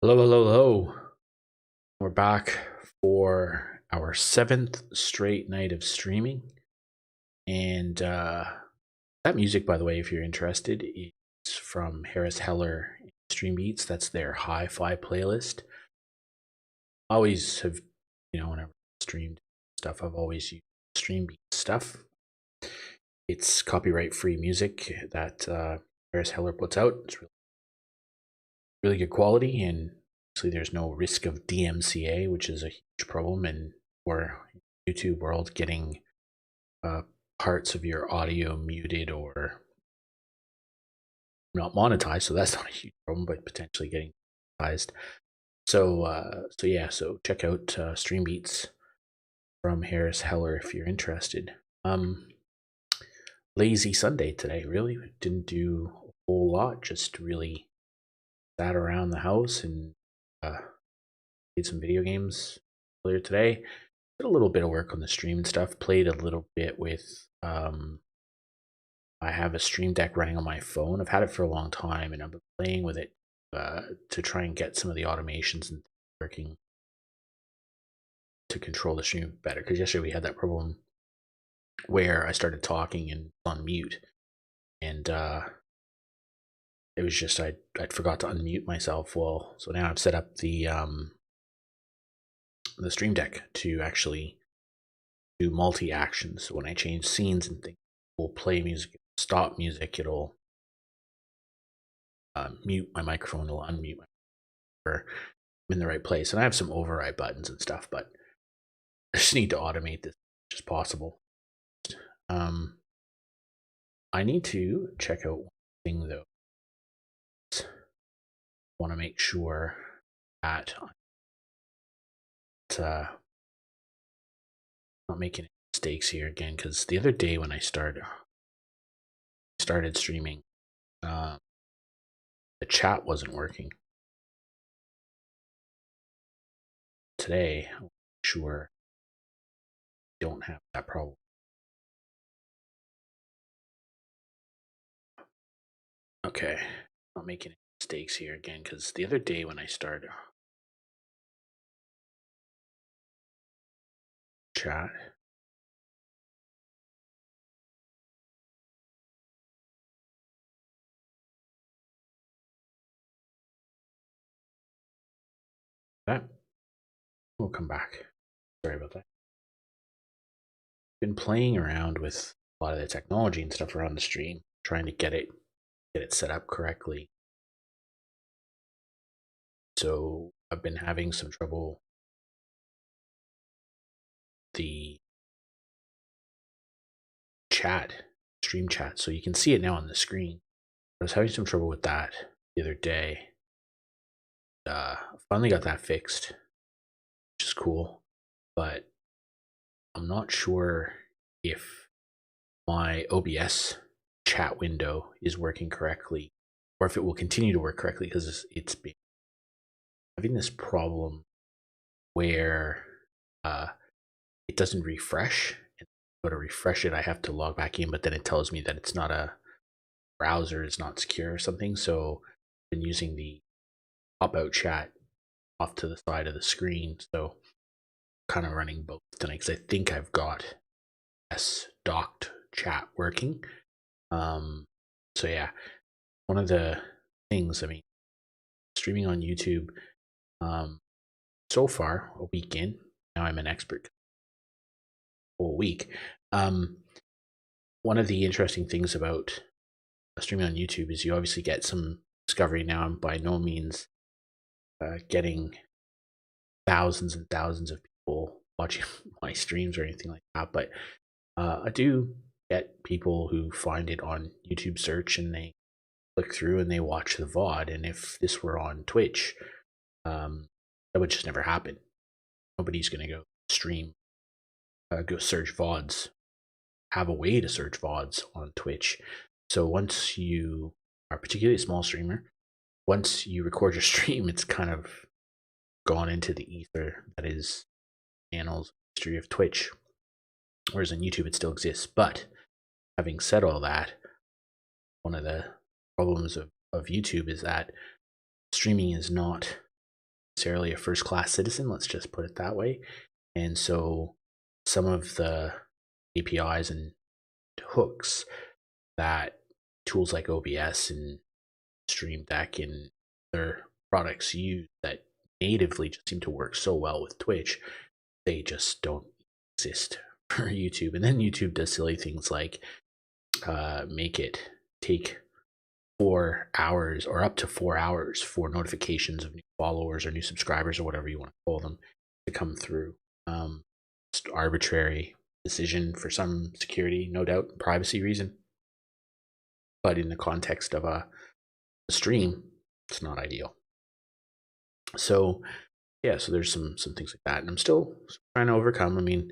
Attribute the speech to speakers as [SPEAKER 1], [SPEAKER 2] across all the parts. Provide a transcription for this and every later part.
[SPEAKER 1] Hello, hello, hello. We're back for our seventh straight night of streaming. And that music, by the way, if you're interested, is from Harris Heller Stream Beats. That's their hi-fi playlist. I always have, whenever I've streamed stuff, I've always used Stream Beats stuff. It's copyright-free music that Harris Heller puts out. It's really good quality, and obviously there's no risk of DMCA, which is a huge problem in or YouTube world, getting parts of your audio muted or not monetized. So that's not a huge problem, but potentially getting monetized. So check out Stream Beats from Harris Heller if you're interested. Lazy Sunday today, really. Didn't do a whole lot, just really sat around the house and played some video games earlier today. Did a little bit of work on the stream and stuff. Played a little bit with I have a Stream Deck running on my phone. I've had it for a long time, and I've been playing with it to try and get some of the automations and working to control the stream better. Because yesterday we had that problem where I started talking and on mute, and it was just I'd forgot to unmute myself. Well, so now I've set up the Stream Deck to actually do multi-actions. So when I change scenes and things, it will play music, stop music, it'll mute my microphone, it'll unmute my microphone. I'm in the right place, and I have some override buttons and stuff, but I just need to automate this as much as possible. I need to check out one thing though. I want to make sure that not making mistakes here again, because the other day when I started streaming, the chat wasn't working. Today, I'll make sure I don't have that problem. Okay, not making mistakes here again, because the other day when I started chat, that will come back. Sorry about that. Been playing around with a lot of the technology and stuff around the stream, trying to get it set up correctly. So I've been having some trouble the chat, stream chat. So you can see it now on the screen. I was having some trouble with that the other day. Finally got that fixed, which is cool, but I'm not sure if my OBS chat window is working correctly or if it will continue to work correctly, because it's been having this problem where it doesn't refresh. And go to refresh it, I have to log back in, but then it tells me that it's not a browser, it's not secure or something. So I've been using the pop-out chat off to the side of the screen, so kind of running both tonight because I think I've got docked chat working. So yeah, one of the things, I mean, streaming on YouTube, so far a week in, now I'm an expert whole week. One of the interesting things about streaming on YouTube is you obviously get some discovery. Now I'm by no means getting thousands and thousands of people people watching my streams or anything like that, but I do get people who find it on YouTube search and they click through and they watch the VOD. And if this were on Twitch, that would just never happen. Nobody's going to go stream, go search VODs, have a way to search VODs on Twitch. So once you are particularly a small streamer, once you record your stream, it's kind of gone into the ether that is Anno's history of Twitch. Whereas on YouTube, it still exists. But having said all that, one of the problems of YouTube is that streaming is not necessarily a first-class citizen, let's just put it that way. And so some of the APIs and hooks that tools like OBS and Stream Deck and other products use that natively just seem to work so well with Twitch, they just don't exist for YouTube. And then YouTube does silly things like make it take 4 hours or up to 4 hours for notifications of new followers or new subscribers or whatever you want to call them to come through. Just arbitrary decision for some security, no doubt, privacy reason. But in the context of a stream, it's not ideal. So yeah, so there's some things like that, and I'm still trying to overcome. I mean,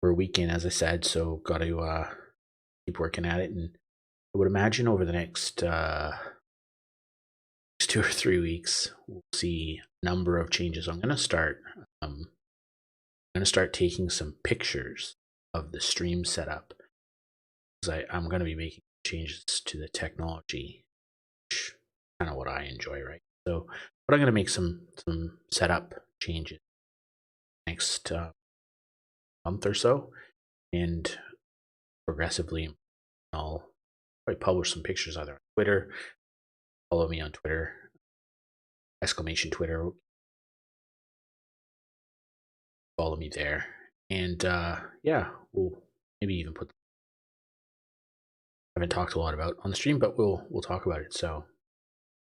[SPEAKER 1] we're a week in, as I said, so got to keep working at it. And I would imagine over the next 2 or 3 weeks, we'll see a number of changes. I'm going to start taking some pictures of the stream setup, because I'm going to be making changes to the technology, which is kind of what I enjoy, right? So, but I'm going to make some setup changes next month or so, and progressively I'll probably publish some pictures either on Twitter. Follow me on Twitter, !Twitter. Follow me there, and yeah, we'll maybe even put. I haven't talked a lot about on the stream, but we'll talk about it. So,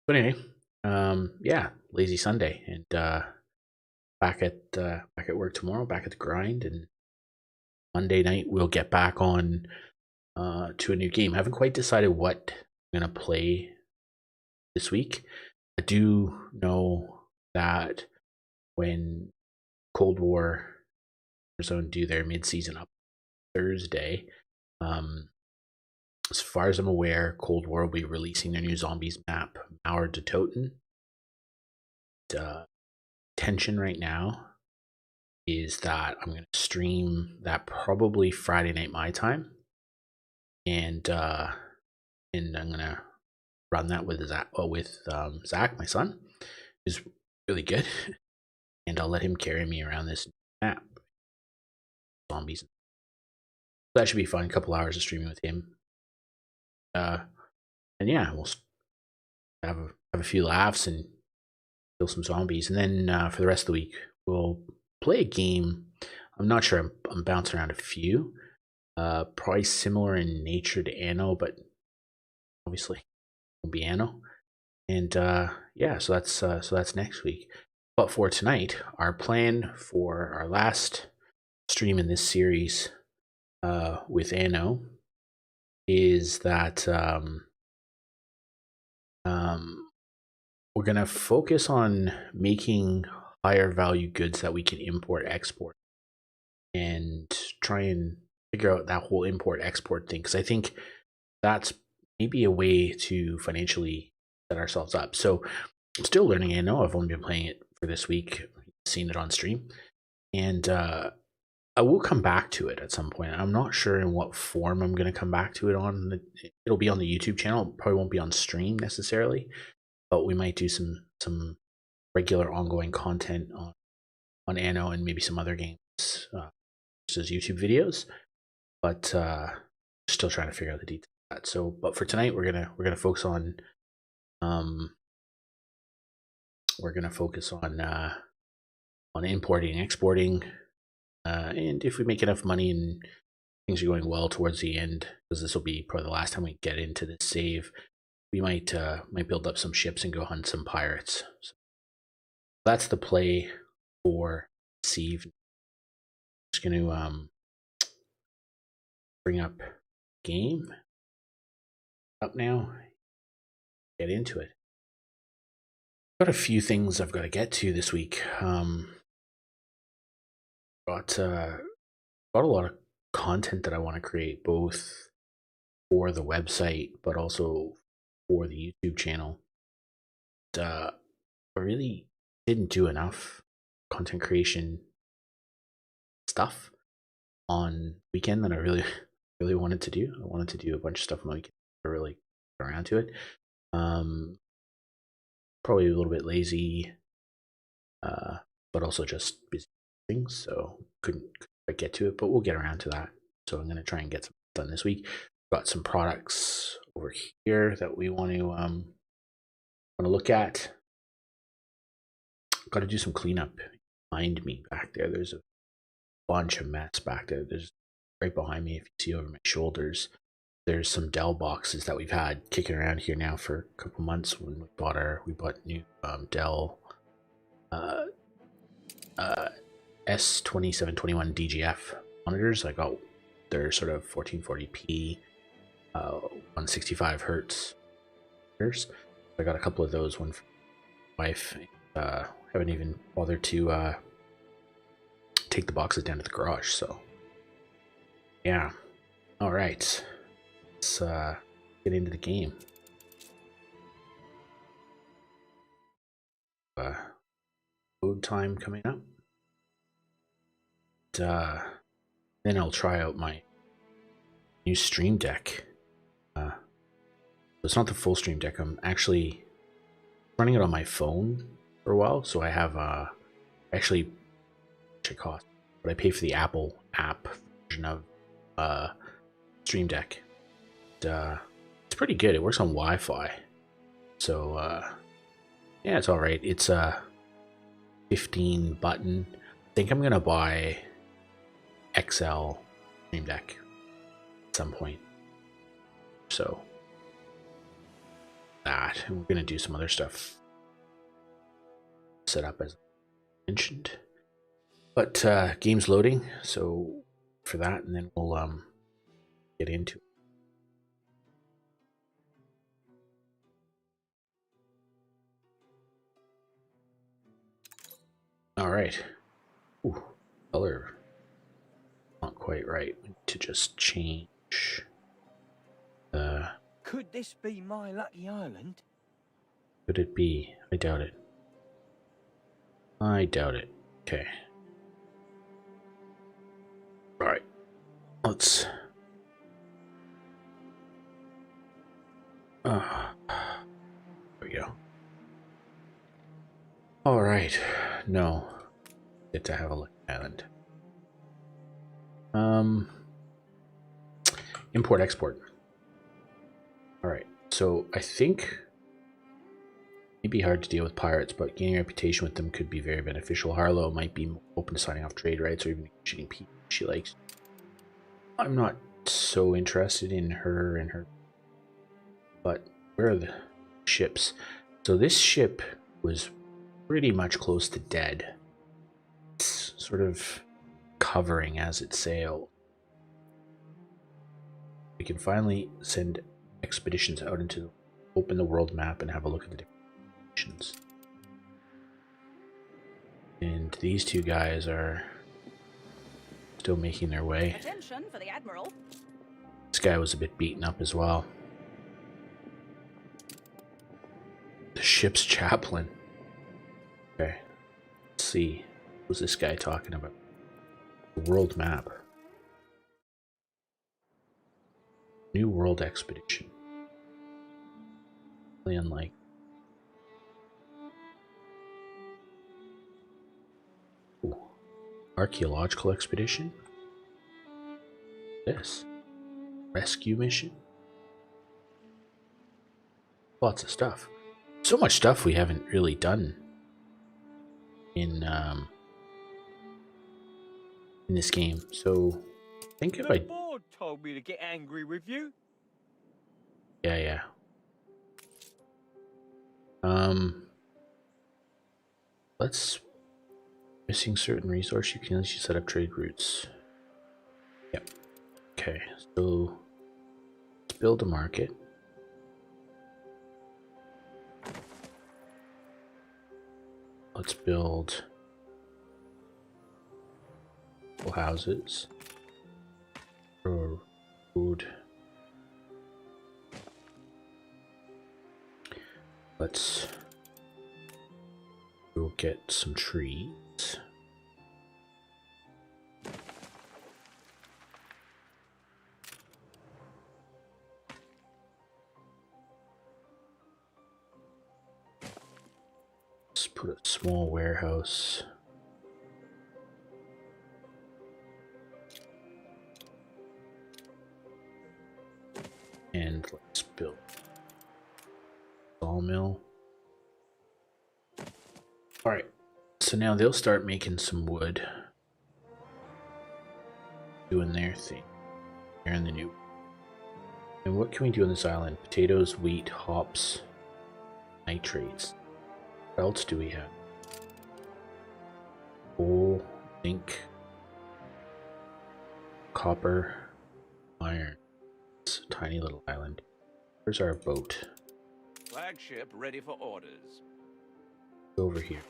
[SPEAKER 1] but anyway, yeah, lazy Sunday, and back at work tomorrow, back at the grind, and Monday night we'll get back on to a new game. I haven't quite decided what I'm gonna play this week. I do know that when Cold War Zone do their mid-season up Thursday, as far as I'm aware, Cold War will be releasing their new zombies map, Mauer de Toten. Tension right now is that I'm going to stream that probably Friday night my time, and I'm going to run that with Zach, my son, who's really good, and I'll let him carry me around this map, zombies. That should be fun. A couple hours of streaming with him, and yeah, we'll have a few laughs and kill some zombies, and then for the rest of the week we'll play a game. I'm not sure. I'm bouncing around a few, probably similar in nature to Anno, but obviously it won't be Anno. And yeah, so that's next week. But for tonight, our plan for our last stream in this series with Anno is that we're gonna focus on making higher value goods that we can import export, and try and figure out that whole import export thing, because I think that's maybe a way to financially set ourselves up. So I'm still learning Anno. I've only been playing it for this week, seen it on stream, and I will come back to it at some point. I'm not sure in what form I'm going to come back to it on. It'll be on the YouTube channel. It probably won't be on stream necessarily, but we might do some regular ongoing content on Anno and maybe some other games versus YouTube videos. But still trying to figure out the details of that. So, but for tonight, we're gonna focus on importing and exporting, and if we make enough money and things are going well towards the end, because this will be probably the last time we get into this save, we might build up some ships and go hunt some pirates. So that's the play for this evening. just going to bring up game up now. Get into it. Got a few things I've got to get to this week. Got a lot of content that I want to create, both for the website but also for the YouTube channel. I really didn't do enough content creation stuff on weekend that I really wanted to do. I wanted to do a bunch of stuff on my weekend. I really got around to it. Probably a little bit lazy, but also just busy things, so couldn't quite get to it, but we'll get around to that. So I'm going to try and get some done this week. Got some products over here that we want to look at. Got to do some cleanup behind me back there. There's a bunch of mess back there. There's right behind me, if you see over my shoulders, there's some Dell boxes that we've had kicking around here now for a couple months. When we bought new Dell S2721 DGF monitors. I got their sort of 1440p 165 hertz monitors. I got a couple of those, one for my wife. Haven't even bothered to take the boxes down to the garage, so yeah. All right, let's get into the game. Load time coming up. Then I'll try out my new Stream Deck. It's not the full Stream Deck. I'm actually running it on my phone for a while, so I have actually, it costs, but I pay for the Apple app version of Stream Deck. It's pretty good. It works on Wi-Fi, so yeah, it's all right. It's a 15 button. I think I'm gonna buy XL Stream Deck at some point. So that, and we're gonna do some other stuff set up as mentioned. But game's loading, so for that, and then we'll get into it. All right. Ooh, color not quite right. We need to just change the.
[SPEAKER 2] Could this be my lucky island?
[SPEAKER 1] Could it be? I doubt it. I doubt it. Okay. All right. Let's. There we go. All right. No. Get to have a look at island. Import export. All right. So I think it'd be hard to deal with pirates, but gaining a reputation with them could be very beneficial. Harlow might be open to signing off trade rights or even shooting people she likes. I'm not so interested in her and her. But where are the ships? So this ship was pretty much close to dead. It's sort of covering as it sailed. We can finally send expeditions out into open the world map and have a look at the different nations. And these two guys are still making their way.
[SPEAKER 3] Attention for the Admiral.
[SPEAKER 1] This guy was a bit beaten up as well. The ship's chaplain. Okay. Let's see. What was this guy talking about? The world map. New world expedition. Really unlike. Ooh. Archaeological expedition. This. Rescue mission. Lots of stuff. So much stuff we haven't really done in this game. So I think if
[SPEAKER 2] The board told me to get angry with you.
[SPEAKER 1] Yeah. Let's Missing certain resource, you can easily set up trade routes. Yep. Okay, so let's build a market. Let's build houses. Road. Let's go get some trees. Let's put a small warehouse. And let's build a sawmill. Alright, so now they'll start making some wood. Doing their thing. They're in the new. And what can we do on this island? Potatoes, wheat, hops, nitrates. What else do we have? Coal, zinc, copper, iron. It's a tiny little island. Where's our boat?
[SPEAKER 2] Flagship ready for orders.
[SPEAKER 1] Over here.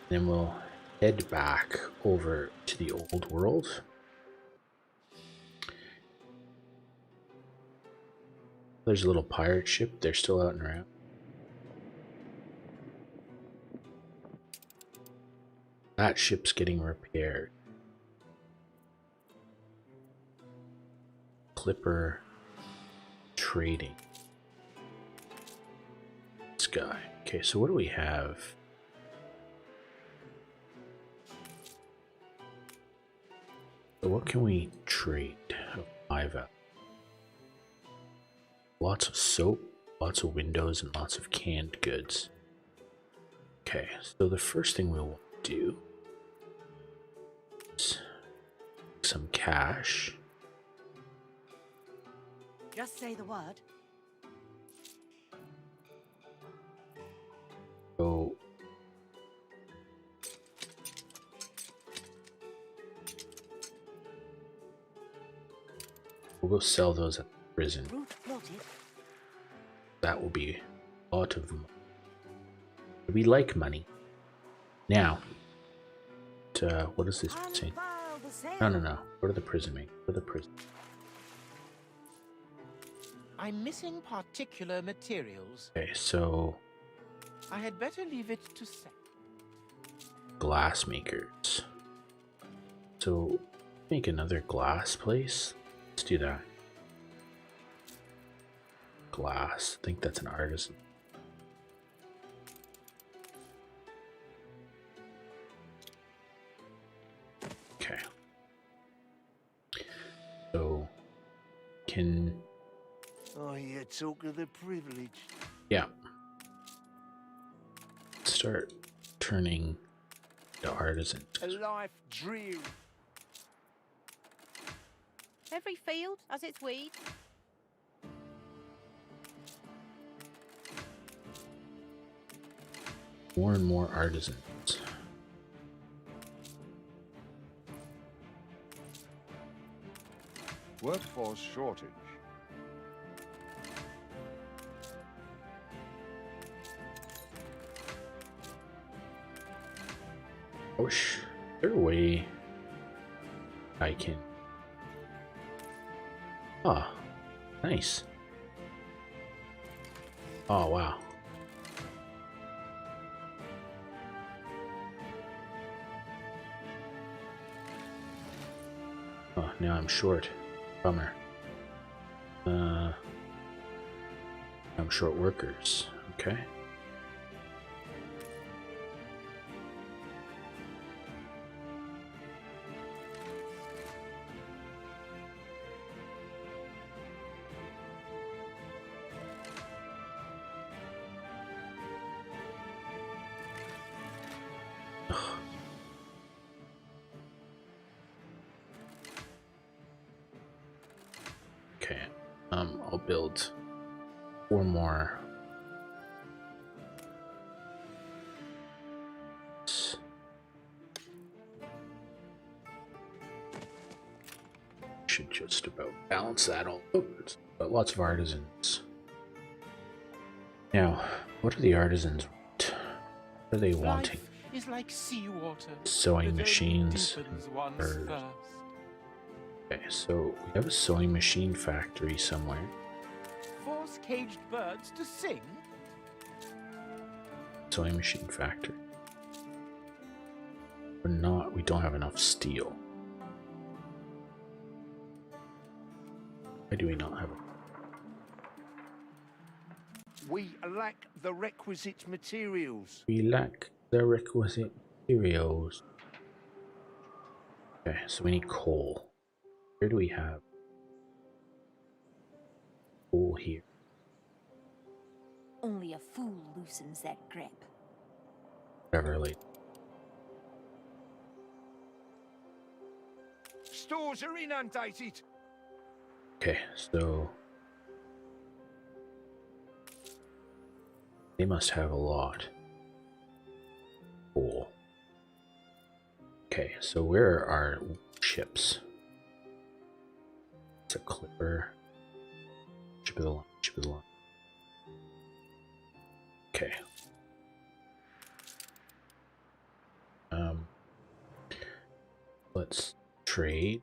[SPEAKER 1] Then we'll head back over to the old world. There's a little pirate ship. They're still out and around. That ship's getting repaired. Clipper trading. This guy. Okay, so what do we have? So what can we trade of high value? Lots of soap, lots of windows, and lots of canned goods. Okay, so the first thing we'll do is some cash.
[SPEAKER 3] Just say the word.
[SPEAKER 1] So we'll go sell those at the prison.
[SPEAKER 3] Route plotted.
[SPEAKER 1] That will be a lot of money. We like money. Now, what is this saying?
[SPEAKER 3] Unfurl the sail.
[SPEAKER 1] No. Go to the prison, mate. Go to the prison.
[SPEAKER 4] I'm missing particular materials.
[SPEAKER 1] Okay, so
[SPEAKER 4] I had better leave it to sec.
[SPEAKER 1] glass makers. So make another glass place. Let's do that. Glass. I think that's an artisan. Okay. So can
[SPEAKER 5] Oh, you talk of the privileged.
[SPEAKER 1] yeah. Start turning to artisans.
[SPEAKER 5] A life dreary.
[SPEAKER 6] Every field has its weeds.
[SPEAKER 1] More and more artisans.
[SPEAKER 5] Workforce shortage.
[SPEAKER 1] Oh, is there a way I can? Ah, nice. Oh, wow. Oh, now I'm short. Bummer. I'm short workers. Okay. Okay, I'll build 4 more. should just about balance that all out. But lots of artisans. Now, what do the artisans want? What are they wanting?
[SPEAKER 4] Life is like seawater.
[SPEAKER 1] Sewing
[SPEAKER 4] It only
[SPEAKER 1] machines.
[SPEAKER 4] deepens one's
[SPEAKER 1] birds.
[SPEAKER 4] thirst.
[SPEAKER 1] Okay, so we have a sewing machine factory somewhere.
[SPEAKER 4] Force caged birds to sing?
[SPEAKER 1] Sewing machine factory. We don't have enough steel. Why do we not have it?
[SPEAKER 5] We lack the requisite materials.
[SPEAKER 1] We lack the requisite materials. Okay, so we need coal. Where do we have coal here?
[SPEAKER 7] Only a fool loosens that grip.
[SPEAKER 1] Whatever, like
[SPEAKER 5] Stores are inundated.
[SPEAKER 1] okay, so they must have a lot. Cool. Okay, so where are our ships? It's a clipper. Ship of the line, ship of the line. Okay. Let's trade.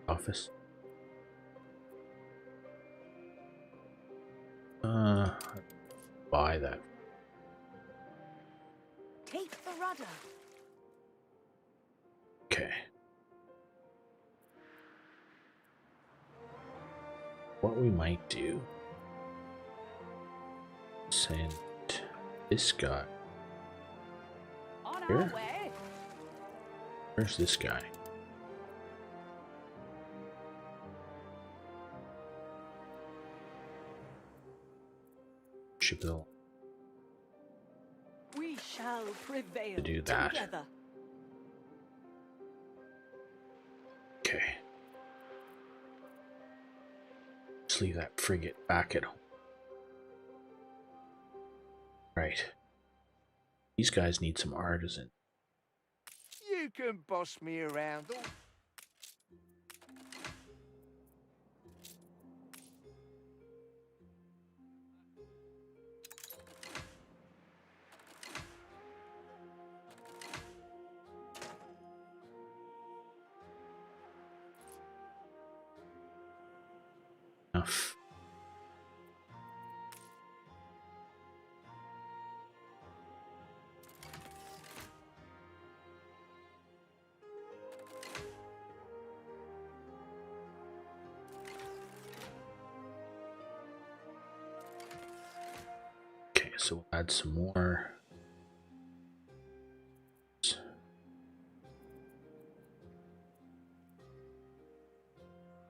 [SPEAKER 1] Office. Buy that.
[SPEAKER 3] Take the rudder.
[SPEAKER 1] Okay. What we might do, send this guy.
[SPEAKER 6] On
[SPEAKER 1] Here?
[SPEAKER 6] our way.
[SPEAKER 1] Where's this guy? Ship it
[SPEAKER 3] We shall prevail
[SPEAKER 1] to do that.
[SPEAKER 3] together.
[SPEAKER 1] Okay. Just leave that frigate back at home. Right. These guys need some artisan.
[SPEAKER 5] You can boss me around.
[SPEAKER 1] Enough. Okay, so we'll add some more.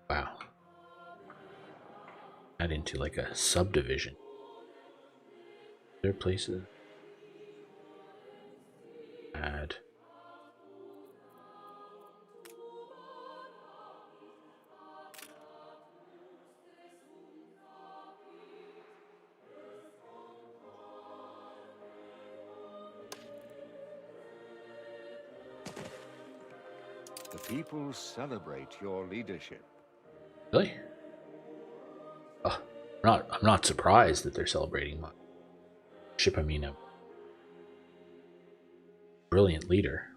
[SPEAKER 1] Wow. Add into like a subdivision. There are places. Add.
[SPEAKER 5] The people celebrate your leadership.
[SPEAKER 1] Really? Oh, I'm not surprised that they're celebrating my ship. I mean, a brilliant leader.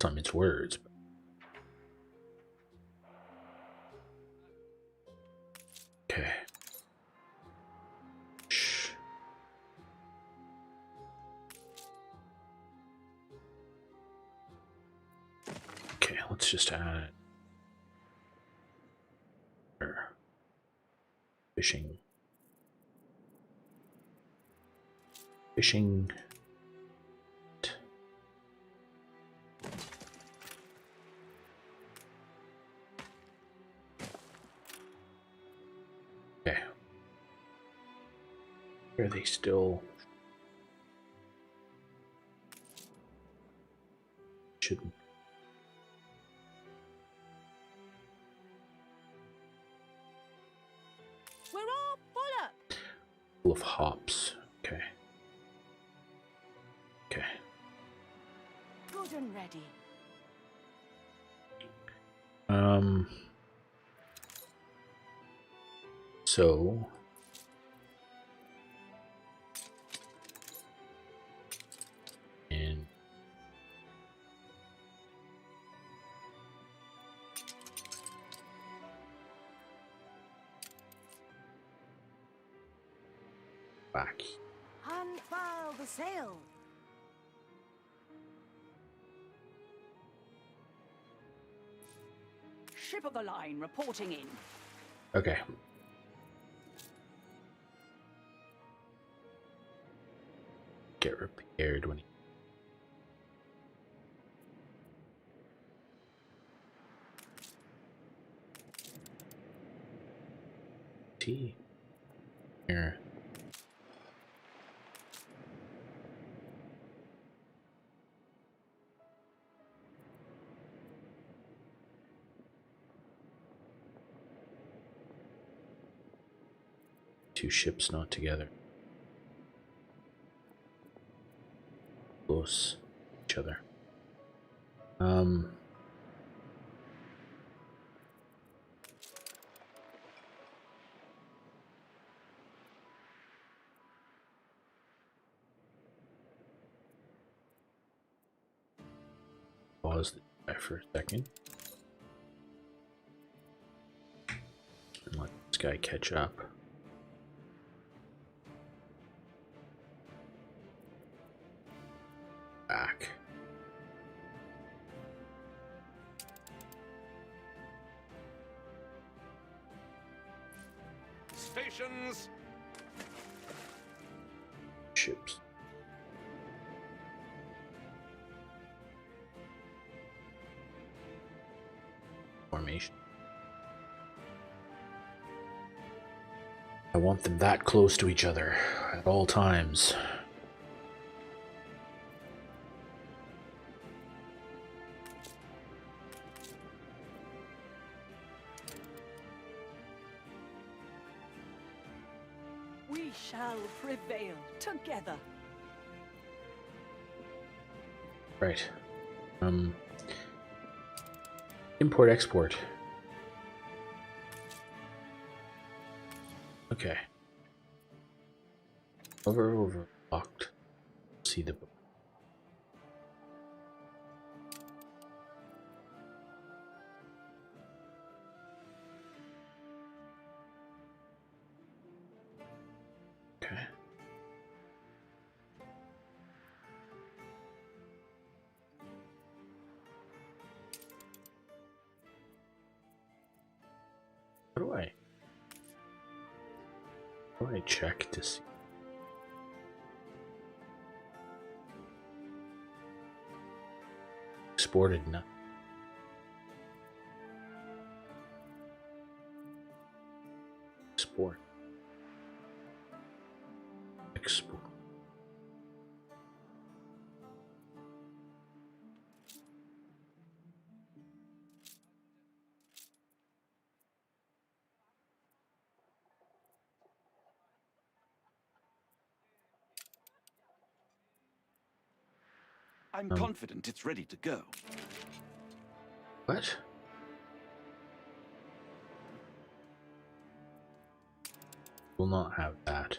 [SPEAKER 1] Some its words. But... Okay. Shh. Okay, let's just add fishing. Fishing. Okay. Are they still? Shouldn't.
[SPEAKER 6] We're all full up.
[SPEAKER 1] Full of hops. Okay. Okay.
[SPEAKER 3] Good and ready.
[SPEAKER 1] So and back.
[SPEAKER 3] Unfurl the sail.
[SPEAKER 6] Ship of the line reporting in.
[SPEAKER 1] Okay. Get repaired when he here. Two ships not together. Close each other. Pause the chat for a second. And let this guy catch up. Back.
[SPEAKER 2] Stations.
[SPEAKER 1] Ships. Formation. I want them that close to each other at all times.
[SPEAKER 3] We shall prevail together.
[SPEAKER 1] Right. Import export. Okay. Over locked. See the book. Okay. How do I check to see? Exported nothing. Export. Export.
[SPEAKER 2] I'm confident it's ready to go.
[SPEAKER 1] What? Will not have that.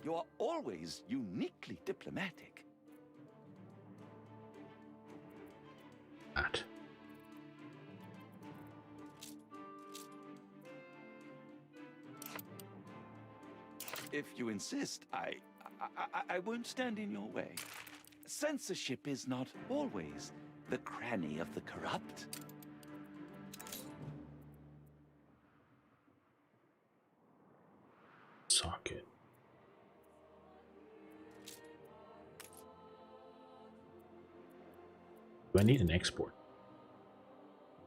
[SPEAKER 2] You are always uniquely diplomatic.
[SPEAKER 1] That.
[SPEAKER 2] If you insist, I won't stand in your way. Censorship is not always the cranny of the corrupt.
[SPEAKER 1] Socket. Do I need an export?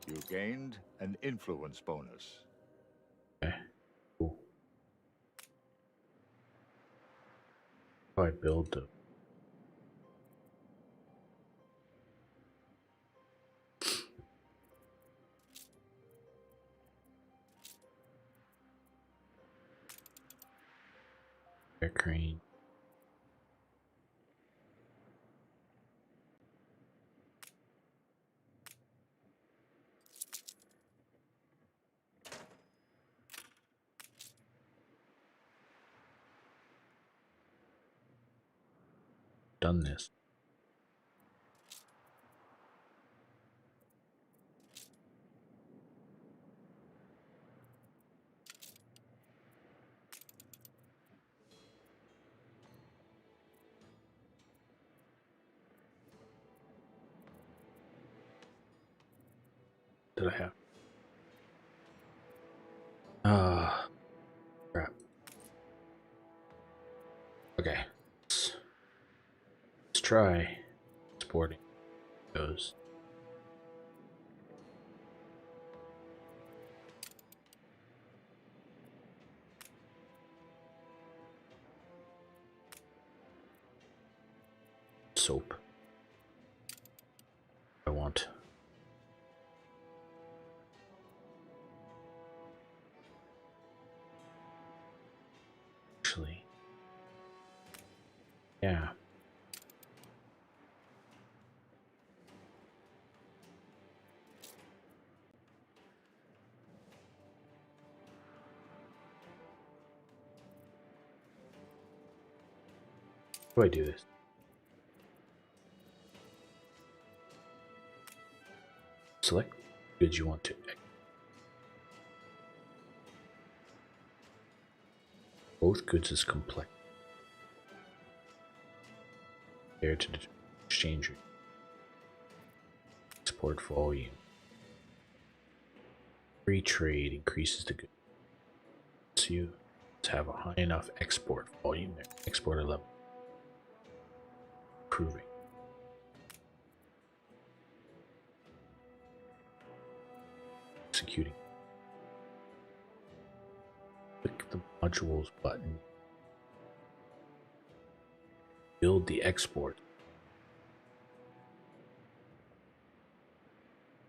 [SPEAKER 8] You gained an influence bonus.
[SPEAKER 1] Okay. Cool. How do I build the Air crane. Done this. Did I have? Ah, crap. Okay. Let's try exporting those. Soap. I want. Actually. Yeah. How do I do this? Select goods you want to. Both goods is complex. There to exchange rate. Export volume. Free trade increases the goods. So you have a high enough export volume there. Exporter level. Improving. Executing. Click the modules button. Build the export.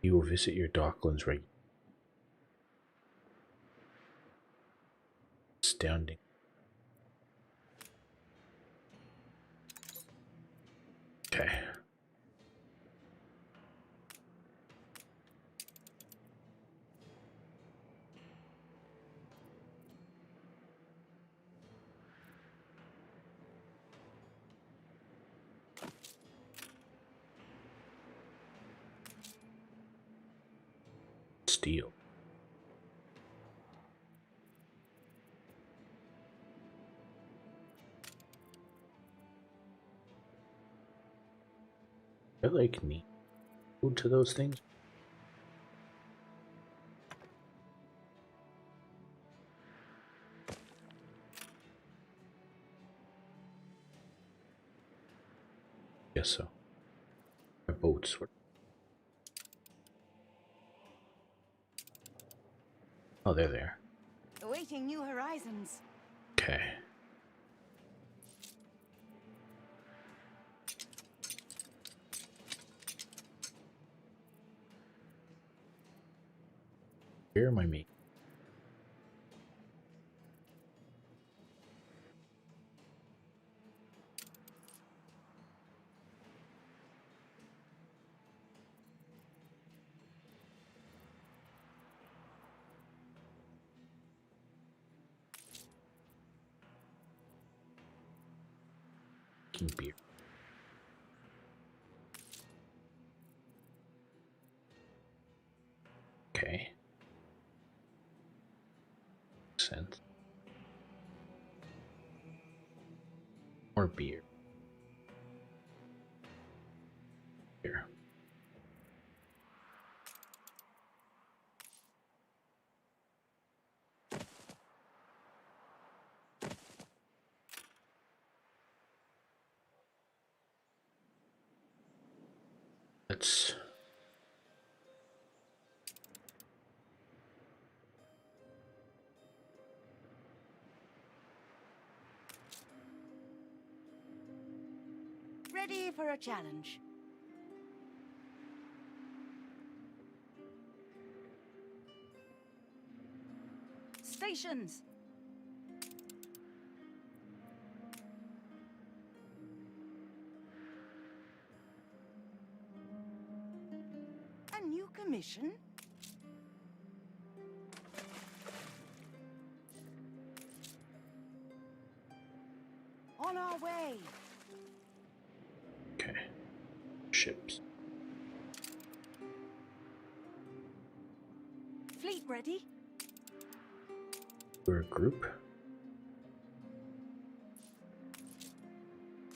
[SPEAKER 1] You will visit your docklands regularly. Astounding. Okay. Steel. I like neat food to those things. Guess so. My boats were. Oh, they're there.
[SPEAKER 3] Awaiting new horizons.
[SPEAKER 1] Okay. Where am I making? Beer. Okay. Makes sense. More beer. Here. Let's
[SPEAKER 3] Ready for a challenge. Stations. New commission? On our way.
[SPEAKER 1] Okay. Ships.
[SPEAKER 3] Fleet ready?
[SPEAKER 1] We're a group.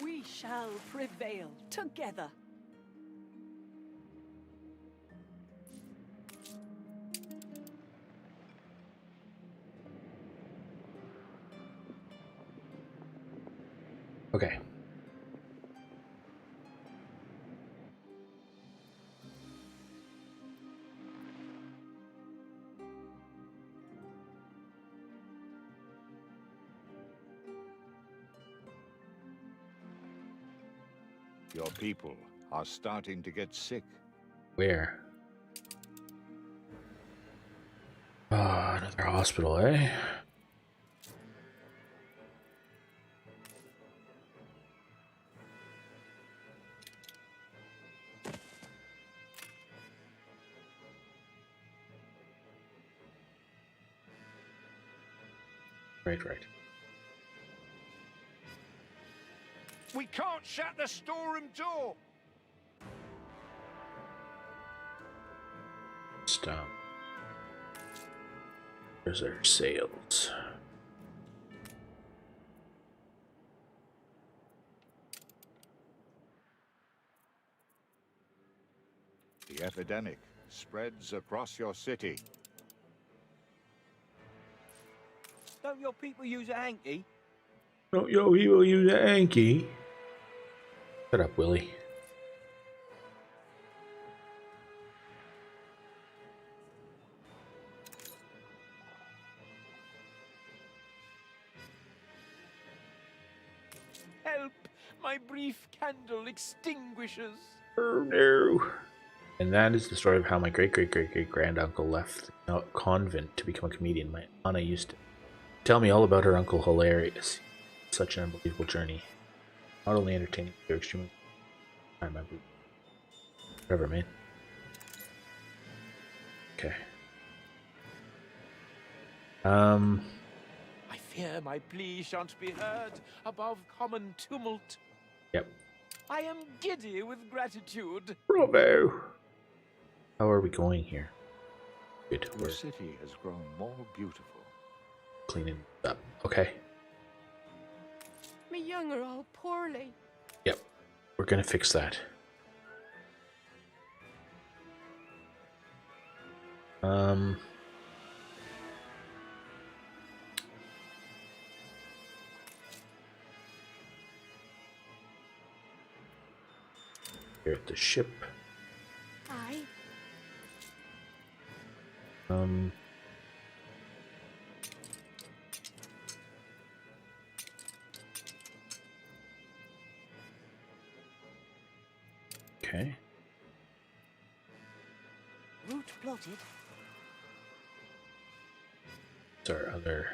[SPEAKER 6] We shall prevail together.
[SPEAKER 1] Okay.
[SPEAKER 8] Your people are starting to get sick.
[SPEAKER 1] Where? Ah, another hospital, eh? Right.
[SPEAKER 5] We can't shut the storeroom door.
[SPEAKER 1] Stop. Where's our sales?
[SPEAKER 8] The epidemic spreads across your city.
[SPEAKER 4] Don't your people use a hanky?
[SPEAKER 1] Don't yo, he will use a hanky. Shut up, Willie.
[SPEAKER 4] Help! My brief candle extinguishes.
[SPEAKER 1] Oh no. And that is the story of how my great-great-great-great-granduncle left the convent to become a comedian. My Anna used to tell me all about her uncle. Hilarious. Such an unbelievable journey. Not only entertaining, but extremely... I remember. Whatever, man. Okay.
[SPEAKER 4] I fear my plea shan't be heard above common tumult.
[SPEAKER 1] Yep.
[SPEAKER 4] I am giddy with gratitude.
[SPEAKER 1] Bravo! How are we going here? Good.
[SPEAKER 8] Your
[SPEAKER 1] We're
[SPEAKER 8] city has grown more beautiful.
[SPEAKER 1] cleaning up. Okay.
[SPEAKER 9] Me young are all poorly.
[SPEAKER 1] Yep. We're gonna fix that. Here at the ship.
[SPEAKER 9] Aye.
[SPEAKER 1] Okay.
[SPEAKER 3] Route plotted.
[SPEAKER 1] What's our other...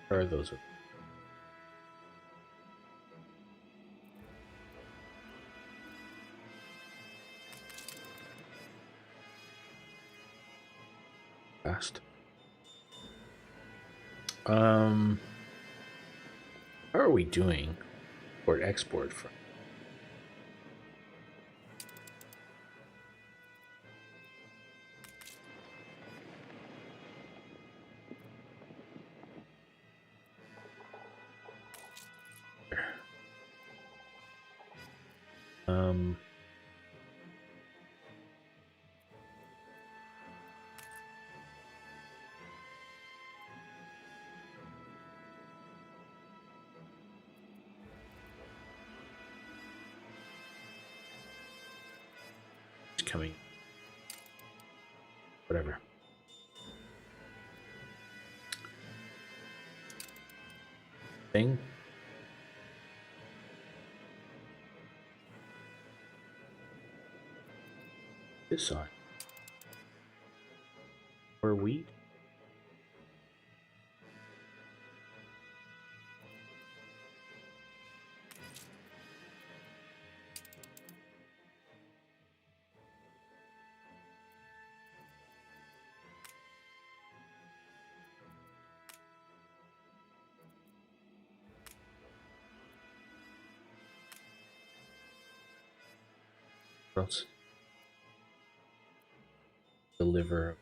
[SPEAKER 1] Where are those? Fast. How are we doing for export from? Coming. Whatever. Thing. This side. Or wheat. What else? Deliver.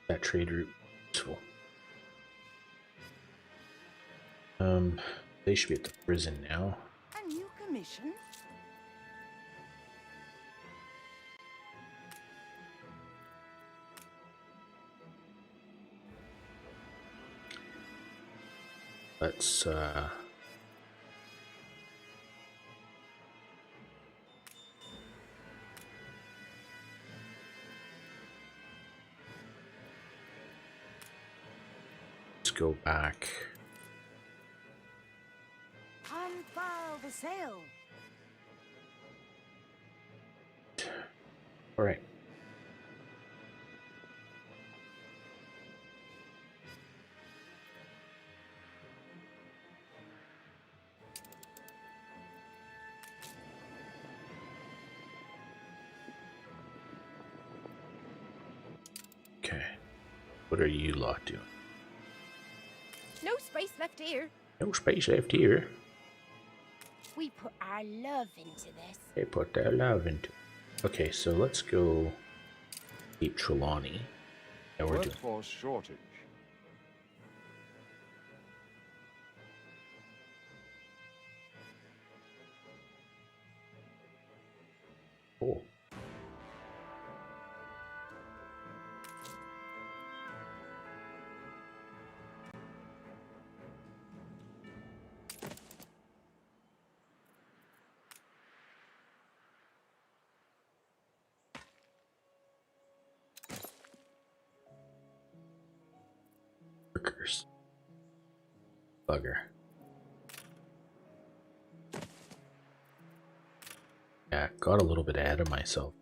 [SPEAKER 1] That trade route useful. They should be at the prison now.
[SPEAKER 3] A new commission?
[SPEAKER 1] Let's go back.
[SPEAKER 3] Unfurl the sail.
[SPEAKER 1] All right. Okay. What are you lot doing?
[SPEAKER 9] No space left here.
[SPEAKER 1] No space left here.
[SPEAKER 9] We put our love into this.
[SPEAKER 1] They put their love into it. Okay, so let's go keep Trelawney. Yeah, we're doing.
[SPEAKER 8] Workforce shortage.
[SPEAKER 1] Cool. Workers. Bugger. Yeah, got a little bit ahead of myself.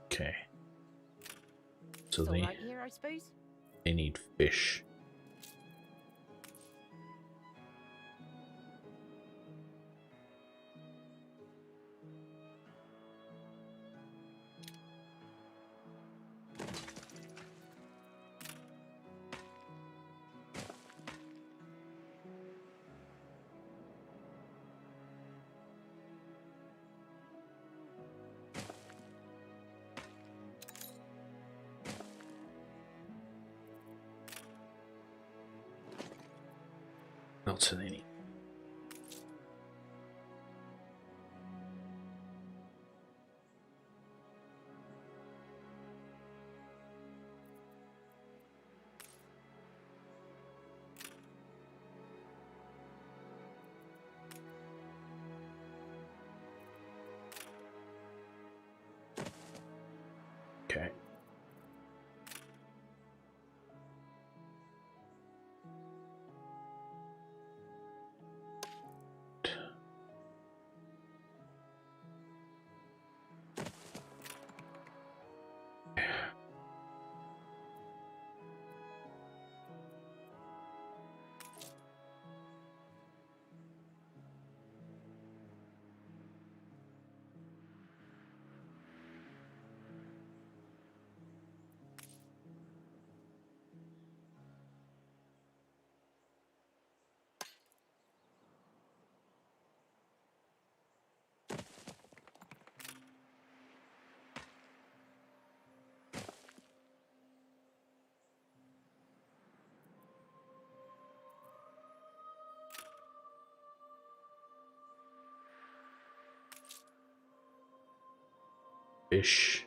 [SPEAKER 1] Okay. So
[SPEAKER 9] It's all
[SPEAKER 1] they
[SPEAKER 9] right here, I suppose.
[SPEAKER 1] need fish. What else do they need? Okay. Fish.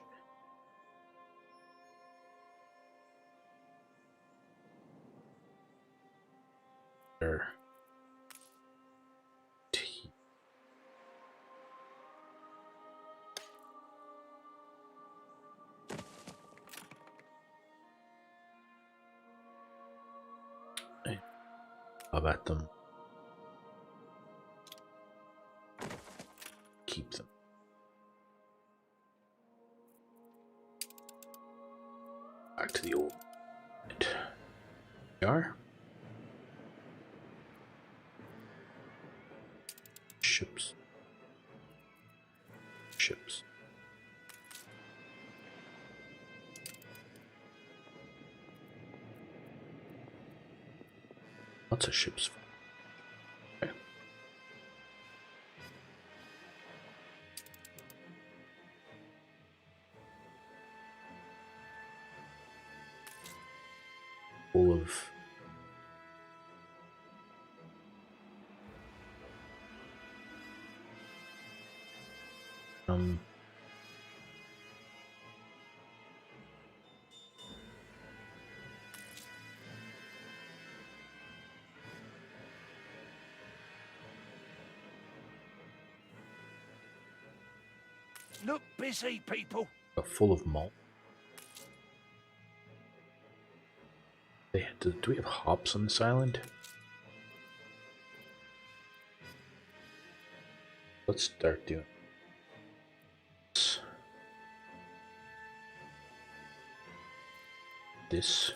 [SPEAKER 1] Or tea. Hey, how about them? Keep them. Back to the old. We are. Ships. Ships. Lots of ships. Okay. Full of
[SPEAKER 2] Look busy, people.
[SPEAKER 1] full of malt. Do we have hops on this island? Let's start doing this.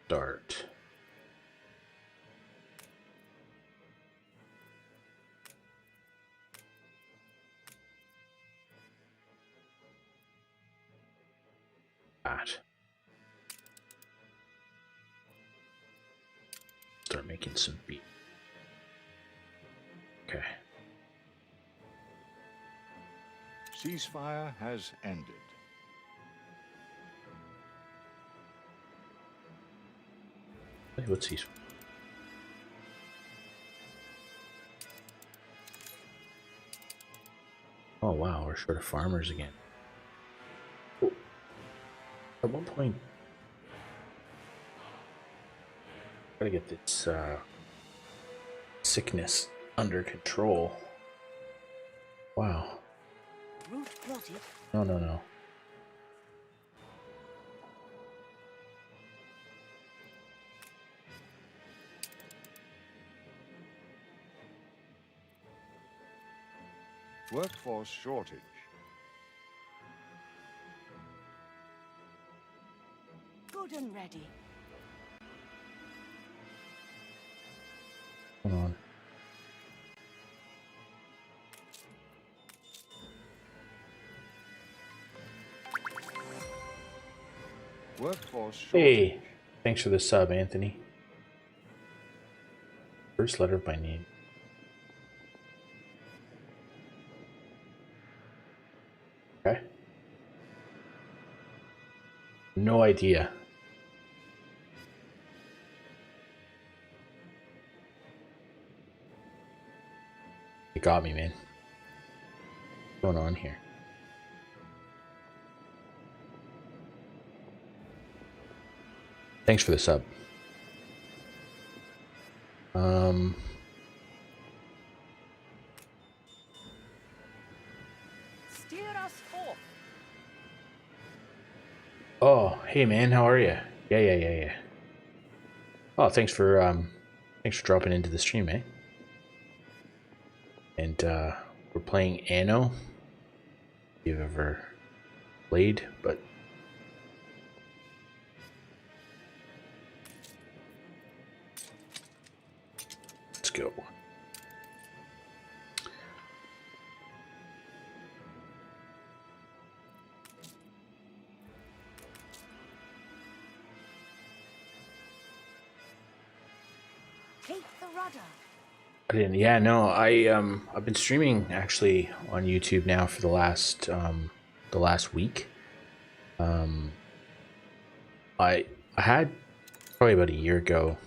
[SPEAKER 1] Start. That. Start making some beef. Okay.
[SPEAKER 8] Ceasefire has ended.
[SPEAKER 1] Hey, what's these? Oh wow, we're short of farmers again. Oh. At one point, gotta get this sickness under control. Wow.
[SPEAKER 3] Route plotted.
[SPEAKER 1] No.
[SPEAKER 8] Workforce shortage.
[SPEAKER 3] Good and ready.
[SPEAKER 1] Hold on.
[SPEAKER 8] Workforce shortage.
[SPEAKER 1] Hey, thanks for the sub, Anthony. First letter of my name. Okay. No idea. You got me, man. What's going on here? Thanks for the sub.
[SPEAKER 6] Steer us forth.
[SPEAKER 1] Oh, hey man, how are you? Yeah. Oh, thanks for dropping into the stream, eh? And we're playing Anno. If you've ever played, but let's go.
[SPEAKER 3] Take the rudder.
[SPEAKER 1] I didn't. Yeah, no. I've been streaming actually on YouTube now for the last week. I had probably about a year ago.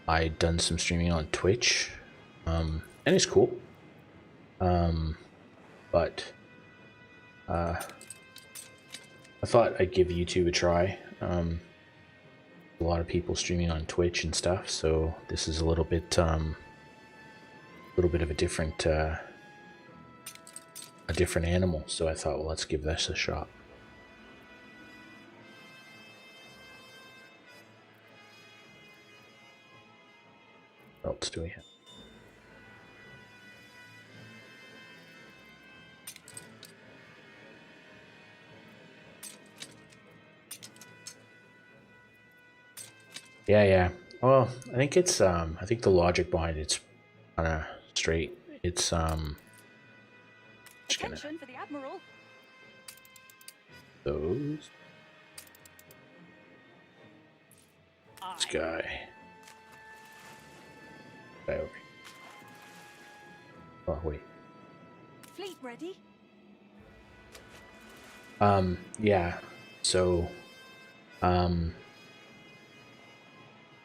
[SPEAKER 1] I'd done some streaming on Twitch, and it's cool. But I thought I'd give YouTube a try. A lot of people streaming on Twitch and stuff, so this is a little bit of a different animal. So I thought, well, let's give this a shot. else do we have? Yeah. Well, I think it's I think the logic behind it's kind of straight. It's just gonna
[SPEAKER 6] Attention for the Admiral.
[SPEAKER 1] those this guy over here. Oh wait.
[SPEAKER 6] Fleet ready.
[SPEAKER 1] Yeah. So I'm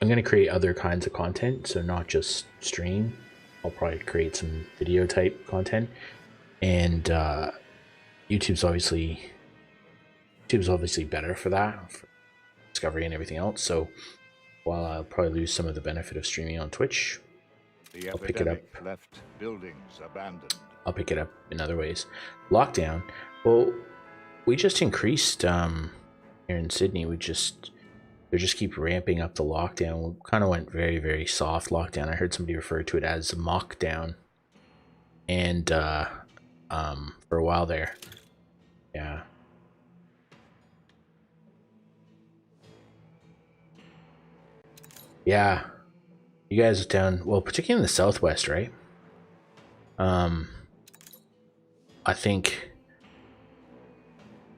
[SPEAKER 1] going to create other kinds of content, so not just stream. I'll probably create some video type content, and YouTube's obviously better for that, for discovery and everything else. So while I'll probably lose some of the benefit of streaming on Twitch,
[SPEAKER 8] The
[SPEAKER 1] I'll pick it up.
[SPEAKER 8] epidemic left buildings abandoned.
[SPEAKER 1] I'll pick it up in other ways. Lockdown. Well, we just increased here in Sydney. They just keep ramping up the lockdown. We kind of went very, very soft lockdown. I heard somebody refer to it as mockdown. And for a while there. Yeah. Yeah. You guys down, well, particularly in the Southwest, right? I think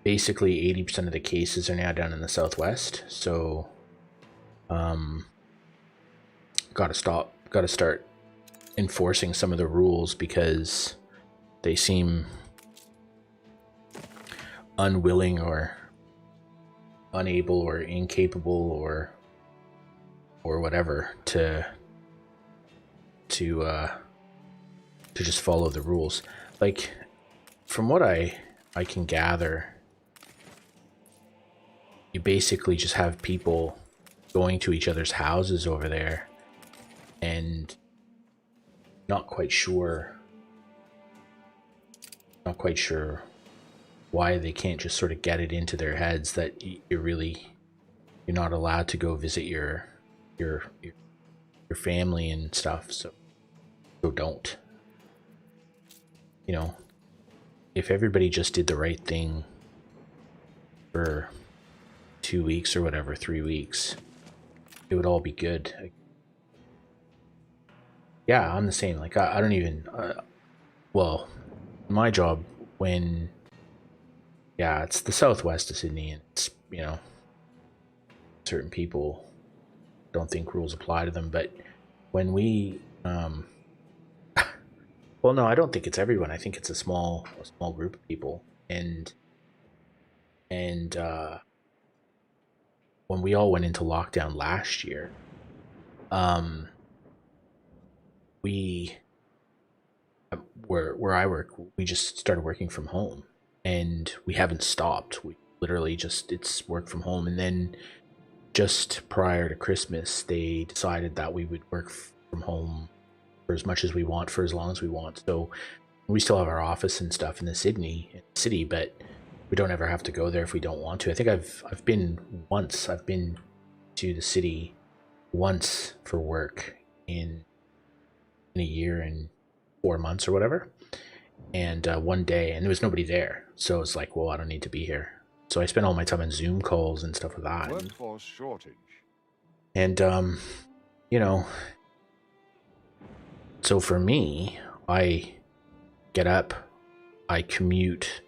[SPEAKER 1] basically 80% of the cases are now down in the Southwest. So gotta start enforcing some of the rules, because they seem unwilling or unable or incapable or whatever to just follow the rules. Like, from what I can gather, you basically just have people going to each other's houses over there and not quite sure why they can't just sort of get it into their heads that you're not allowed to go visit your family and stuff. So don't. You know, if everybody just did the right thing for 2 weeks or whatever, 3 weeks, it would all be good. Yeah, I'm the same. Like, I don't even, well, my job, when, yeah, it's the Southwest of Sydney, and it's, you know, certain people don't think rules apply to them, but when we, well, no, I don't think it's everyone. I think it's a small group of people, and when we all went into lockdown last year, we where I work, we just started working from home, and we haven't stopped. We literally just, it's work from home, and then just prior to Christmas, they decided that we would work from home for as much as we want for as long as we want. So we still have our office and stuff in the city, but we don't ever have to go there if we don't want to. I think I've been once. I've been to the city once for work in a year and 4 months or whatever, and one day, and there was nobody there. So it's like, well, I don't need to be here. So I spent all my time on Zoom calls and stuff like that.
[SPEAKER 8] Workforce shortage.
[SPEAKER 1] And you know, so for me, I get up, I commute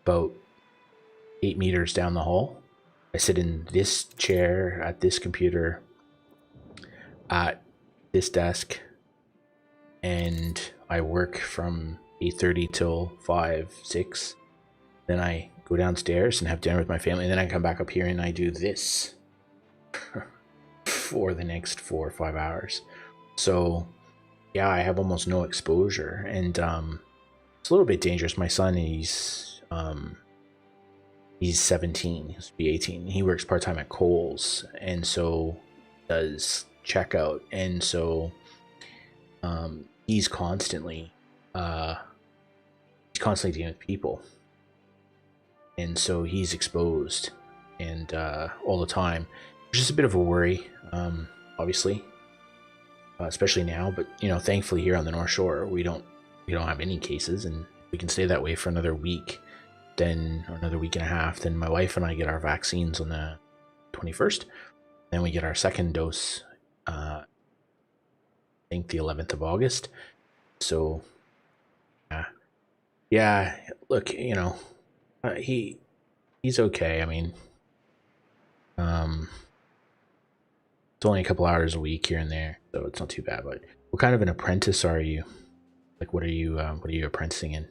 [SPEAKER 1] about 8 meters down the hall. I sit in this chair at this computer at this desk, and I work from 8:30 till 5, 6. Then I go downstairs and have dinner with my family, and then I come back up here and I do this for the next 4 or 5 hours. So yeah, I have almost no exposure, and it's a little bit dangerous. My son, he's 17, he's be 18. He works part-time at Kohl's, and so does checkout, and so he's constantly dealing with people, and so he's exposed and all the time, which is a bit of a worry, obviously. especially now. But you know, thankfully here on the North Shore, we don't have any cases, and we can stay that way for another week, then or another week and a half. Then my wife and I get our vaccines on the 21st. Then we get our second dose. I think the 11th of August. So, yeah. Look, you know, he's okay. I mean, it's only a couple hours a week here and there, so it's not too bad. But what kind of an apprentice are you? Like, what are you apprenticing in?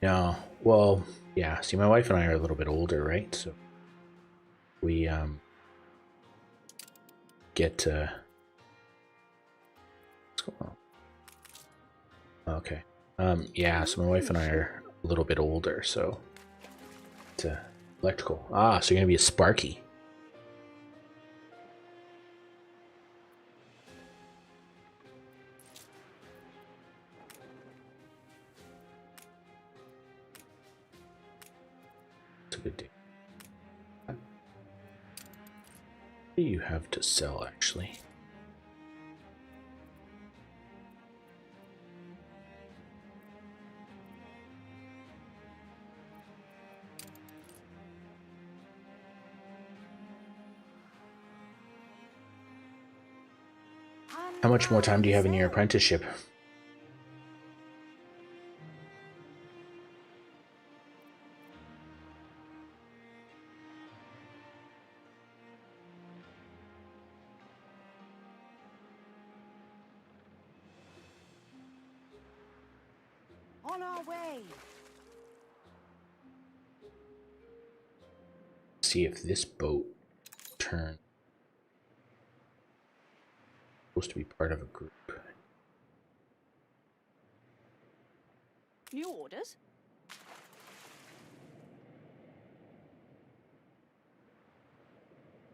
[SPEAKER 1] No, well, yeah. See, my wife and I are a little bit older, right? So we get to. What's going on? Okay. Yeah. So my wife and I are a little bit older, so it's electrical. Ah, so you're gonna be a Sparky. It's a good day. What do you have to sell, actually? How much more time do you have in your apprenticeship?
[SPEAKER 3] On our way.
[SPEAKER 1] See if this boat turns. Supposed to be part of a group.
[SPEAKER 6] New orders?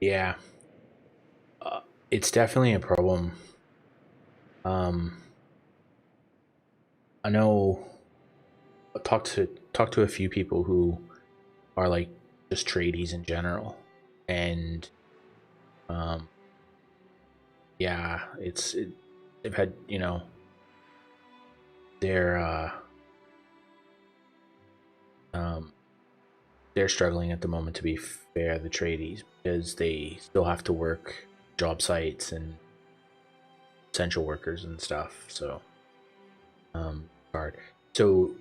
[SPEAKER 1] Yeah, it's definitely a problem. I know. I talked to a few people who are like just tradies in general, and yeah, they've had, you know, they're struggling at the moment, to be fair, the tradies, because they still have to work job sites and essential workers and stuff. So hard. So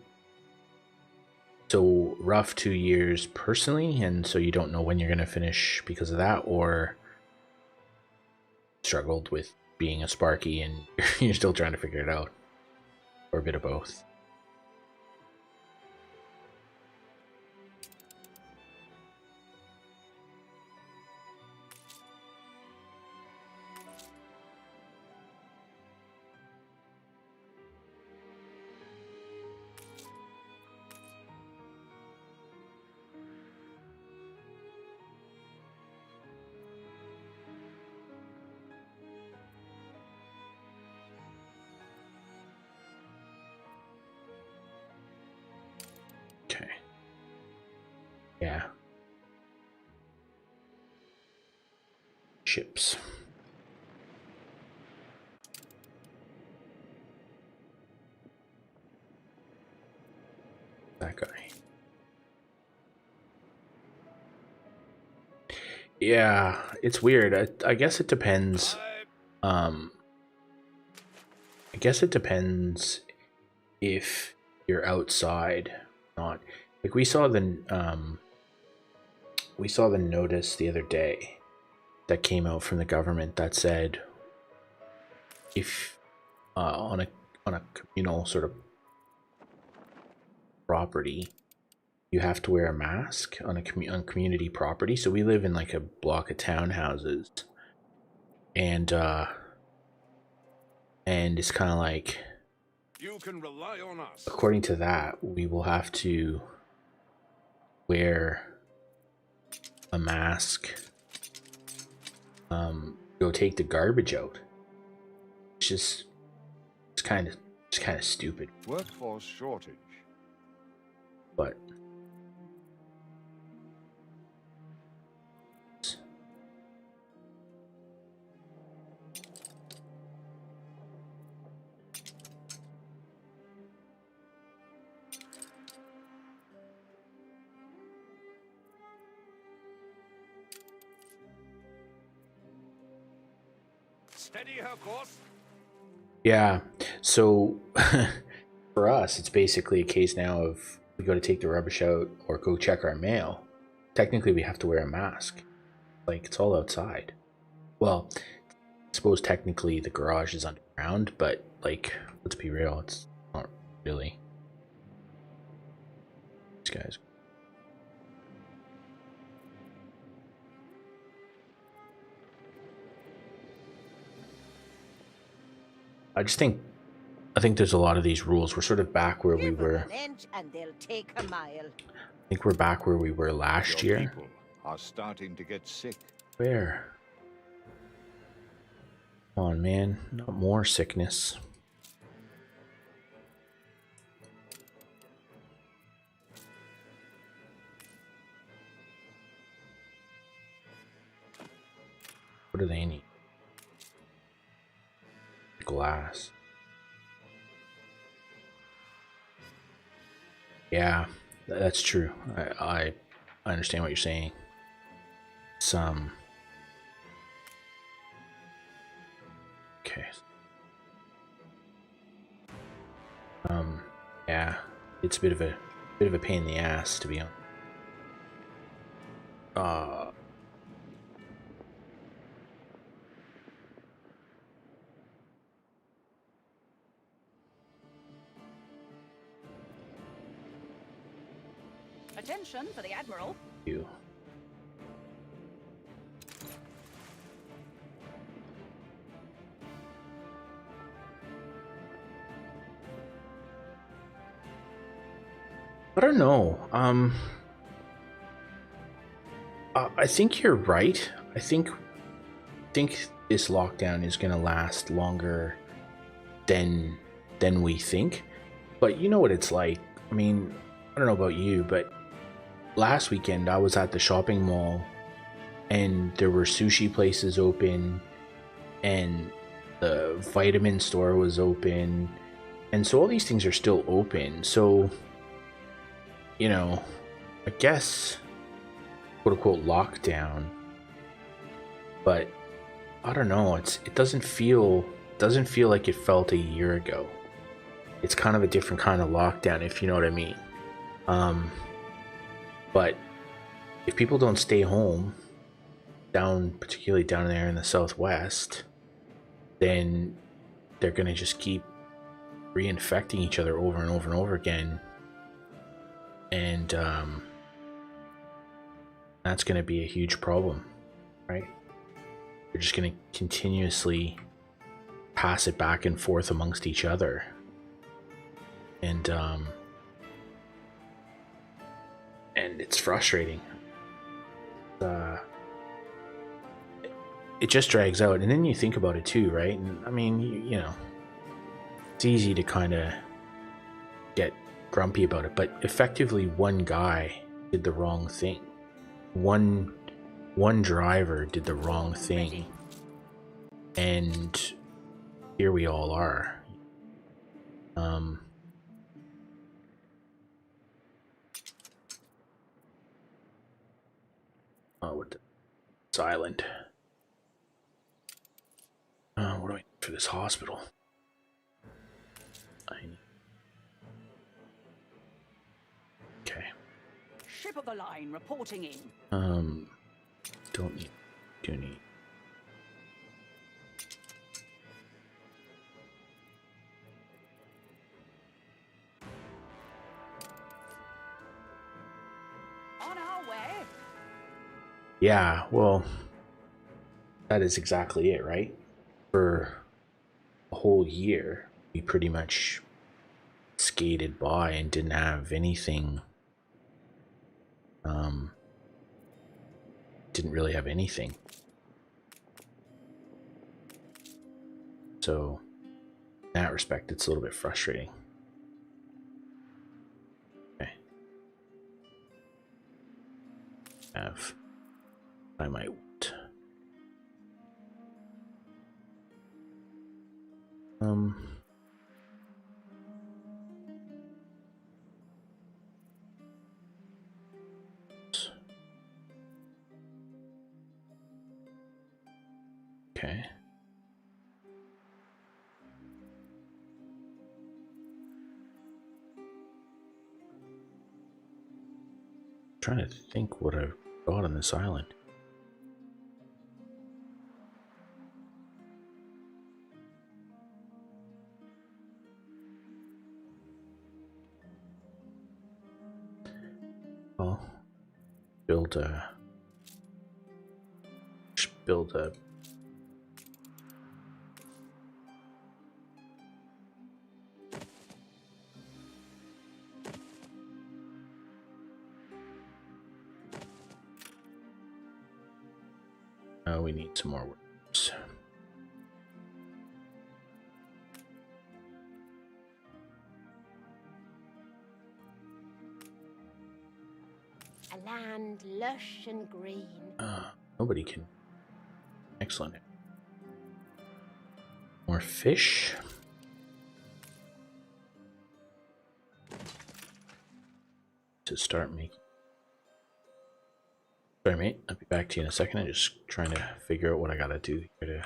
[SPEAKER 1] rough 2 years personally, and so you don't know when you're gonna finish because of that, or struggled with being a Sparky and you're still trying to figure it out, or a bit of both. Okay. Yeah. Ships. That guy. Yeah, it's weird. I guess it depends. I guess it depends if you're outside or not. Like we saw the notice the other day that came out from the government that said if on a communal sort of property, you have to wear a mask on on community property. So we live in like a block of townhouses, and it's kind of like,
[SPEAKER 10] you can rely on us.
[SPEAKER 1] According to that, we will have to wear a mask, go take the garbage out. It's kind of
[SPEAKER 8] Workforce shortage.
[SPEAKER 1] But
[SPEAKER 10] steady her course.
[SPEAKER 1] Yeah, so for us, it's basically a case now of we go to take the rubbish out or go check our mail. Technically, we have to wear a mask. Like, it's all outside. Well, I suppose technically the garage is underground, but, like, let's be real, it's not really. These guys. I think there's a lot of these rules. We're sort of back where we
[SPEAKER 3] Give 'em
[SPEAKER 1] were.
[SPEAKER 3] an inch and they'll take a mile.
[SPEAKER 1] I think we're back where we were last
[SPEAKER 8] Your
[SPEAKER 1] year.
[SPEAKER 8] people are starting to get sick.
[SPEAKER 1] Where? Come on, man. Not more sickness. What do they need? Glass. Yeah, that's true. I understand what you're saying. Some. Okay. Yeah, it's a bit of a pain in the ass, to be honest.
[SPEAKER 6] Attention for the Admiral.
[SPEAKER 1] You. I don't know. I think you're right. I think this lockdown is gonna last longer than we think. But you know what it's like. I mean, I don't know about you, but last weekend I was at the shopping mall and there were sushi places open and the vitamin store was open, and so all these things are still open. So, you know, I guess quote unquote lockdown, but I don't know, it doesn't feel like it felt a year ago. It's kind of a different kind of lockdown, if you know what I mean. But if people don't stay home, particularly down there in the southwest, then they're gonna just keep reinfecting each other over and over and over again, and that's gonna be a huge problem, right? They're just gonna continuously pass it back and forth amongst each other, and it's frustrating. It just drags out, and then you think about it too, right? And I mean, you know, it's easy to kind of get grumpy about it, but effectively one guy did the wrong thing. One driver did the wrong thing, and here we all are. It's island. What do I need for this hospital? Okay.
[SPEAKER 6] Ship of the line reporting in.
[SPEAKER 1] Don't need. Do need.
[SPEAKER 6] On our way.
[SPEAKER 1] Yeah, well, that is exactly it, right? For a whole year, we pretty much skated by and didn't have anything. Didn't really have anything. So, in that respect, it's a little bit frustrating. Okay. I might. Okay. trying to think what I've got on this island. Well, build a we need some more workers.
[SPEAKER 9] A land lush and green.
[SPEAKER 1] Nobody can. Excellent. More fish. To start making. Sorry, mate. I'll be back to you in a second. I'm just trying to figure out what I gotta do here to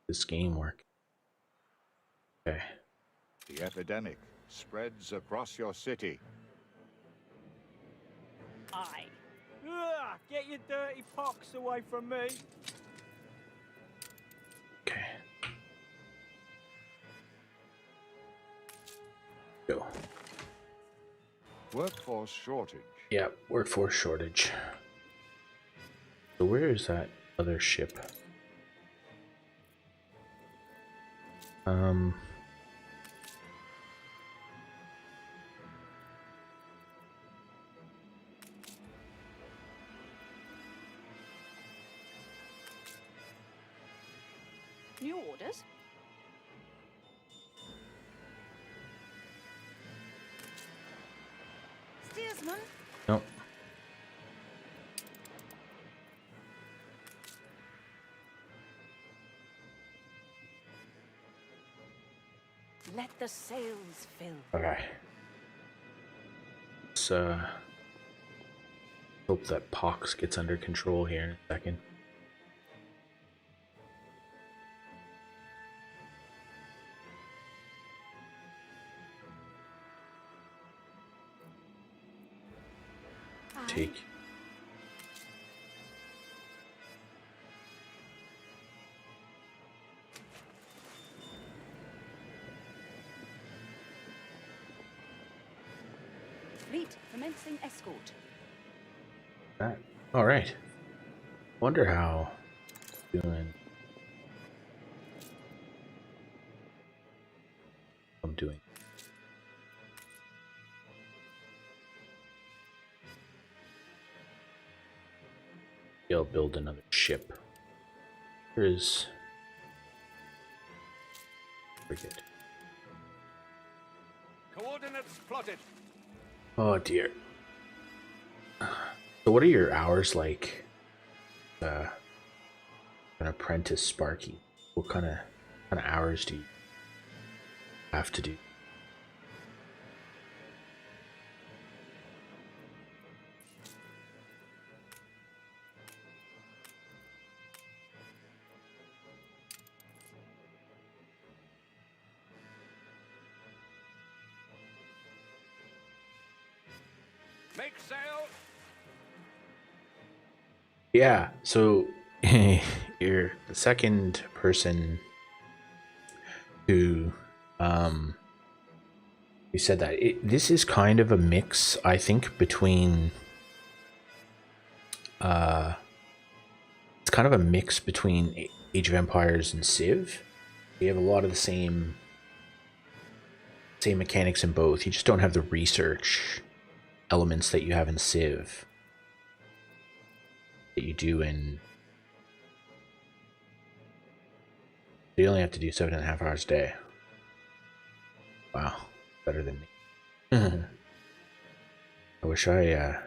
[SPEAKER 1] this game work. Okay.
[SPEAKER 8] The epidemic spreads across your city.
[SPEAKER 6] Aye.
[SPEAKER 5] Ugh, get your dirty pox away from me.
[SPEAKER 1] Okay. Go.
[SPEAKER 8] Workforce shortage.
[SPEAKER 1] Yeah, workforce shortage. So where is that other ship?
[SPEAKER 6] New orders?
[SPEAKER 9] Steersman?
[SPEAKER 1] No.
[SPEAKER 6] Let the sails fill.
[SPEAKER 1] Okay. Let's hope that Pox gets under control here in a second. Take.
[SPEAKER 6] Fleet commencing escort.
[SPEAKER 1] That. All right. Wonder how doing. I'm doing. I'll build another ship. Here is. Forget.
[SPEAKER 10] Coordinates plotted.
[SPEAKER 1] Oh dear. So what are your hours like? An apprentice Sparky. What kind of hours do you have to do?
[SPEAKER 10] Make sail.
[SPEAKER 1] Yeah, so you're the second person who said that. This is kind of a mix, I think, between it's kind of a mix between Age of Empires and Civ. You have a lot of the same mechanics in both. You just don't have the research elements that you have in Civ that you do in. You only have to do 7.5 hours a day. Wow, better than me. I wish I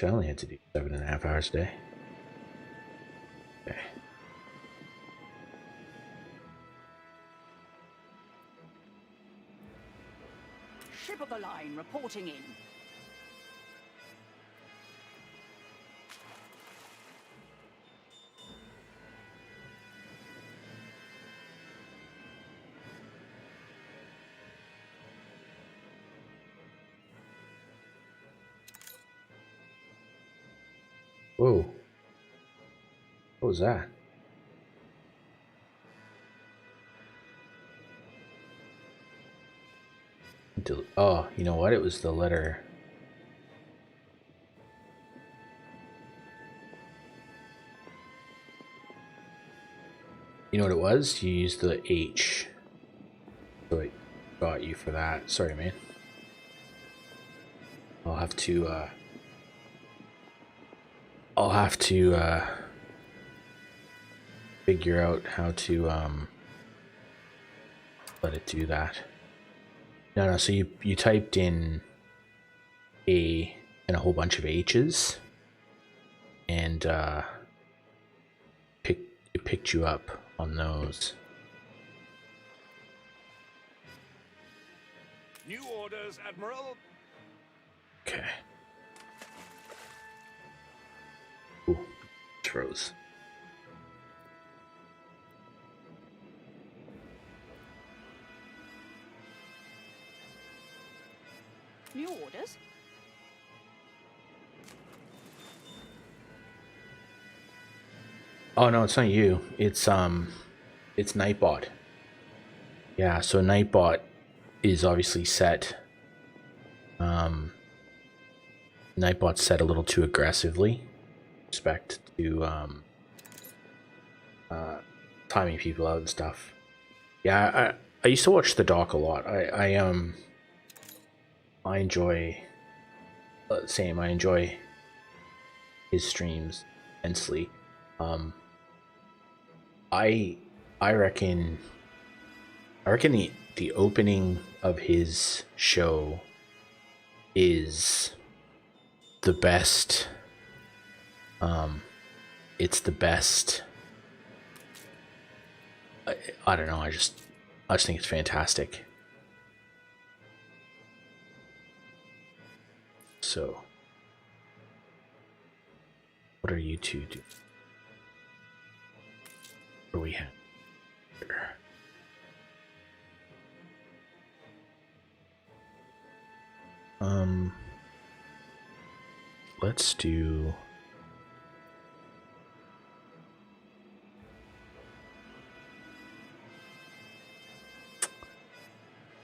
[SPEAKER 1] only had to do 7.5 hours a day. Okay.
[SPEAKER 6] Ship of the line reporting in.
[SPEAKER 1] Whoa. What was that? Oh, you know what? It was the letter. You know what it was? You used the H. So it got you for that. Sorry, man. I'll have to figure out how to let it do that. No, so you typed in A and a whole bunch of H's, and it picked you up on those.
[SPEAKER 10] New orders, Admiral.
[SPEAKER 1] Okay. Ooh, throws.
[SPEAKER 6] New orders?
[SPEAKER 1] Oh no, it's not you. It's Nightbot. Yeah, so Nightbot is obviously set. Nightbot's set a little too aggressively. With respect to timing people out and stuff. Yeah, I used to watch the doc a lot. I enjoy same. I enjoy his streams immensely. I reckon the opening of his show is the best. It's the best. I don't know. I just think it's fantastic. So, what are you two doing? What do we have here? Let's do.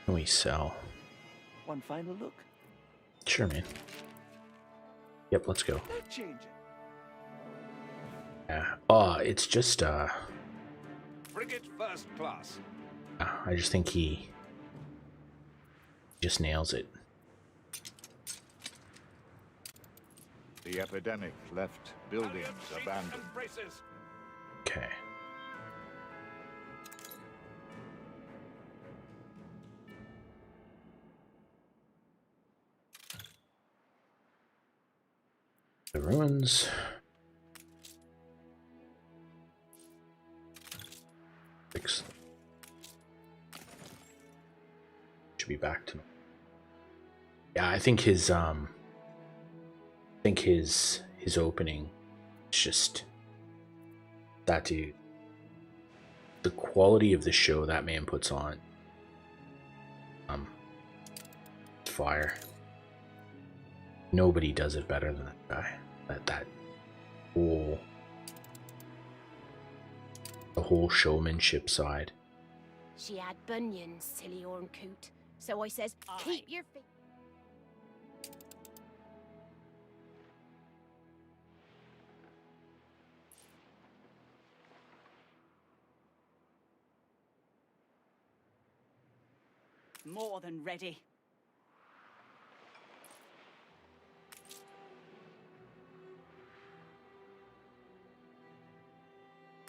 [SPEAKER 1] Can we sell?
[SPEAKER 2] One final look.
[SPEAKER 1] Sure, man. Yep, let's go.
[SPEAKER 2] That change it.
[SPEAKER 1] Yeah. It's just
[SPEAKER 10] Frigate first class.
[SPEAKER 1] I just think he just nails it.
[SPEAKER 8] The epidemic left buildings abandoned.
[SPEAKER 10] Braces.
[SPEAKER 1] Okay. The ruins. Fix them. Should be back to. Yeah, I think his opening is just that dude. The quality of the show that man puts on. Fire. Nobody does it better than that guy. That whole the whole showmanship side.
[SPEAKER 9] She had bunions, silly horn coot. So I says, keep your feet.
[SPEAKER 6] More than ready.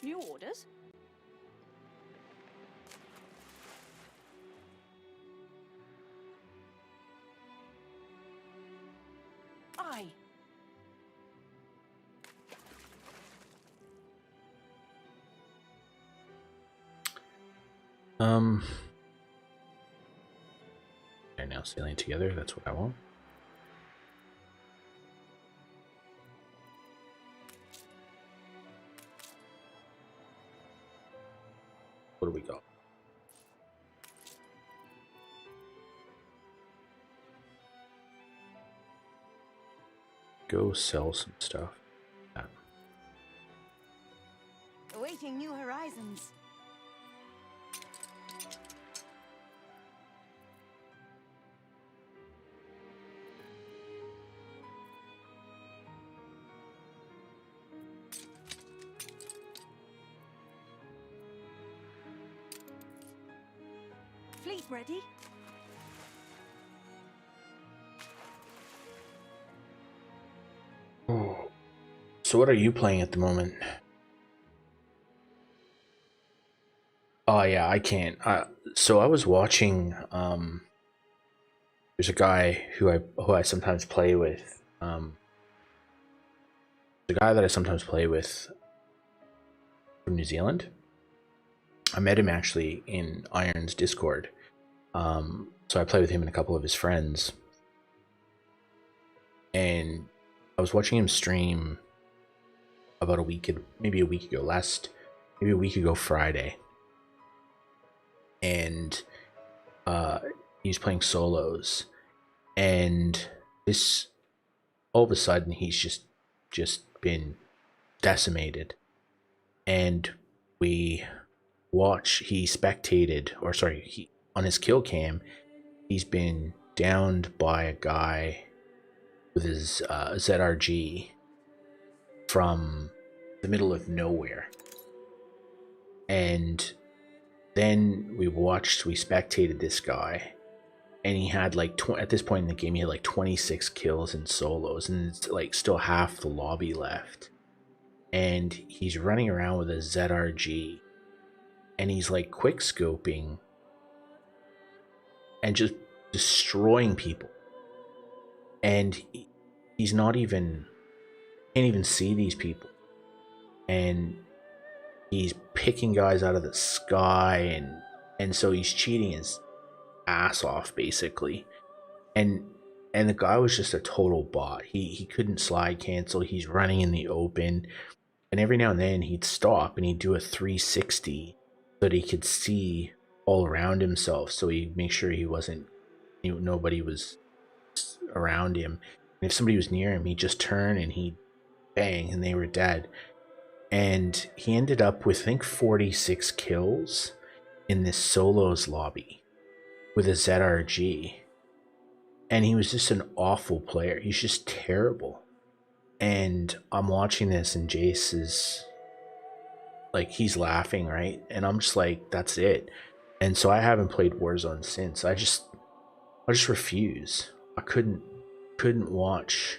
[SPEAKER 6] New orders? Aye.
[SPEAKER 1] Okay, now sailing together, that's what I want. What do we got? Go sell some stuff. Yeah.
[SPEAKER 7] Seeking new horizons. Fleet ready?
[SPEAKER 1] So what are you playing at the moment? Oh yeah, I can't. So I was watching. There's a guy who I sometimes play with. The guy that I sometimes play with from New Zealand. I met him actually in Iron's Discord. So I play with him and a couple of his friends, and I was watching him stream about maybe a week ago Friday, and he's playing solos, and this all of a sudden he's just been decimated, and he spectated, or sorry, he on his kill cam, he's been downed by a guy with his ZRG from the middle of nowhere. And then we spectated this guy, and he had like at this point in the game he had like 26 kills in solos, and it's like still half the lobby left, and he's running around with a ZRG, and he's like quick scoping and just destroying people, and he's can't even see these people, and he's picking guys out of the sky, and so he's cheating his ass off basically, and the guy was just a total bot. He couldn't slide cancel. He's running in the open, and every now and then he'd stop and he'd do a 360 so that he could see all around himself, so he'd make sure nobody was around him, and if somebody was near him he'd just turn and he'd bang and they were dead. And he ended up with I think 46 kills in this solos lobby with a ZRG, and he was just an awful player. He's just terrible. And I'm watching this, and Jace is like, he's laughing, right? And I'm just like, that's it. And so I haven't played Warzone since. I just refuse. I couldn't watch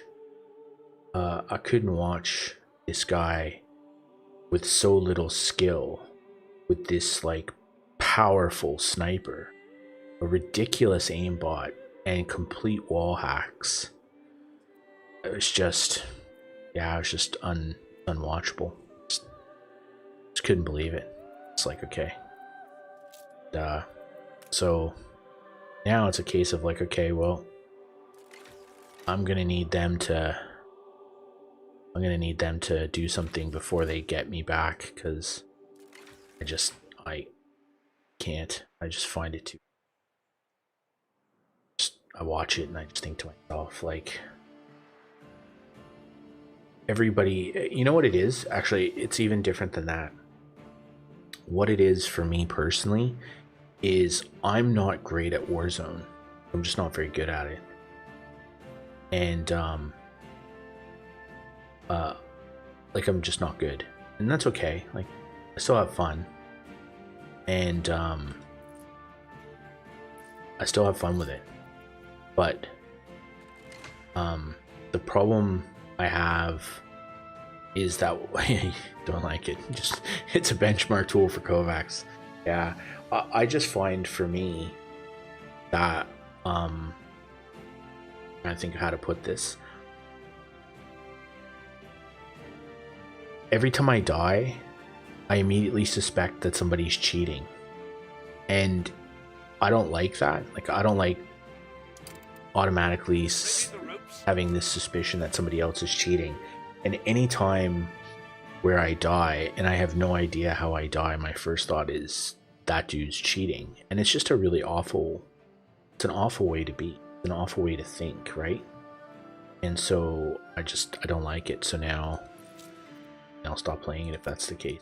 [SPEAKER 1] this guy with so little skill, with this like powerful sniper, a ridiculous aimbot, and complete wall hacks. It was just unwatchable. Just couldn't believe it. It's like, okay. So now it's a case of like, okay, well, I'm gonna need them to do something before they get me back, because I can't. I just find it too. I watch it and I just think to myself, like, everybody, you know what it is? Actually, it's even different than that. What it is for me personally is I'm not great at Warzone. I'm just not very good at it. And like, I'm just not good, and that's okay. Like, I still have fun, and I still have fun with it. But the problem I have is that I don't like it. It's a benchmark tool for Kovacs. Yeah, I just find, for me, that I think of how to put this. Every time I die, I immediately suspect that somebody's cheating, and I don't like that. Like, I don't like automatically having this suspicion that somebody else is cheating. And any time where I die and I have no idea how I die, my first thought is that dude's cheating, and it's just a really awful. It's an awful way to be. It's an awful way to think, right? And so I don't like it. So now I'll stop playing it if that's the case.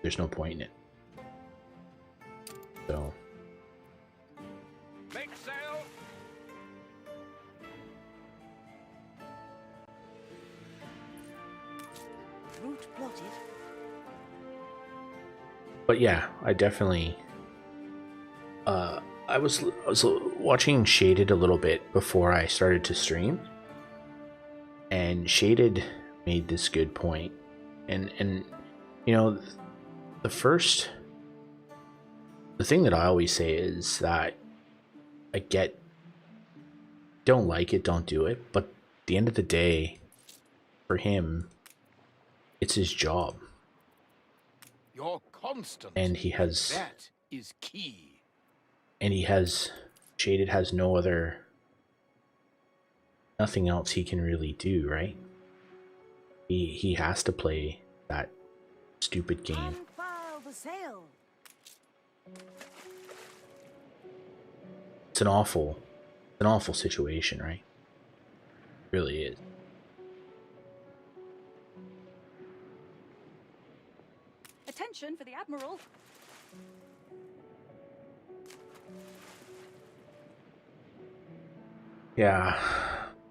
[SPEAKER 1] there's no point in it. So
[SPEAKER 10] Make sail.
[SPEAKER 3] Route plotted.
[SPEAKER 1] but yeah, I definitely I was watching Shaded a little bit before I started to stream, and Shaded made this good point. And you know, the thing that I always say is that I get, don't like it, don't do it, but at the end of the day, for him, it's his job.
[SPEAKER 4] You're constant.
[SPEAKER 1] And he has,
[SPEAKER 4] That is key.
[SPEAKER 1] Shaded has nothing else he can really do, right? He has to play that stupid game.
[SPEAKER 3] Unfurl the sail.
[SPEAKER 1] It's an awful situation, right? It really is.
[SPEAKER 6] Attention for the Admiral.
[SPEAKER 1] Yeah,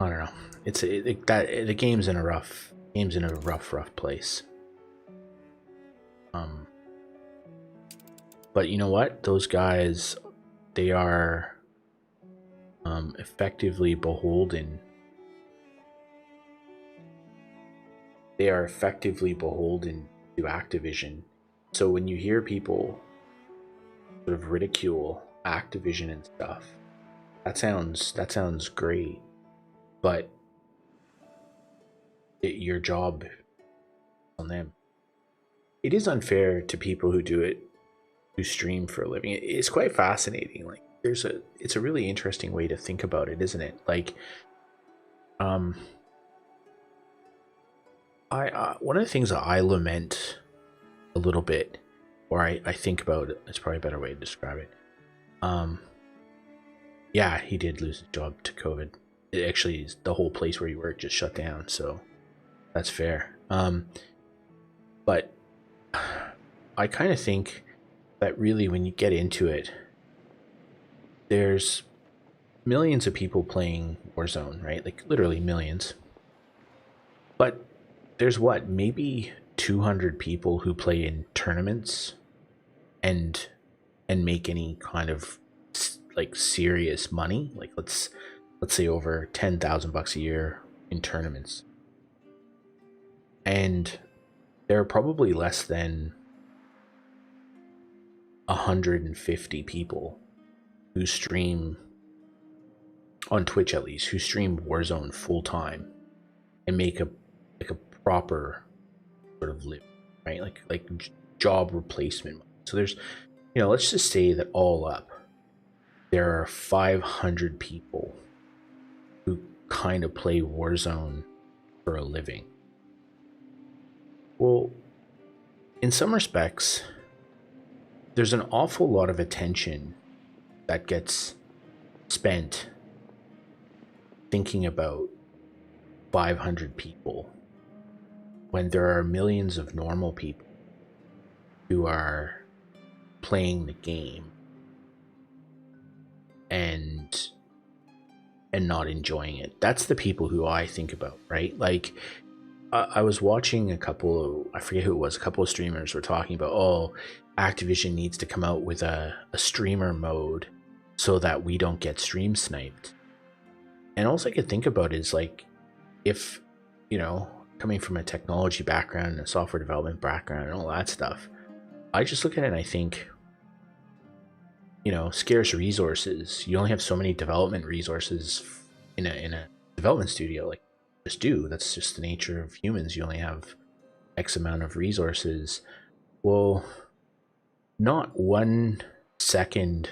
[SPEAKER 1] I don't know. The game's in a rough place. But you know what? Those guys, they are effectively beholden. They are effectively beholden to Activision. So when you hear people sort of ridicule Activision and stuff, that sounds great, but your job on them. It is unfair to people who do it, who stream for a living. It's quite fascinating. Like it's a really interesting way to think about it, isn't it? Like, I one of the things that I lament a little bit, or I think about it, it's probably a better way to describe it. Yeah, he did lose his job to COVID. It actually, the whole place where he worked just shut down, so that's fair. But I kind of think that really, when you get into it, there's millions of people playing Warzone, right? Like literally millions. But there's what, maybe 200 people who play in tournaments and make any kind of like serious money. Like let's say over $10,000 a year in tournaments. And there are probably less than 150 people who stream on Twitch, at least, who stream Warzone full time and make a proper sort of live, right? Like job replacement. So there's, let's just say that all up, there are 500 people who kind of play Warzone for a living. Well, in some respects, there's an awful lot of attention that gets spent thinking about 500 people when there are millions of normal people who are playing the game and not enjoying it. That's the people who I think about, right? Like, I was watching I forget who it was, a couple of streamers were talking about, oh, Activision needs to come out with a streamer mode so that we don't get stream sniped. And all I could think about is, like, if, coming from a technology background and a software development background and all that stuff, I just look at it and I think, scarce resources. You only have so many development resources in a development studio. Like, just do. That's just the nature of humans. You only have X amount of resources. Well, not 1 second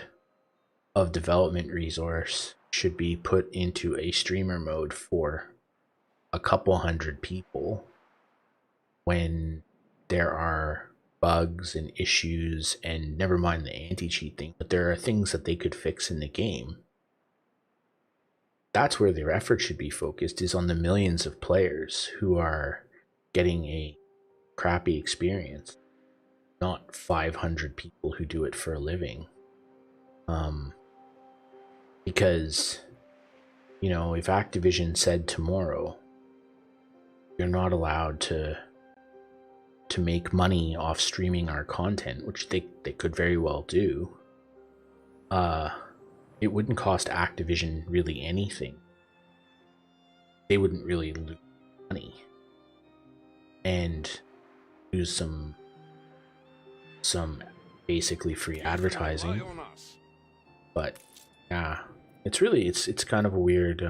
[SPEAKER 1] of development resource should be put into a streamer mode for a couple hundred people when there are bugs and issues, and never mind the anti-cheat thing, but there are things that they could fix in the game. That's where their effort should be focused, is on the millions of players who are getting a crappy experience. not 500 people who do it for a living. Because, you know, if Activision said tomorrow you're not allowed to make money off streaming our content, which they could very well do, it wouldn't cost Activision really anything. They wouldn't really lose money and lose some basically free advertising. But yeah, it's kind of a weird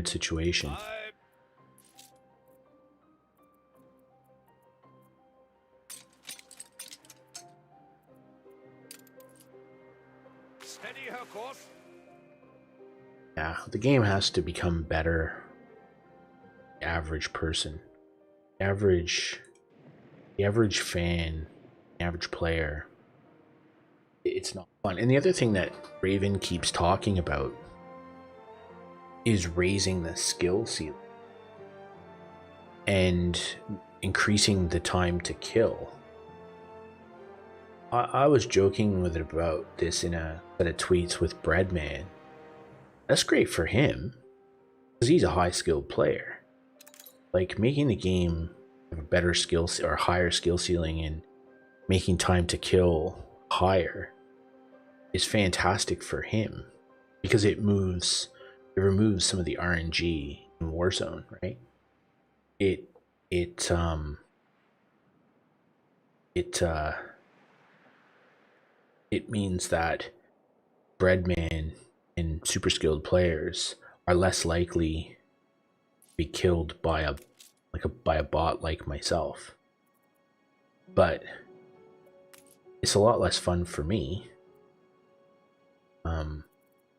[SPEAKER 1] situation.
[SPEAKER 10] Steady her course.
[SPEAKER 1] Yeah, the game has to become better. The average person, the average fan, the average player, it's not fun. And the other thing that Raven keeps talking about is raising the skill ceiling and increasing the time to kill. I was joking with it about this in a set of tweets with Breadman. That's great for him because he's a high skilled player. Like, making the game have a better skill or higher skill ceiling and making time to kill higher is fantastic for him because it removes some of the RNG in Warzone, right? It means that Breadman and super skilled players are less likely to be killed by a bot like myself. But it's a lot less fun for me,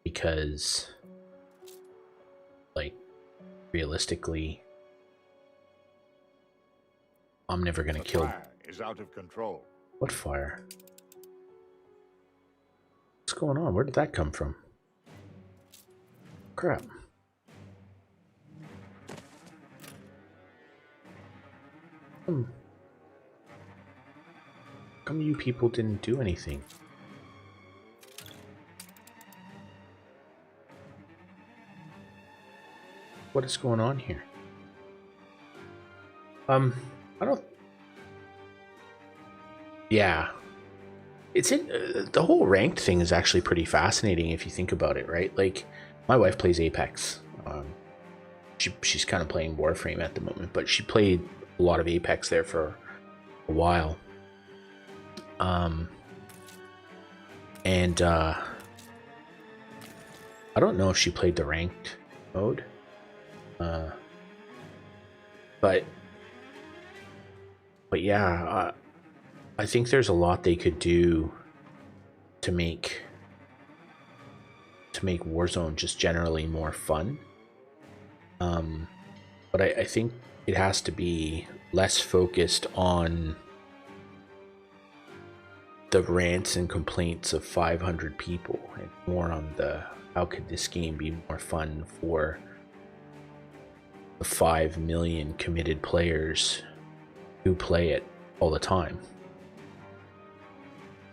[SPEAKER 1] because, like, realistically, I'm never gonna kill.
[SPEAKER 8] Fire is out of control.
[SPEAKER 1] What fire? What's going on? Where did that come from? Crap. Come you people didn't do anything? What is going on here? I don't. Yeah, it's in the whole ranked thing is actually pretty fascinating if you think about it, right? Like, my wife plays Apex. She's kind of playing Warframe at the moment, but she played a lot of Apex there for a while. And I don't know if she played the ranked mode, but yeah, I think there's a lot they could do to make Warzone just generally more fun. But I think it has to be less focused on the rants and complaints of 500 people and more on the how could this game be more fun for the 5 million committed players who play it all the time.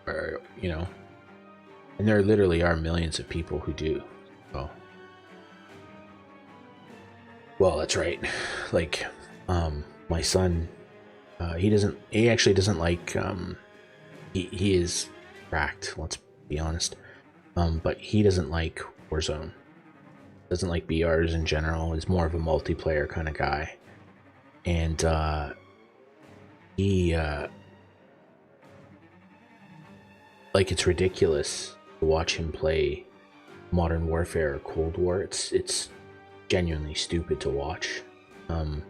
[SPEAKER 1] Or, you know, and there literally are millions of people who do. So, well, that's right. Like, my son, he actually doesn't like, he is cracked, let's be honest. But he doesn't like Warzone. Doesn't like BRs in general. Is more of a multiplayer kind of guy. And he like, it's ridiculous to watch him play Modern Warfare or Cold War. It's genuinely stupid to watch. I'm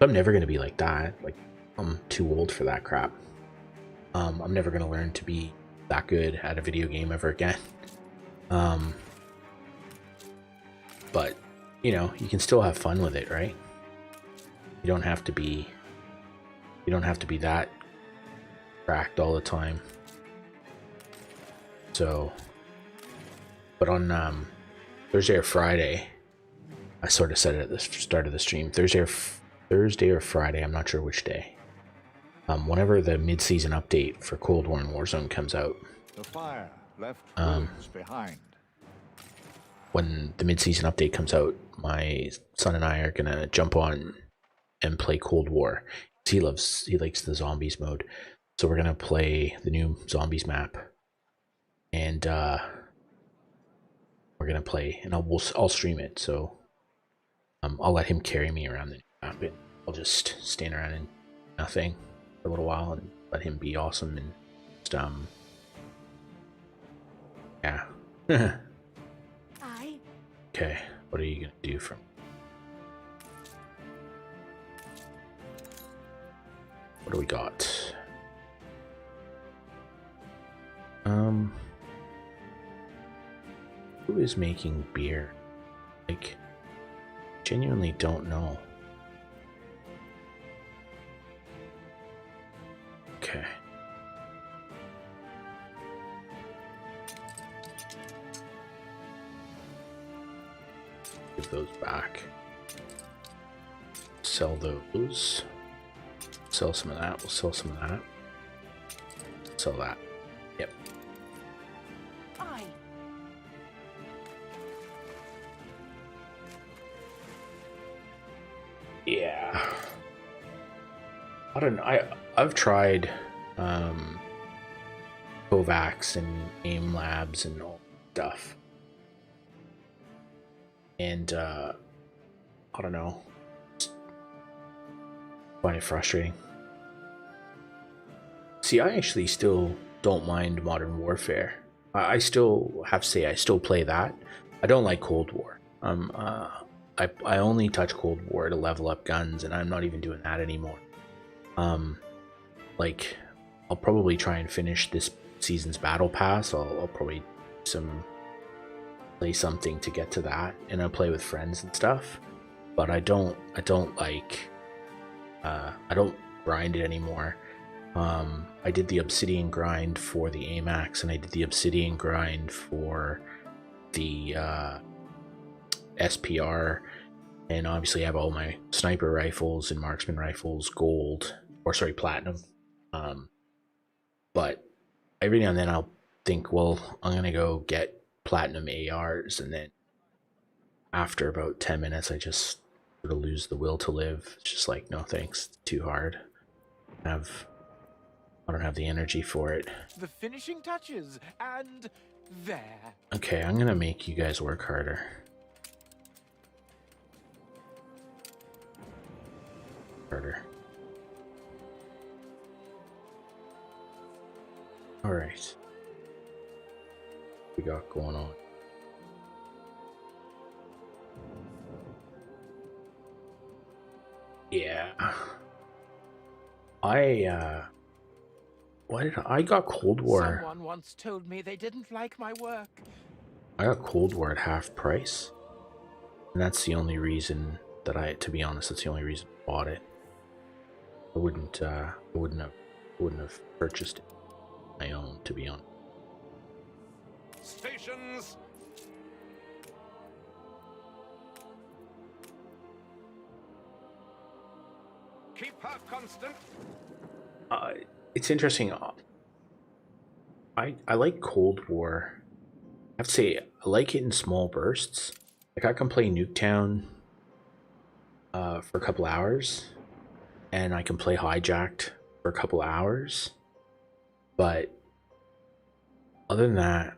[SPEAKER 1] never gonna be like that. Like, I'm too old for that crap. I'm never gonna learn to be that good at a video game ever again. But, you know, you can still have fun with it, right? You don't have to be that cracked all the time. So, but on Thursday or Friday, I sort of said it at the start of the stream, Thursday or Friday, I'm not sure which day, Whenever the mid-season update for Cold War and Warzone comes out,
[SPEAKER 8] The fire left
[SPEAKER 1] Um,
[SPEAKER 8] ruins behind.
[SPEAKER 1] when the mid-season update comes out, my son and I are gonna jump on and play Cold War. He likes the zombies mode, so we're gonna play the new zombies map, and we're gonna play, and I'll stream it. So I'll let him carry me around the map, and I'll just stand around and nothing for a little while and let him be awesome and just yeah.
[SPEAKER 3] Aye.
[SPEAKER 1] Okay, what are you gonna do from? What do we got? Who is making beer? Like, genuinely don't know. Okay. Give those back. Sell those. Sell some of that. We'll sell some of that. Sell that. Yep.
[SPEAKER 3] Aye.
[SPEAKER 1] Yeah. I don't know. I've tried Kovacs and AIM Labs and all stuff. And I don't know. Just find it frustrating. See, I actually still don't mind Modern Warfare. I still have to say I still play that. I don't like Cold War. I only touch Cold War to level up guns, and I'm not even doing that anymore. Like, I'll probably try and finish this season's battle pass. I'll probably play something to get to that, and I'll play with friends and stuff. But I don't like I don't grind it anymore. I did the Obsidian grind for the AMAX, and I did the Obsidian grind for the SPR, and obviously I have all my sniper rifles and marksman rifles gold, or sorry, platinum. But every now and then I'll think, well, I'm gonna go get platinum ARs, and then after about 10 minutes I just sort of lose the will to live. It's just like, no thanks, it's too hard. I don't have the energy for it.
[SPEAKER 4] The finishing touches, and there.
[SPEAKER 1] Okay, I'm gonna make you guys work harder. Alright. What we got going on? Yeah. I got Cold War.
[SPEAKER 4] Someone once told me they didn't like my work.
[SPEAKER 1] I got Cold War at half price. And that's the only reason that to be honest, that's the only reason I bought it. I wouldn't have purchased it on my own, to be honest.
[SPEAKER 10] Stations! Keep her constant.
[SPEAKER 1] It's interesting. I like Cold War. I have to say, I like it in small bursts. Like, I can play Nuketown for a couple hours, and I can play Hijacked for a couple hours. But other than that,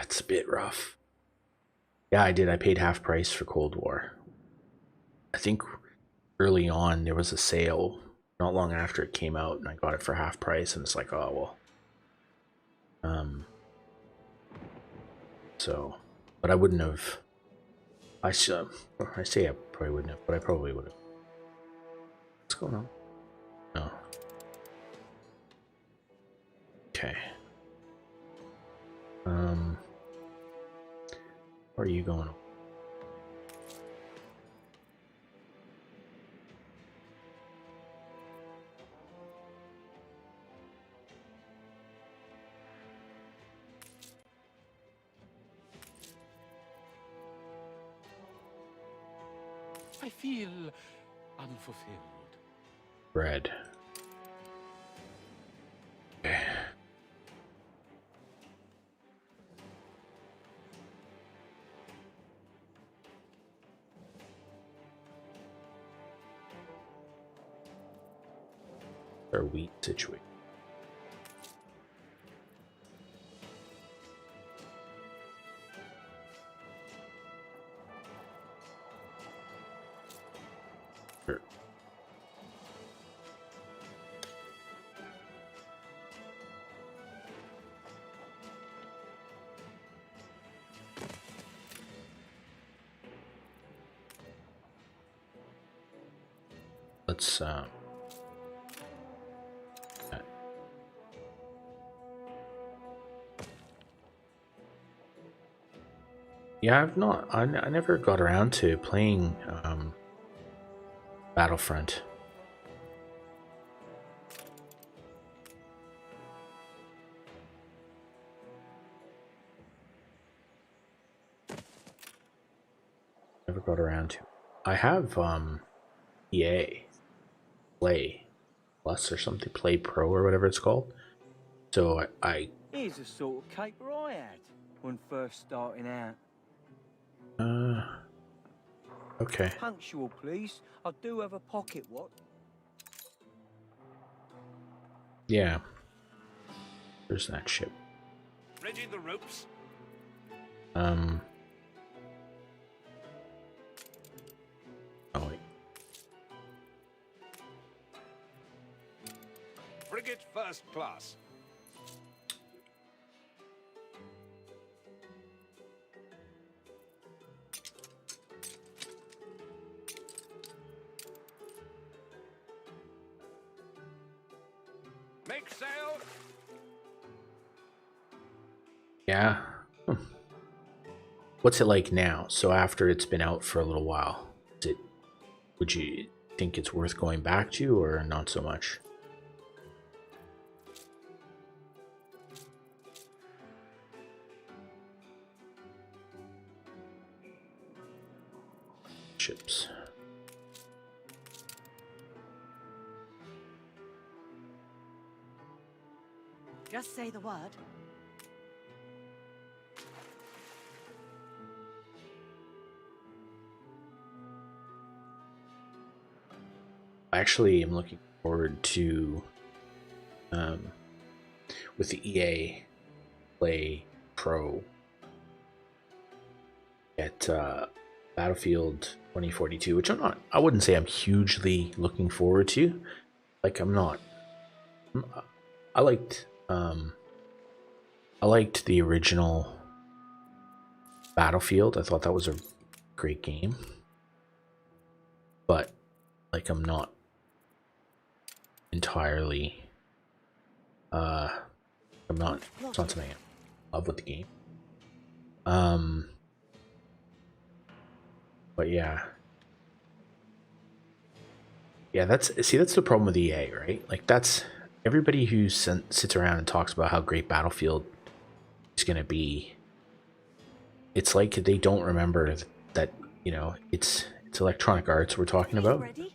[SPEAKER 1] it's a bit rough. Yeah, I did. I paid half price for Cold War. I think early on there was a sale not long after it came out, and I got it for half price, and it's like, oh well. So, but I wouldn't have. I say I probably wouldn't have, but I probably would have. What's going on? No. Okay. Where are you going?
[SPEAKER 4] I feel unfulfilled.
[SPEAKER 1] Bread. our wheat situation? Sure. Let's yeah, I never got around to playing Battlefront. Never got around to. I have EA Play Plus or something, Play Pro or whatever it's called. So
[SPEAKER 5] Here's a sort of caper I had when first starting out.
[SPEAKER 1] okay.
[SPEAKER 5] Punctual, please. I do have a pocket watch.
[SPEAKER 1] Yeah. Where's that ship?
[SPEAKER 10] Ready the ropes.
[SPEAKER 1] Oh wait.
[SPEAKER 10] Frigate first class. Make sail.
[SPEAKER 1] Yeah. What's it like now? So after it's been out for a little while, would you think it's worth going back to, or not so much? Ships.
[SPEAKER 6] Just say the word.
[SPEAKER 1] I actually am looking forward to with the EA Play Pro at Battlefield 2042, which I wouldn't say I'm hugely looking forward to. Like I'm not. I liked the original Battlefield. I thought that was a great game, but like I'm not entirely. I'm not. It's not something I love with the game. But yeah. Yeah, that's the problem with EA, right? Like that's everybody who sits around and talks about how great Battlefield is going to be. It's like they don't remember that, you know, it's Electronic Arts we're talking about.
[SPEAKER 6] Ready?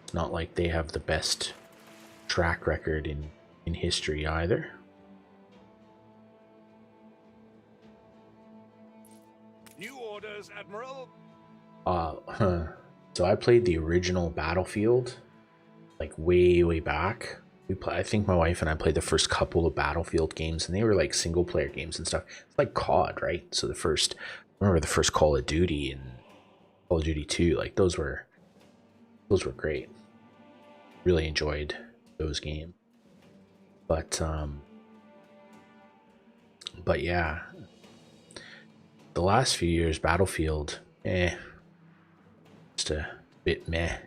[SPEAKER 1] It's not like they have the best track record in history either.
[SPEAKER 10] New orders, Admiral.
[SPEAKER 1] So I played the original Battlefield, like way back. I think my wife and I played the first couple of Battlefield games, and they were like single player games and stuff. It's like COD, right? So I remember the first Call of Duty and Call of Duty 2. Like those were great. Really enjoyed those games. But yeah, the last few years, Battlefield, just a bit meh.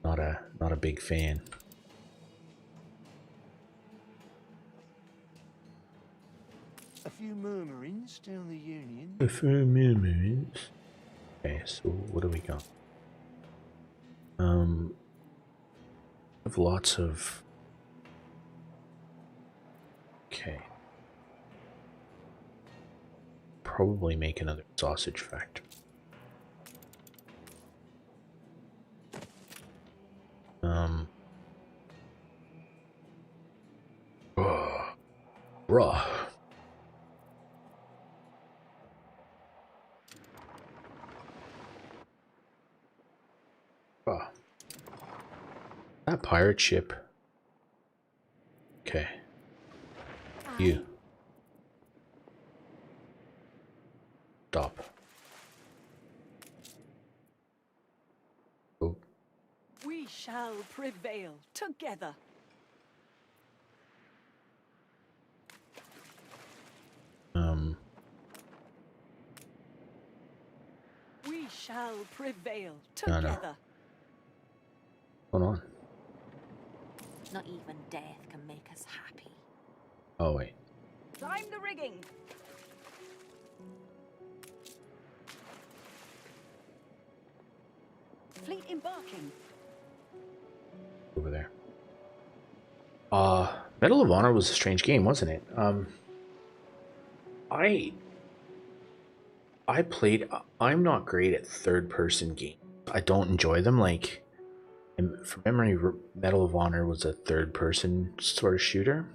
[SPEAKER 1] Not a big fan.
[SPEAKER 5] A few murmurings down the Union.
[SPEAKER 1] A few murmurings. Okay, so what do we got? I have lots of. Okay. Probably make another sausage factory. Bruh. That pirate ship. Okay. You. Stop. Oh.
[SPEAKER 3] We shall prevail together. We shall prevail
[SPEAKER 1] No,
[SPEAKER 3] together.
[SPEAKER 1] no. Hold on.
[SPEAKER 7] Not even death can make us happy.
[SPEAKER 1] Oh, wait.
[SPEAKER 3] Climb the rigging. Fleet embarking.
[SPEAKER 1] Over there. Medal of Honor was a strange game, wasn't it? I played. I'm not great at third-person games. I don't enjoy them. Like, from memory, Medal of Honor was a third-person sort of shooter,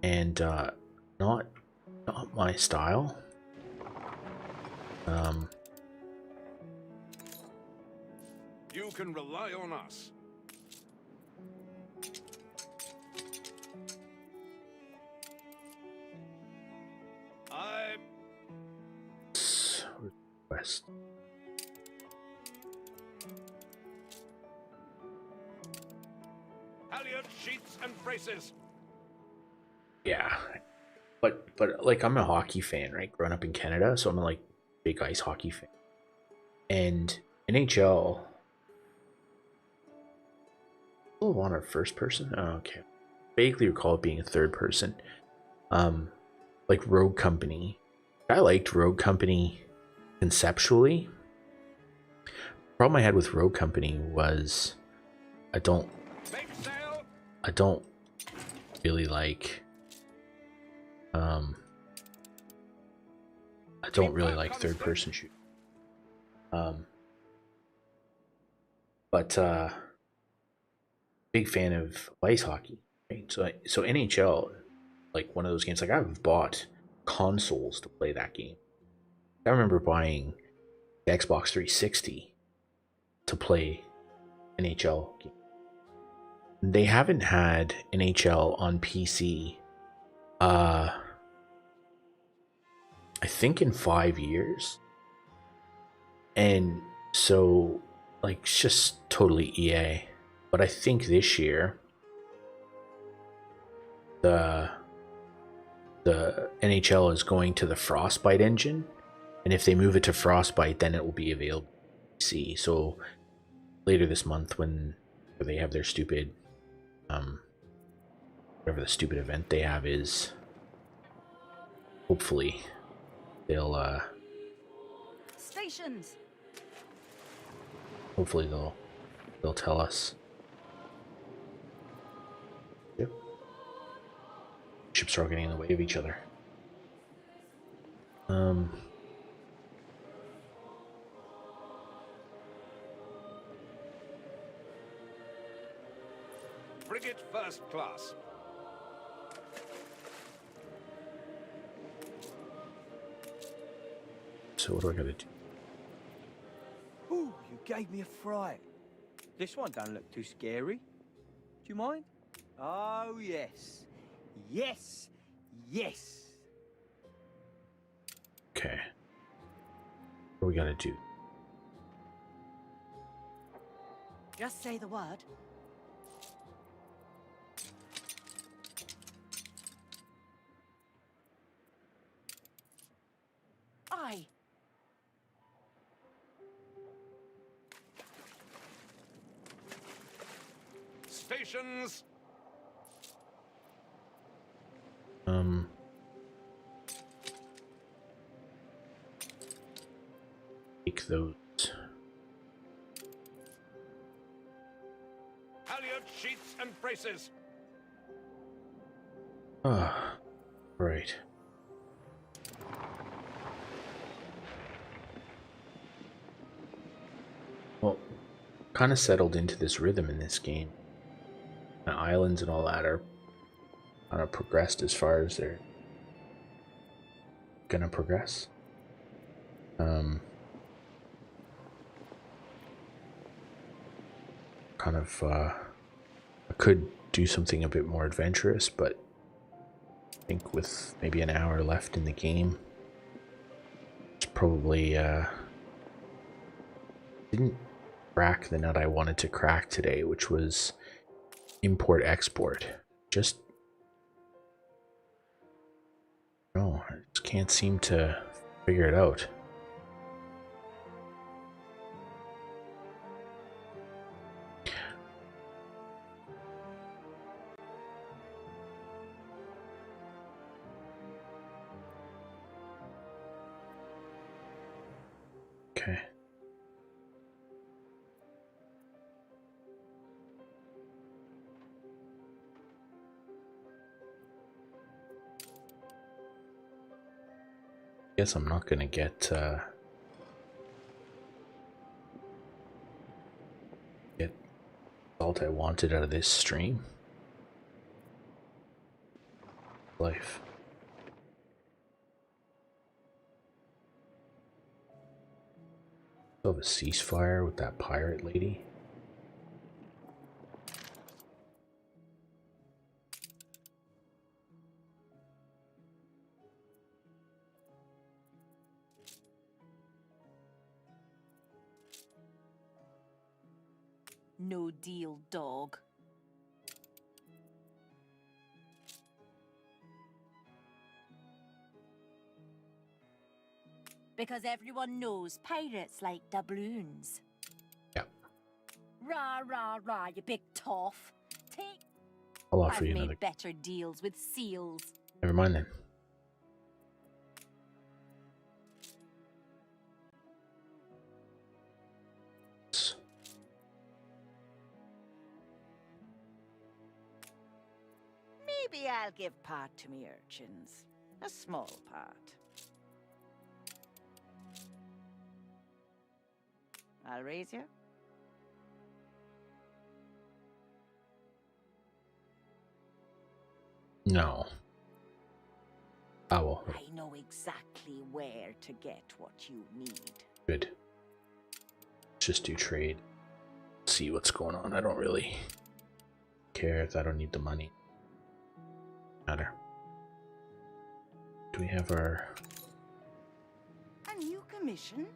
[SPEAKER 1] and not my style.
[SPEAKER 10] You can rely on us.
[SPEAKER 1] West.
[SPEAKER 10] Halyard, sheets, and braces.
[SPEAKER 1] Yeah, but like I'm a hockey fan, right? Growing up in Canada, so I'm a like big ice hockey fan. And NHL, Medal of Honor first person. Oh, okay, vaguely recall it being a third person. Like Rogue Company. I liked Rogue Company conceptually. The problem I had with Rogue Company was I don't really like I don't really like third person shoot. But big fan of ice hockey. Right? So NHL, like one of those games. Like I've bought consoles to play that game. I remember buying the Xbox 360 to play NHL game. They haven't had NHL on PC I think in 5 years. And so like it's just totally EA. But I think this year the NHL is going to the Frostbite engine, and if they move it to Frostbite, then it will be available on PC. So later this month, when they have their stupid whatever the stupid event they have is, hopefully they'll
[SPEAKER 3] Stations.
[SPEAKER 1] hopefully they'll tell us. Yep. Ships are getting in the way of each other.
[SPEAKER 10] Frigate first class.
[SPEAKER 1] So what do I gotta do?
[SPEAKER 5] Ooh, you gave me a fright. This one don't look too scary. Do you mind? Oh, yes. Yes. Yes.
[SPEAKER 1] Okay. What do we gotta do?
[SPEAKER 6] Just say the word.
[SPEAKER 3] Aye.
[SPEAKER 10] Stations.
[SPEAKER 1] Take those.
[SPEAKER 10] Halyard, sheets, and braces.
[SPEAKER 1] Ah, right. Well, kind of settled into this rhythm in this game. The islands and all that are kind of progressed as far as they're gonna progress. Kind of I could do something a bit more adventurous, but I think with maybe an hour left in the game, it's probably didn't crack the nut I wanted to crack today, which was import export. Just no, I just can't seem to figure it out. Okay. Guess I'm not gonna get all I wanted out of this stream. Life. Still have a ceasefire with that pirate lady.
[SPEAKER 6] No deal, dog. Because everyone knows pirates like doubloons.
[SPEAKER 1] Yep.
[SPEAKER 6] Rah, rah, rah, you big toff. Take.
[SPEAKER 1] I'll offer
[SPEAKER 6] I've
[SPEAKER 1] you
[SPEAKER 6] made
[SPEAKER 1] another.
[SPEAKER 6] better deals with seals.
[SPEAKER 1] Never mind then.
[SPEAKER 3] Maybe I'll give part to me urchins. A small part. I'll raise you.
[SPEAKER 1] No. I will.
[SPEAKER 3] I know exactly where to get what you need.
[SPEAKER 1] Good. Let's just do trade. See what's going on. I don't really care if I don't need the money. Matter. Do we have our...
[SPEAKER 3] A new commission?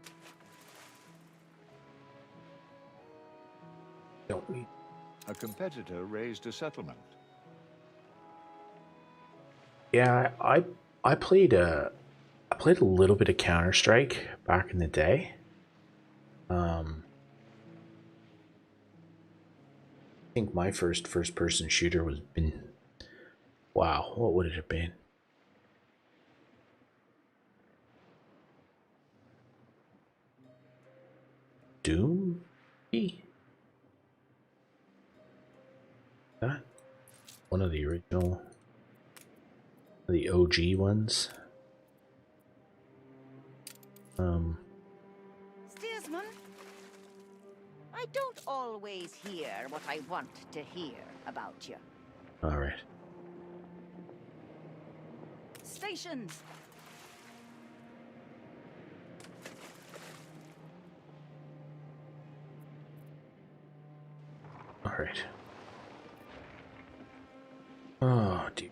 [SPEAKER 1] Don't we?
[SPEAKER 8] A competitor raised a settlement.
[SPEAKER 1] Yeah, I played a little bit of Counter-Strike back in the day. I think my first person shooter was been, wow, what would it have been? Doom? That one of the original, the OG ones.
[SPEAKER 3] Steersman, I don't always hear what I want to hear about you.
[SPEAKER 1] All right.
[SPEAKER 3] Stations!
[SPEAKER 1] All right. Oh dear.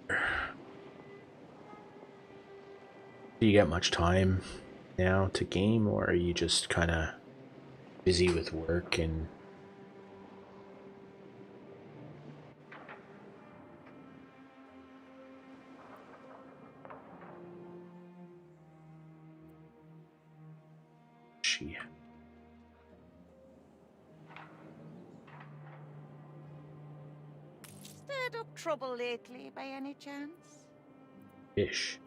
[SPEAKER 1] Do you get much time now to game, or are you just kind of busy with work and... She...
[SPEAKER 3] Stirred up trouble lately, by any chance?
[SPEAKER 1] Ish.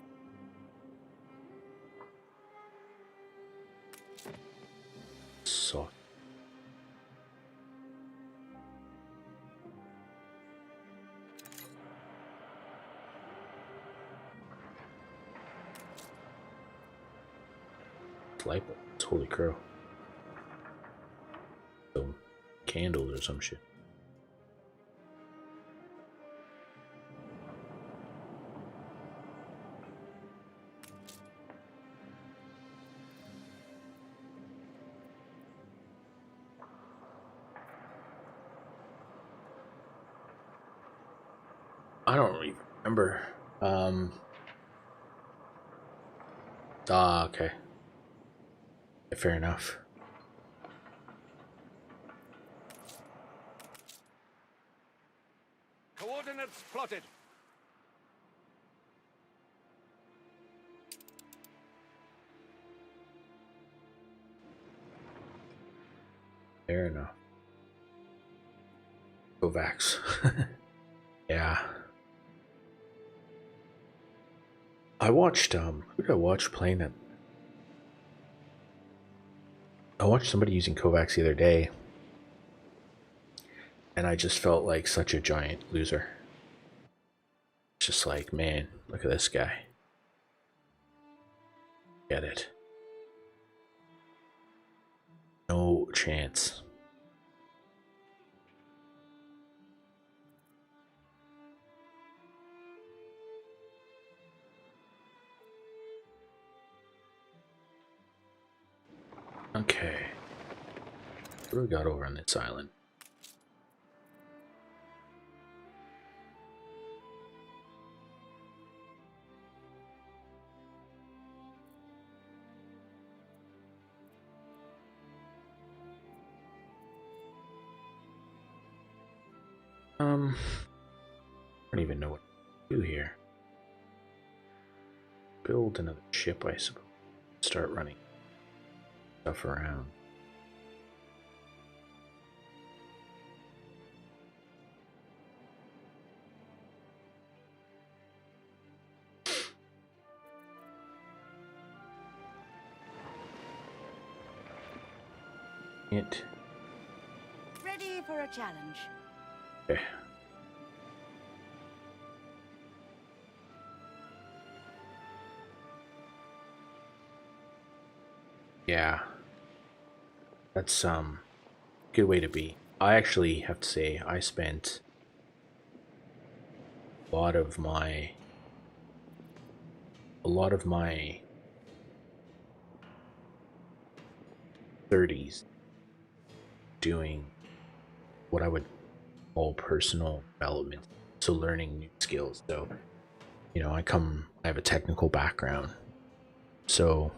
[SPEAKER 1] So... light bulbs, holy crow. Some candles or some shit. I don't even remember. Okay. Fair enough.
[SPEAKER 10] Coordinates plotted.
[SPEAKER 1] Fair enough. Kovacs. Yeah. I watched who did I watch playing it? I watched somebody using Kovacs the other day, and I just felt like such a giant loser. It's just like, man, look at this guy. Get it. No chance. Okay. What do we got over on this island? I don't even know what to do here. Build another ship, I suppose. Start running stuff around. It.
[SPEAKER 3] Ready for a challenge.
[SPEAKER 1] Okay. Yeah. That's good way to be. I actually have to say I spent a lot of my 30s doing what I would call personal development, so learning new skills. So, you know, I have a technical background, so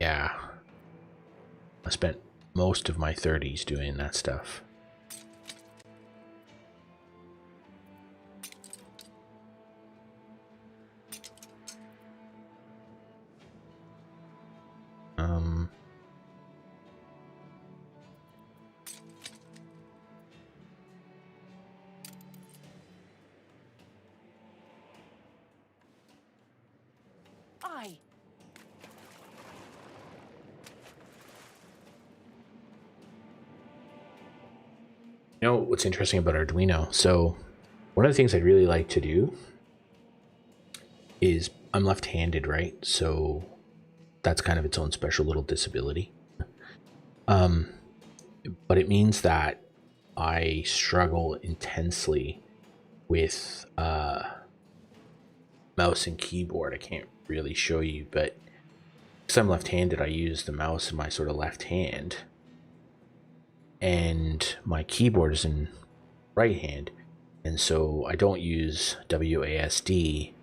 [SPEAKER 1] yeah, I spent most of my 30s doing that stuff. You know what's interesting about Arduino? So one of the things I'd really like to do is I'm left-handed, right? So that's kind of its own special little disability. But it means that I struggle intensely with mouse and keyboard. I can't really show you, but because I'm left-handed, I use the mouse in my sort of left hand, and my keyboard is in right hand, and so I don't use WASD.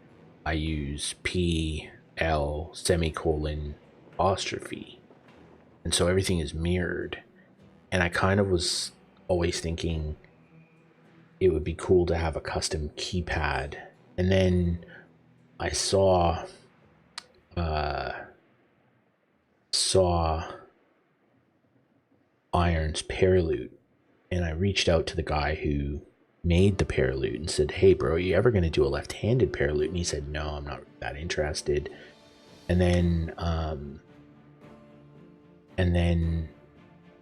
[SPEAKER 1] I use PL semicolon apostrophe, and so everything is mirrored. And I kind of was always thinking it would be cool to have a custom keypad, and then I saw Iron's Paraloot, and I reached out to the guy who made the Paraloot and said, "Hey bro, are you ever going to do a left-handed Paraloot?" And he said, "No, I'm not that interested." And then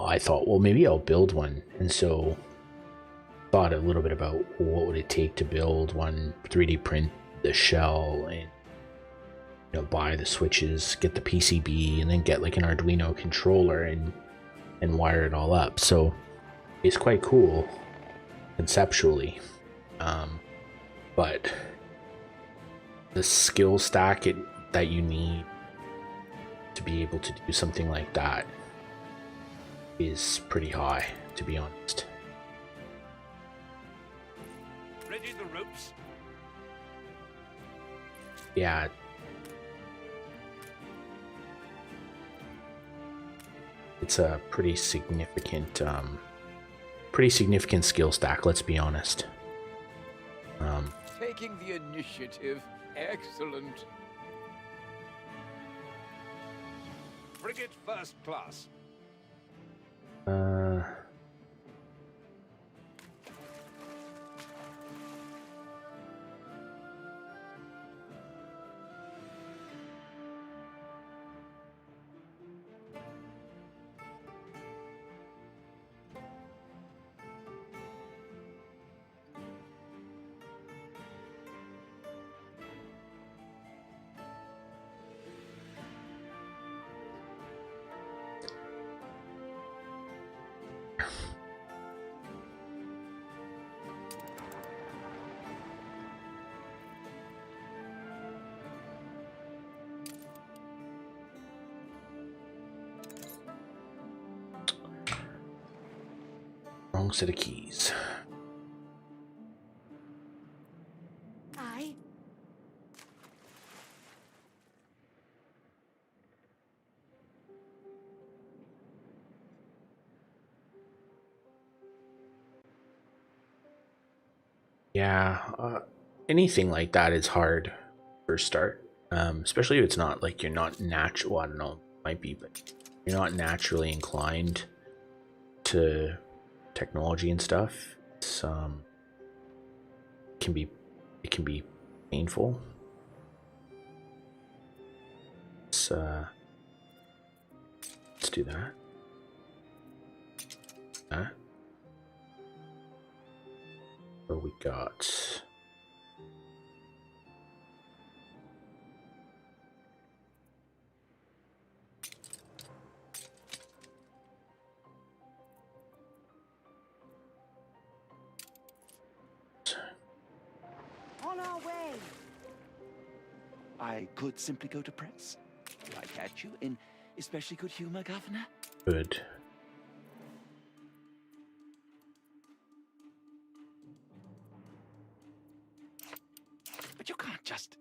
[SPEAKER 1] I thought, well, maybe I'll build one. And so thought a little bit about what would it take to build one, 3D print the shell, and buy the switches, get the PCB, and then get like an Arduino controller and wire it all up. So it's quite cool conceptually, but the skill stack that you need to be able to do something like that is pretty high, to be honest.
[SPEAKER 10] Ready the ropes.
[SPEAKER 1] Yeah. It's a pretty significant skill stack, let's be honest.
[SPEAKER 4] Taking the initiative. Excellent.
[SPEAKER 10] Frigate first class.
[SPEAKER 1] Wrong set of keys.
[SPEAKER 9] Aye.
[SPEAKER 1] Yeah, anything like that is hard for a start, especially if it's not like you're not natural. I don't know, might be, but you're not naturally inclined to technology and stuff. It's it can be painful. Let's do that. What we got?
[SPEAKER 3] On our way.
[SPEAKER 2] I could simply go to press. Do I catch you in especially good humor, Governor?
[SPEAKER 1] Good.
[SPEAKER 2] But you can't just...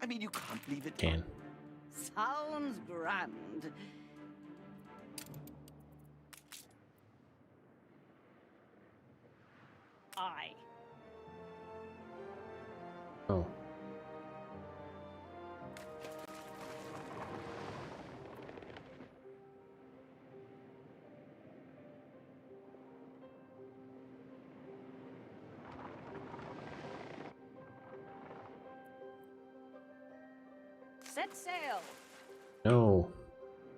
[SPEAKER 2] I mean, you can't leave it...
[SPEAKER 1] Can.
[SPEAKER 3] Sounds grand. Aye.
[SPEAKER 1] Oh.
[SPEAKER 3] Set sail.
[SPEAKER 1] No.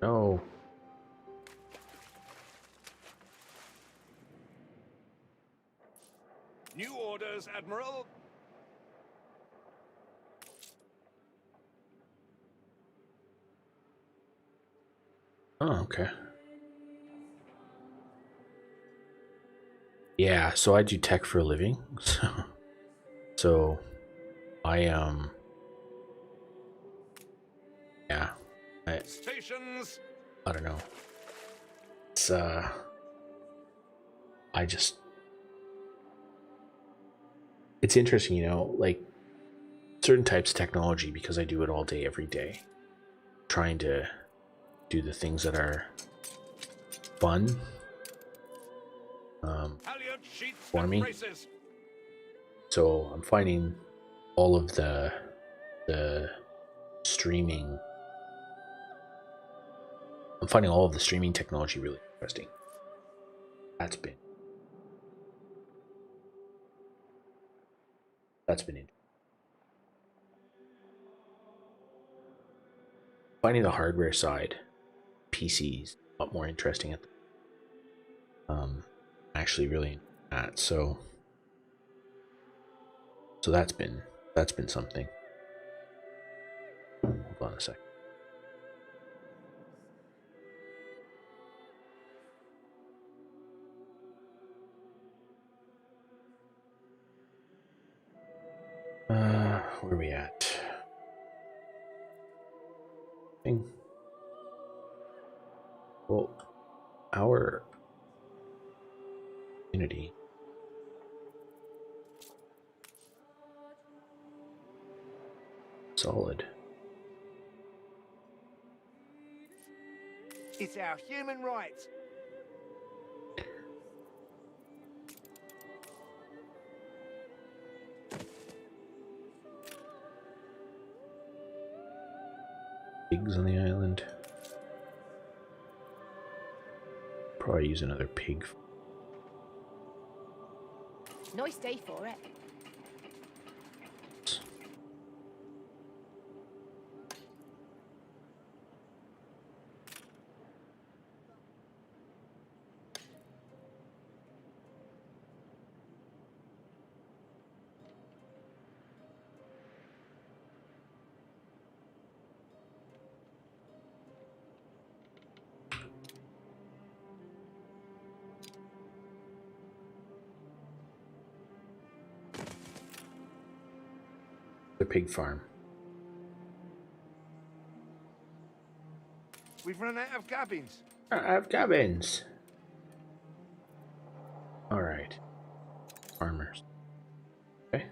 [SPEAKER 1] No.
[SPEAKER 10] New orders, Admiral.
[SPEAKER 1] Oh, okay. Yeah, so I do tech for a living. So I yeah.
[SPEAKER 10] Stations.
[SPEAKER 1] I don't know. It's I just it's interesting, you know, like certain types of technology, because I do it all day every day, trying to do the things that are fun
[SPEAKER 10] Halyard sheets
[SPEAKER 1] for
[SPEAKER 10] and
[SPEAKER 1] me.
[SPEAKER 10] braces.
[SPEAKER 1] So I'm finding all of the streaming I'm finding all of the streaming technology really interesting. That's been interesting. Finding the hardware side, PCs, a lot more interesting at actually really into that. So that's been something. Hold on a sec. Where are we at? Well, our community. Solid.
[SPEAKER 10] It's our human right.
[SPEAKER 1] Pigs on the island. Probably use another pig.
[SPEAKER 9] Nice day for it.
[SPEAKER 1] The pig farm.
[SPEAKER 10] We've run out of cabins.
[SPEAKER 1] I have cabins. All right. Farmers. Okay.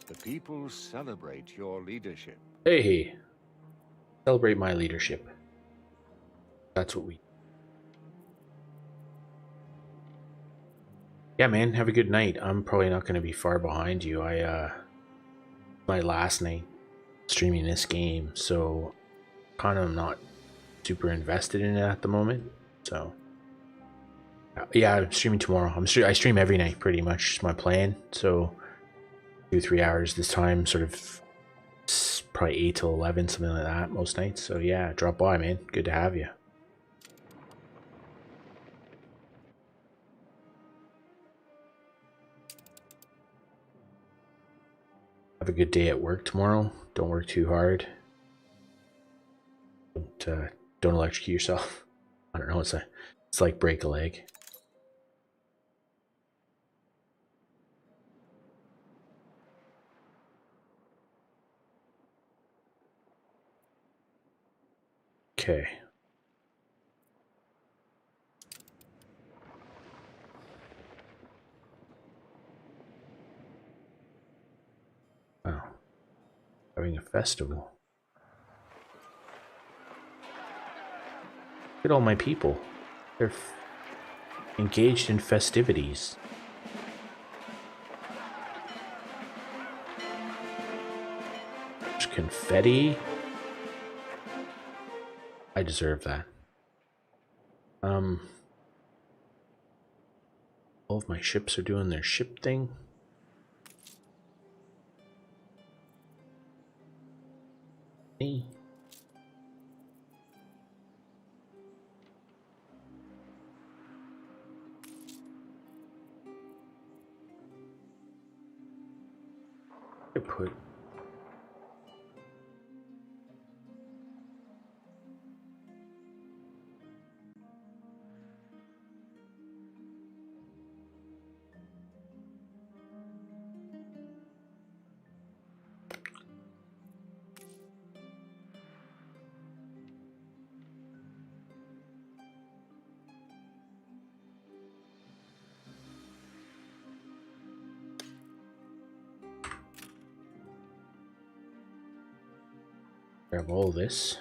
[SPEAKER 8] The people celebrate your leadership.
[SPEAKER 1] Hey. Celebrate my leadership. That's what we. Yeah, man. Have a good night. I'm probably not going to be far behind you. My last night streaming this game, so kind of not super invested in it at the moment. So yeah, I'm streaming tomorrow. I stream every night pretty much. It's my plan. So 2-3 hours this time, sort of probably 8 till 11, something like that most nights. So yeah, drop by, man. Good to have you. Have a good day at work tomorrow. Don't work too hard. Don't electrocute yourself. I don't know. It's like break a leg. Okay. Wow. Having a festival. Look at all my people. They're engaged in festivities. There's confetti. I deserve that. All of my ships are doing their ship thing. Hey. I put grab all this.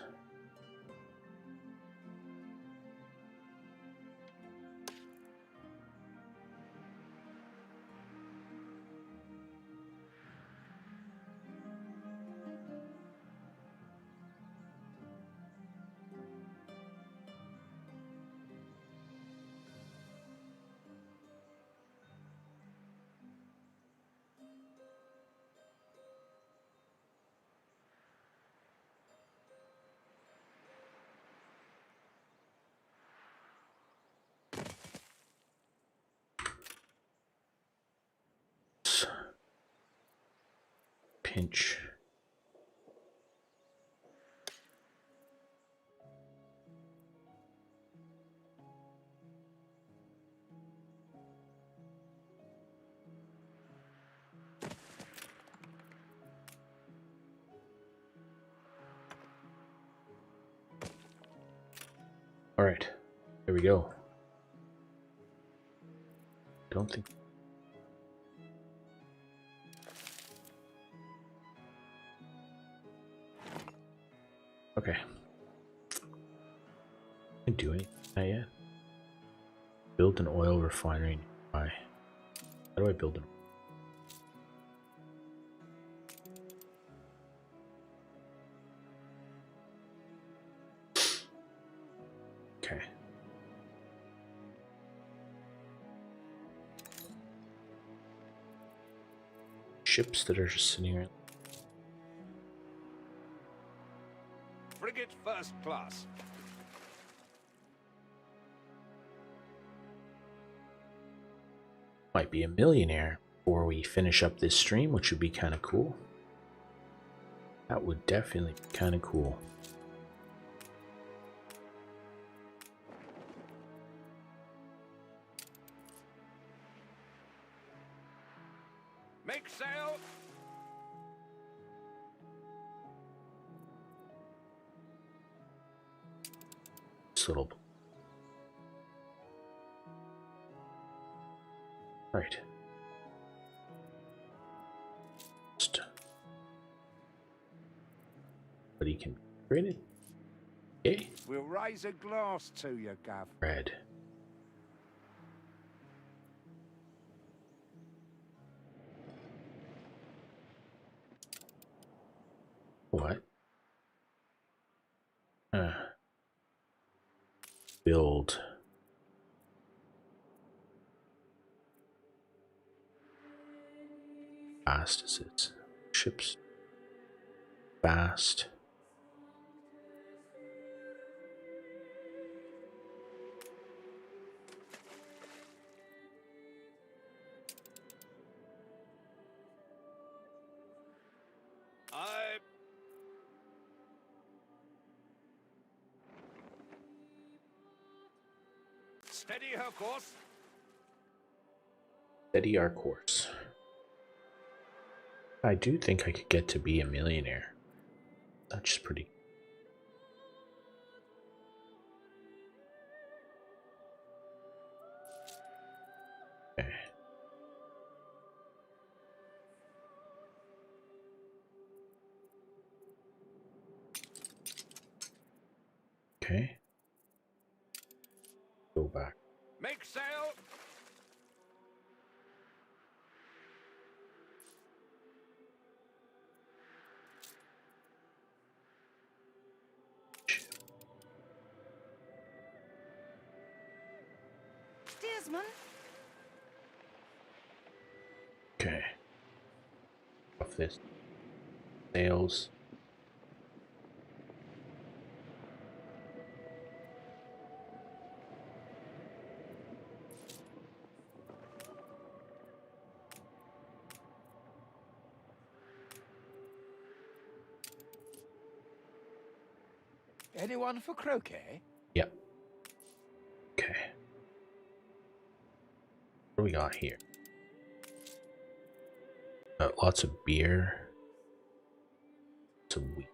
[SPEAKER 1] Pinch. All right, there we go. Don't think. Okay. Can do anything yet. Build an oil refinery nearby. How do I build it? Okay. Ships that are just sitting around.
[SPEAKER 10] Frigate first class.
[SPEAKER 1] Might be a millionaire before we finish up this stream, which would be kind of cool. That would definitely be kind of cool.
[SPEAKER 10] Make sail.
[SPEAKER 1] This little. Right. Just. But he can create it. Okay.
[SPEAKER 10] We'll raise a glass to you, Gav.
[SPEAKER 1] Red. What? Build. Fast is it? Ships. Fast.
[SPEAKER 10] Steady her course.
[SPEAKER 1] Steady our course. I do think I could get to be a millionaire. That's just pretty. Okay. Okay. Go back.
[SPEAKER 10] Make sail.
[SPEAKER 3] Steersman.
[SPEAKER 1] Okay. Off this. Sails.
[SPEAKER 10] Anyone for croquet?
[SPEAKER 1] Yep. Okay. What do we got here? Got lots of beer. Some wheat.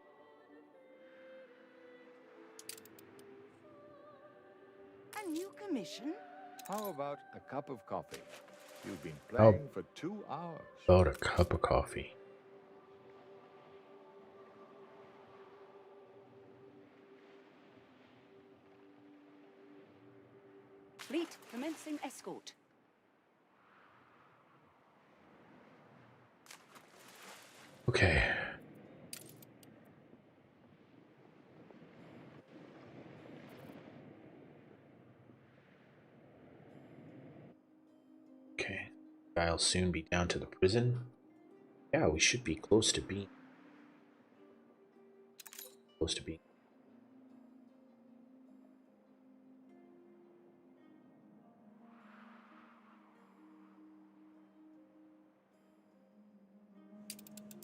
[SPEAKER 3] A new commission?
[SPEAKER 8] How about a cup of coffee? You've been
[SPEAKER 1] How
[SPEAKER 8] playing for 2 hours.
[SPEAKER 1] about a cup of coffee?
[SPEAKER 6] Fleet commencing escort.
[SPEAKER 1] Okay. Okay. I'll soon be down to the prison. Yeah, we should be close to being. Close to being.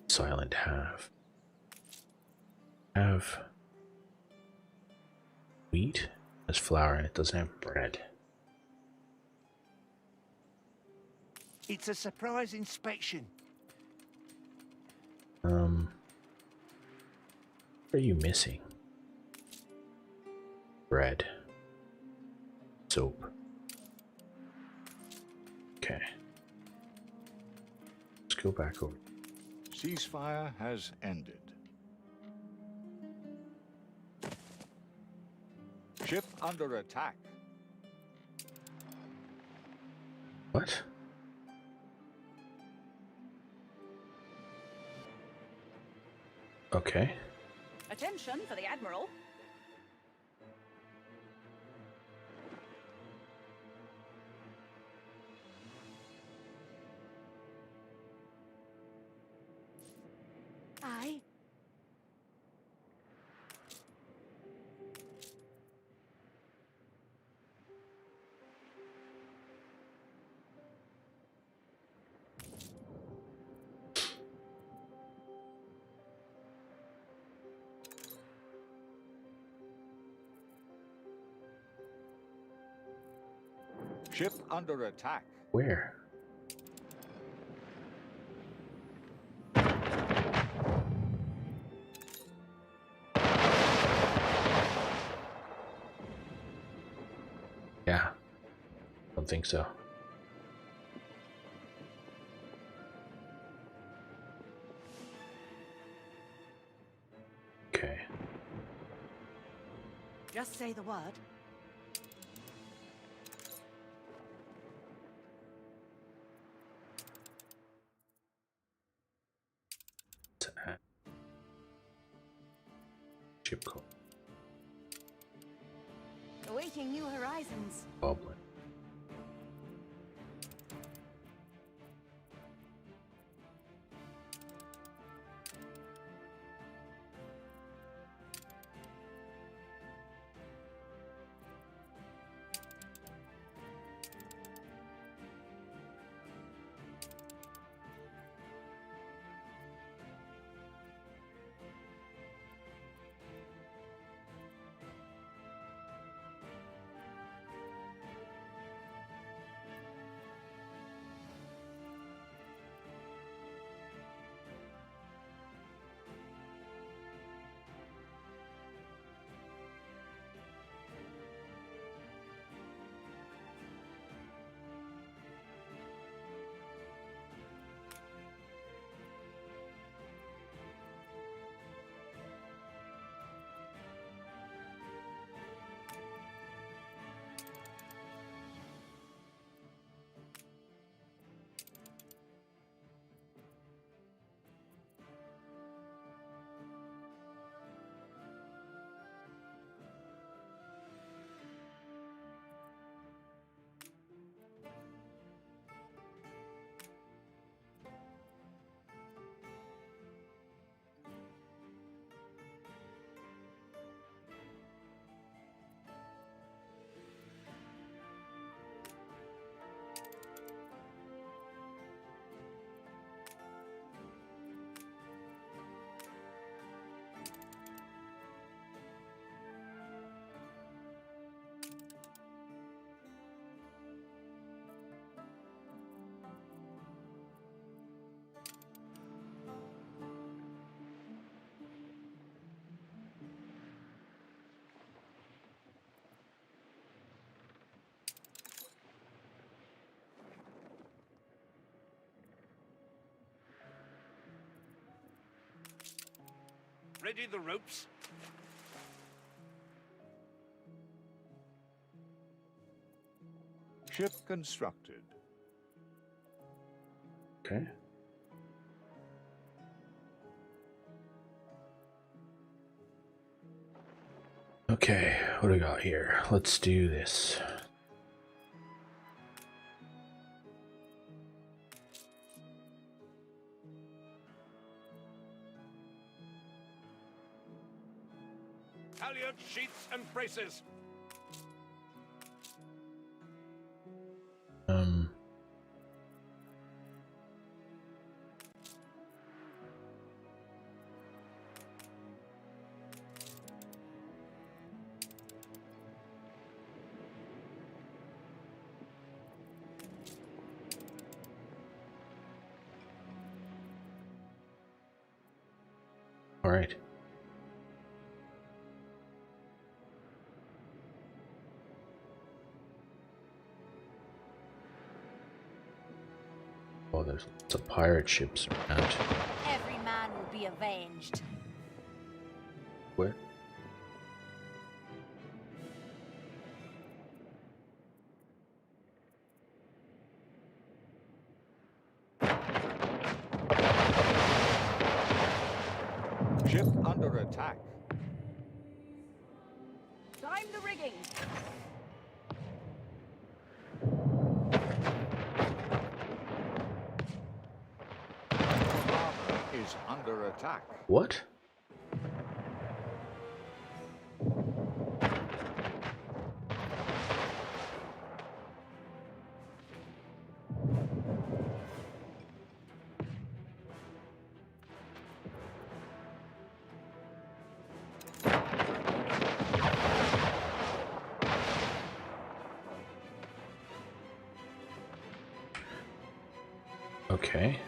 [SPEAKER 1] Silent have wheat. There's flour and it doesn't have bread.
[SPEAKER 10] It's a surprise inspection.
[SPEAKER 1] What are you missing? Bread. soap. Okay. Let's go back over.
[SPEAKER 8] Ceasefire has ended. Ship under attack.
[SPEAKER 1] What? Okay.
[SPEAKER 6] Attention for the Admiral.
[SPEAKER 9] Aye.
[SPEAKER 8] Ship under attack.
[SPEAKER 1] Where? Yeah. Don't think so. Okay.
[SPEAKER 6] Just say the word.
[SPEAKER 1] Ship call.
[SPEAKER 3] Awaiting new horizons.
[SPEAKER 1] Goblin.
[SPEAKER 10] Ready the ropes?
[SPEAKER 8] Ship constructed.
[SPEAKER 1] Okay. Okay, what do we got here? Let's do this.
[SPEAKER 10] Halyard sheets and braces.
[SPEAKER 1] All right. Oh, there's lots of pirate ships around.
[SPEAKER 6] Every man will be avenged.
[SPEAKER 1] Where?
[SPEAKER 8] Ship under attack.
[SPEAKER 6] Climb the rigging.
[SPEAKER 8] Harbor is under attack.
[SPEAKER 1] What? Okay.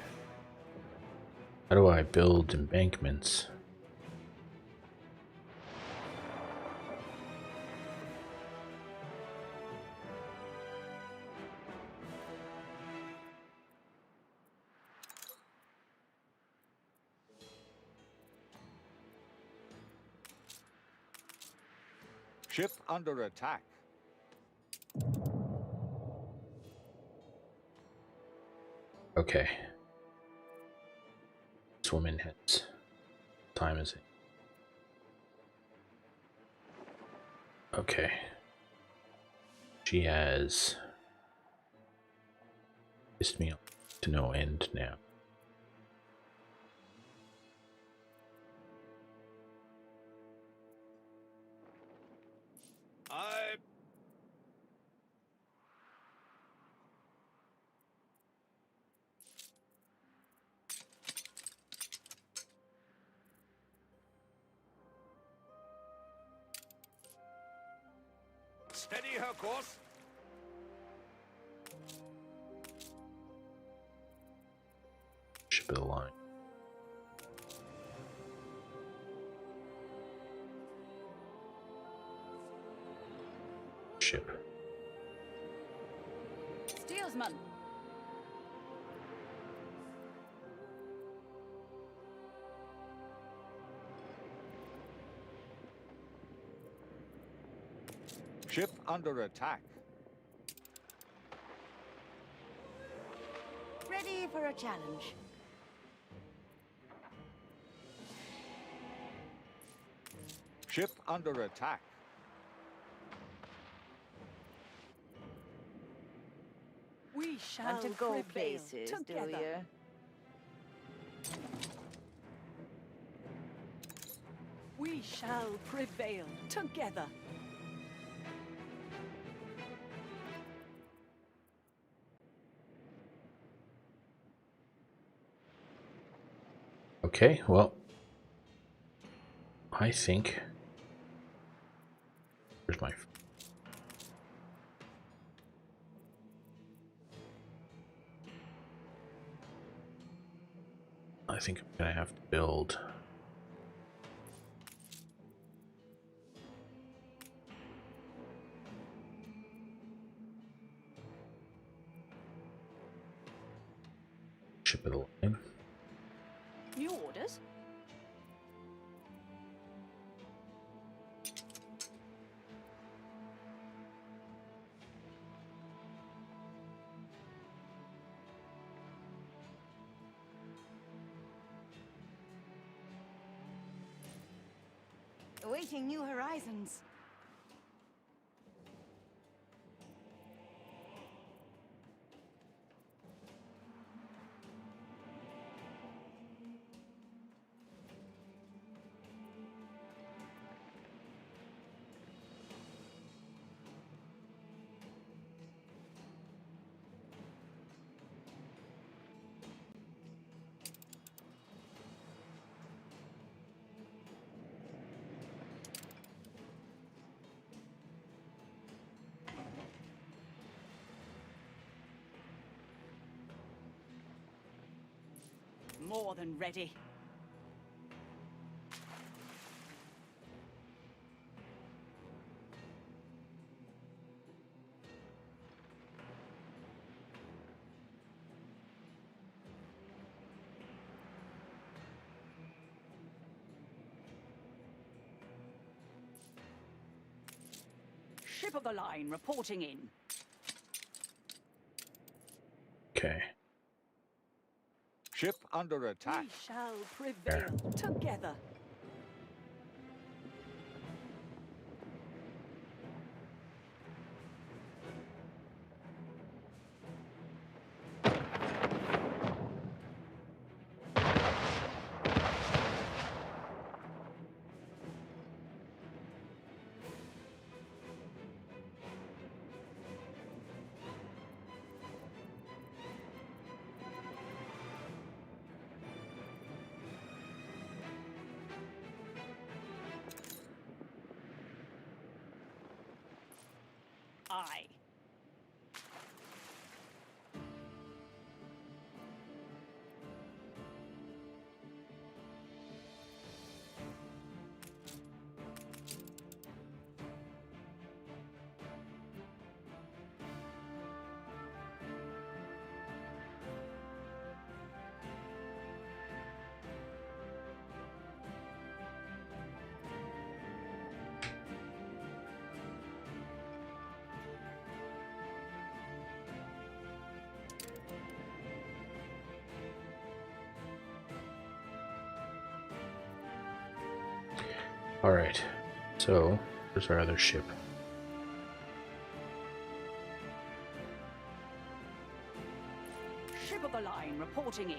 [SPEAKER 1] How do I build embankments?
[SPEAKER 8] Ship under attack.
[SPEAKER 1] Okay. This woman has... What time is it? Okay. She has pissed me off to no end now.
[SPEAKER 10] I... Steady her course.
[SPEAKER 1] Ship of the line. Ship.
[SPEAKER 6] Steersman.
[SPEAKER 8] Ship under attack.
[SPEAKER 6] Ready for a challenge.
[SPEAKER 8] Ship under attack.
[SPEAKER 6] We shall
[SPEAKER 3] Want to go
[SPEAKER 6] prevail
[SPEAKER 3] places,
[SPEAKER 6] together.
[SPEAKER 3] do you?
[SPEAKER 6] We shall prevail together.
[SPEAKER 1] Okay, well, I think... Where's my... I think I'm gonna have to build... Ship of the line.
[SPEAKER 6] New orders?
[SPEAKER 3] Awaiting new horizons.
[SPEAKER 6] More than ready. Ship of the line reporting in.
[SPEAKER 1] Okay.
[SPEAKER 8] Ship under attack.
[SPEAKER 6] We shall prevail together. Aye.
[SPEAKER 1] Alright. So, where's our other ship?
[SPEAKER 6] Ship of the line reporting in.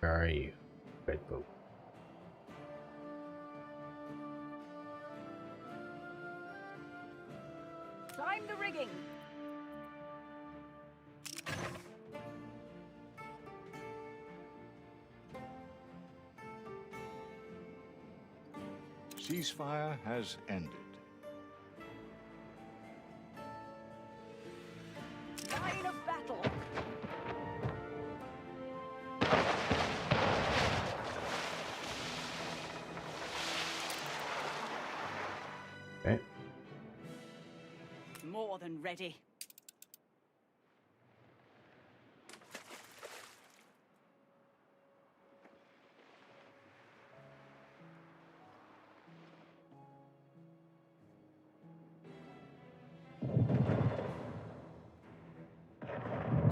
[SPEAKER 1] Where are you, Red Boat?
[SPEAKER 6] Climb the rigging.
[SPEAKER 8] Ceasefire has ended.
[SPEAKER 6] Line of battle.
[SPEAKER 1] Okay.
[SPEAKER 6] More than ready.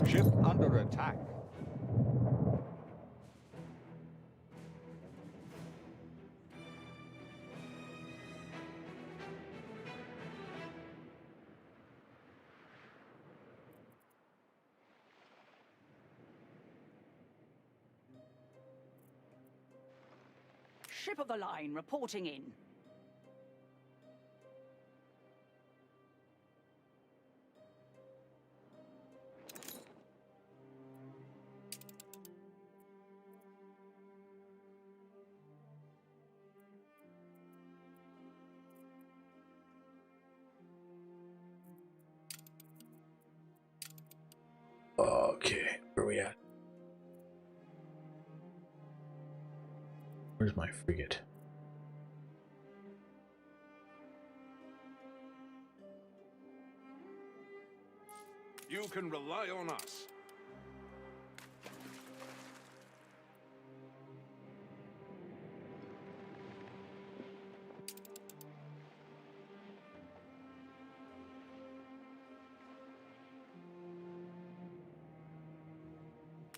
[SPEAKER 8] Ship under attack.
[SPEAKER 6] Ship of the line reporting in.
[SPEAKER 1] Okay, where are we at? Where's my frigate?
[SPEAKER 10] You can rely on us.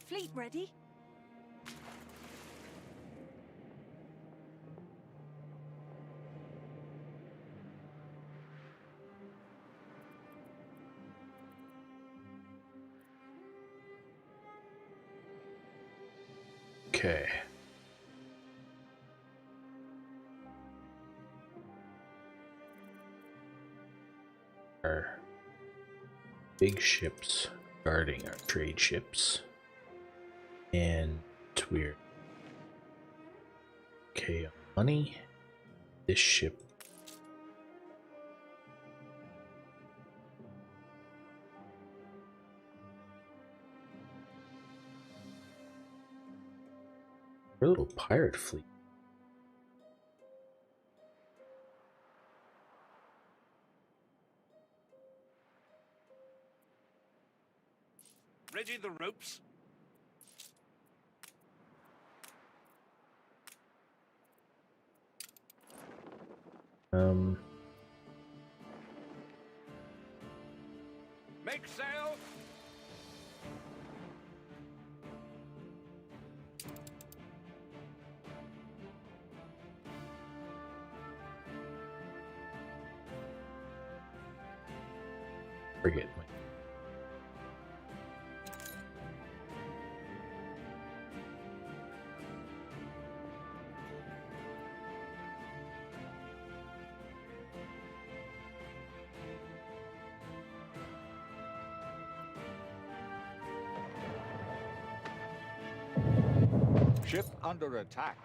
[SPEAKER 6] Fleet ready?
[SPEAKER 1] Okay. Our big ships guarding our trade ships. And we're okay on money. This ship We're a little pirate fleet.
[SPEAKER 10] Ready the ropes? Make sail!
[SPEAKER 1] Frigate.
[SPEAKER 8] Ship under attack.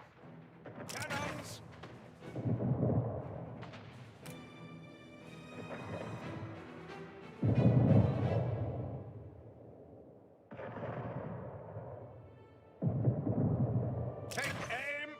[SPEAKER 10] Cannons! Take aim!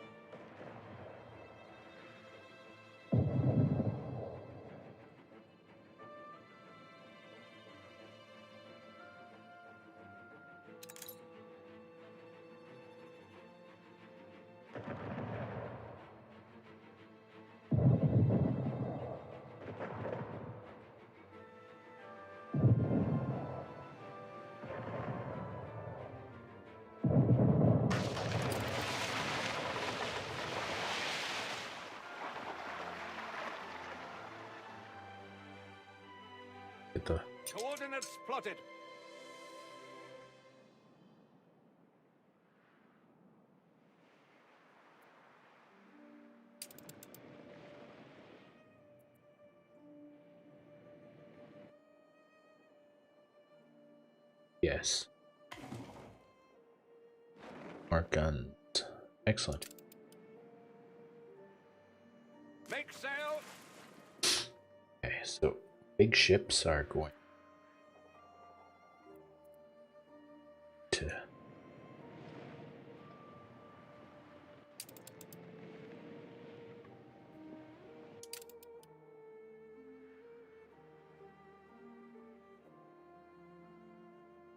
[SPEAKER 1] Get the
[SPEAKER 10] Coordinates plotted.
[SPEAKER 1] yes. More guns. Excellent.
[SPEAKER 10] Make sail!
[SPEAKER 1] Okay, so big ships are going to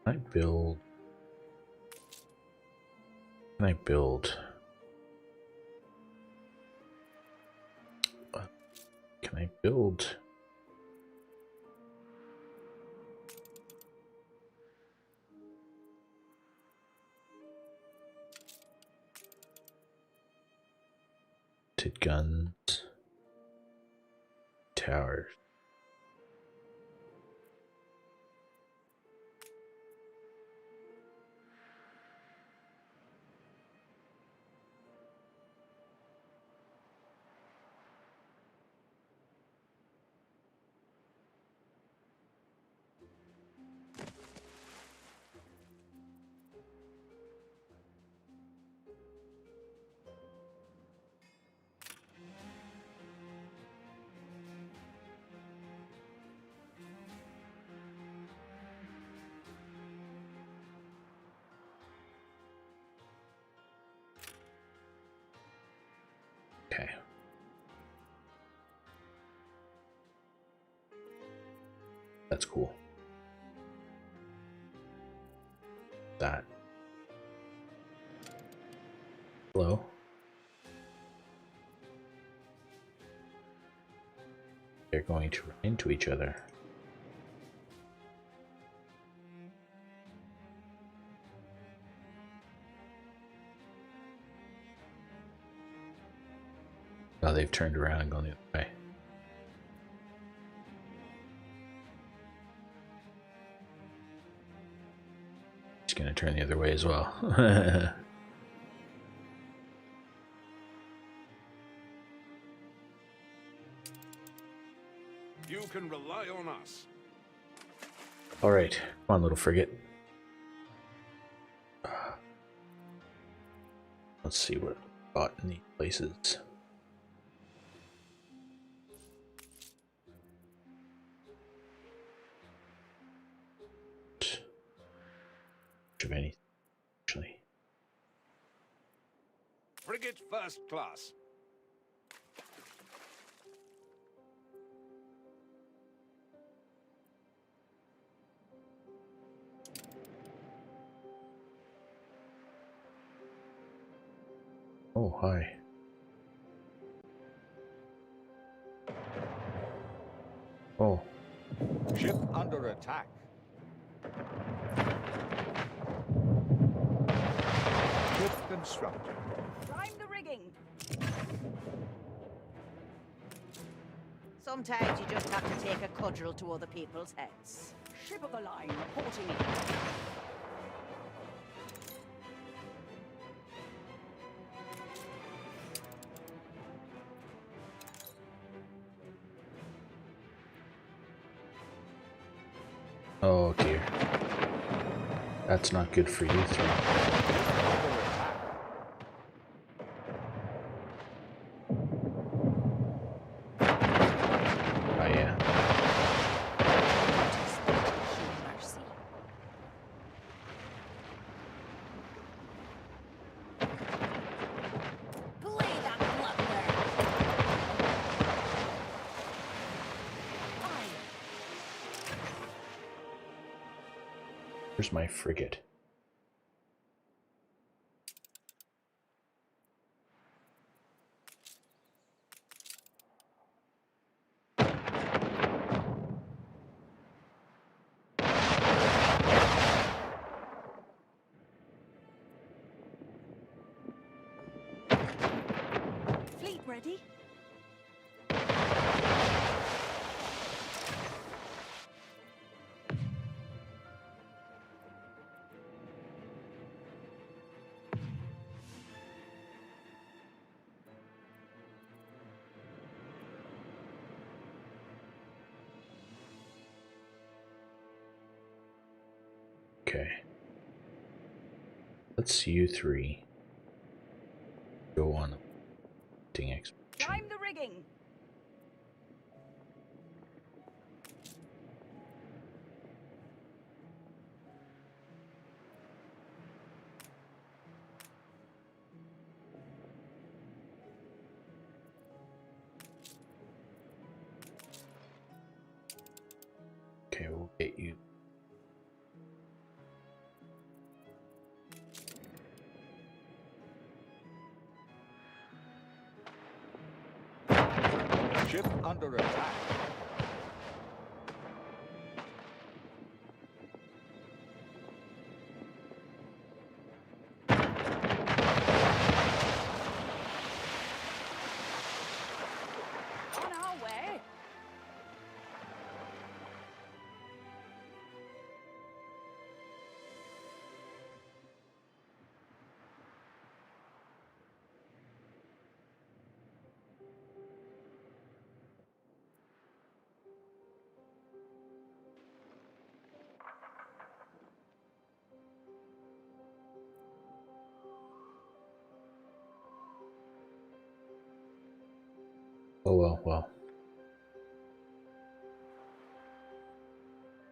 [SPEAKER 1] Can I build? Can I build? Can I build? Guns, towers. Okay. That's cool. That. Hello? They're going to run into each other. Now they've turned around and gone the other way. He's gonna turn the other way as well.
[SPEAKER 10] You can rely on us.
[SPEAKER 1] All right, come on, little frigate. Let's see what we got in these places. Of anything, actually.
[SPEAKER 10] frigate first class.
[SPEAKER 1] Oh, hi. Oh.
[SPEAKER 8] Ship under attack. Ship constructed.
[SPEAKER 6] Climb the rigging.
[SPEAKER 3] Sometimes you just have to take a cudgel to other people's heads.
[SPEAKER 6] Ship of the line reporting in.
[SPEAKER 1] Oh dear. That's not good for you three. Oh yeah.
[SPEAKER 7] Mercy. Play that blunder. Aye.
[SPEAKER 1] Where's my frigate?
[SPEAKER 6] Fleet ready.
[SPEAKER 1] Okay. Let's you three go on a hunting expedition.
[SPEAKER 6] Climb the rigging.
[SPEAKER 1] Okay, we'll get you.
[SPEAKER 8] Ship under attack.
[SPEAKER 6] On our way.
[SPEAKER 1] Oh well.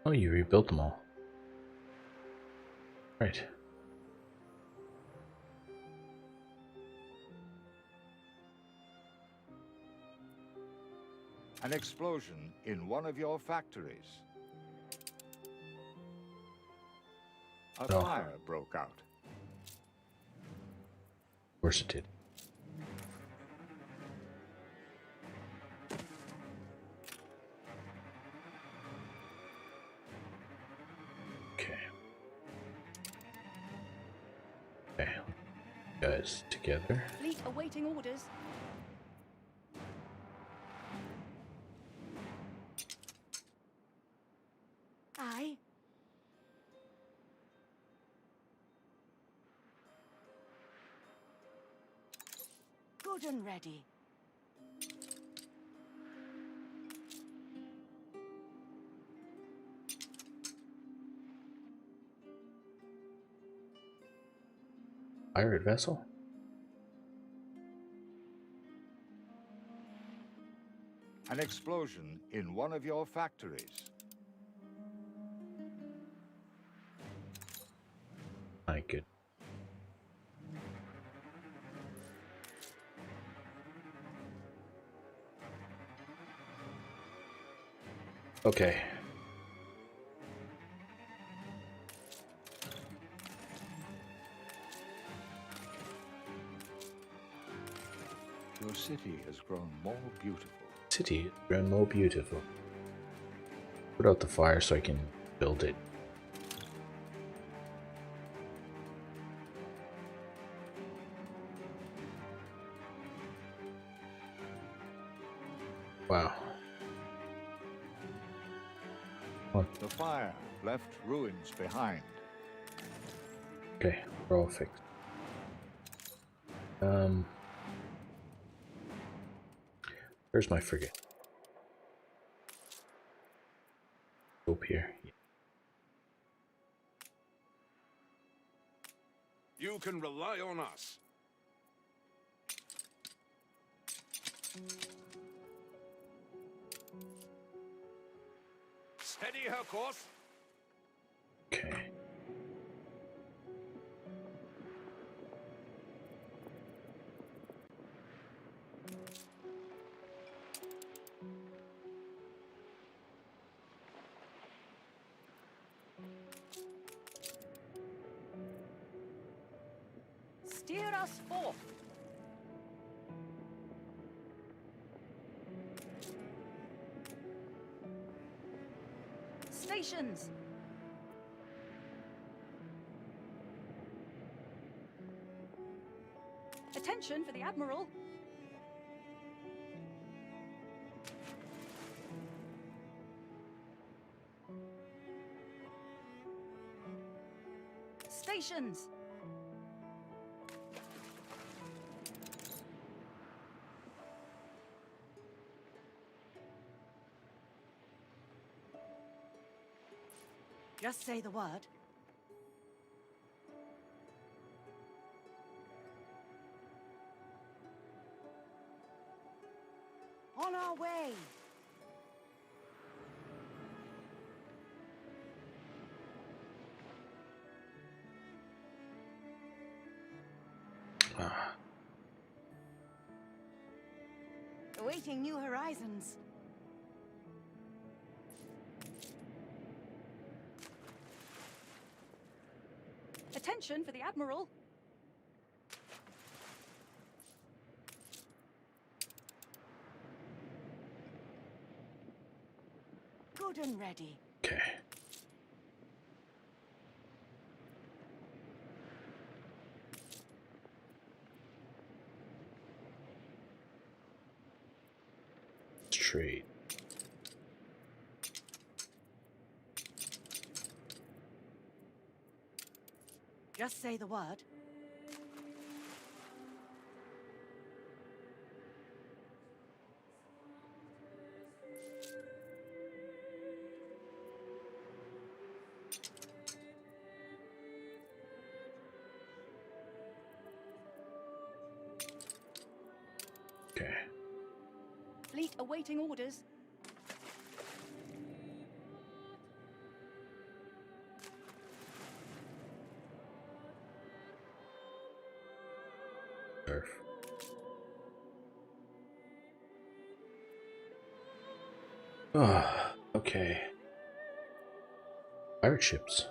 [SPEAKER 1] Oh, you rebuilt them all. Right.
[SPEAKER 8] An explosion in one of your factories. A
[SPEAKER 1] Oh.
[SPEAKER 8] fire broke out.
[SPEAKER 1] Of course it did. Okay. Okay. Guys, together.
[SPEAKER 6] Fleet awaiting orders. Aye. Good and ready.
[SPEAKER 1] Pirate vessel?
[SPEAKER 8] An explosion in one of your factories.
[SPEAKER 1] My good. Okay.
[SPEAKER 8] Your city has grown more beautiful.
[SPEAKER 1] City has grown more beautiful. Put out the fire so I can build it. Wow.
[SPEAKER 8] The fire left ruins behind.
[SPEAKER 1] Okay, we're all fixed. Where's my frigate? Up here.
[SPEAKER 10] You can rely on us. Steady her course.
[SPEAKER 1] Okay.
[SPEAKER 6] Steer us forth. Stations. Attention for the Admiral. Stations. Just say the word. On our way.
[SPEAKER 1] Ah,
[SPEAKER 3] Awaiting new horizons.
[SPEAKER 6] Attention for the Admiral.
[SPEAKER 3] Good and ready.
[SPEAKER 1] okay. Let's trade.
[SPEAKER 6] Just say the word.
[SPEAKER 1] Okay.
[SPEAKER 6] Fleet awaiting orders.
[SPEAKER 1] Surf. Ah, okay. Pirate ships.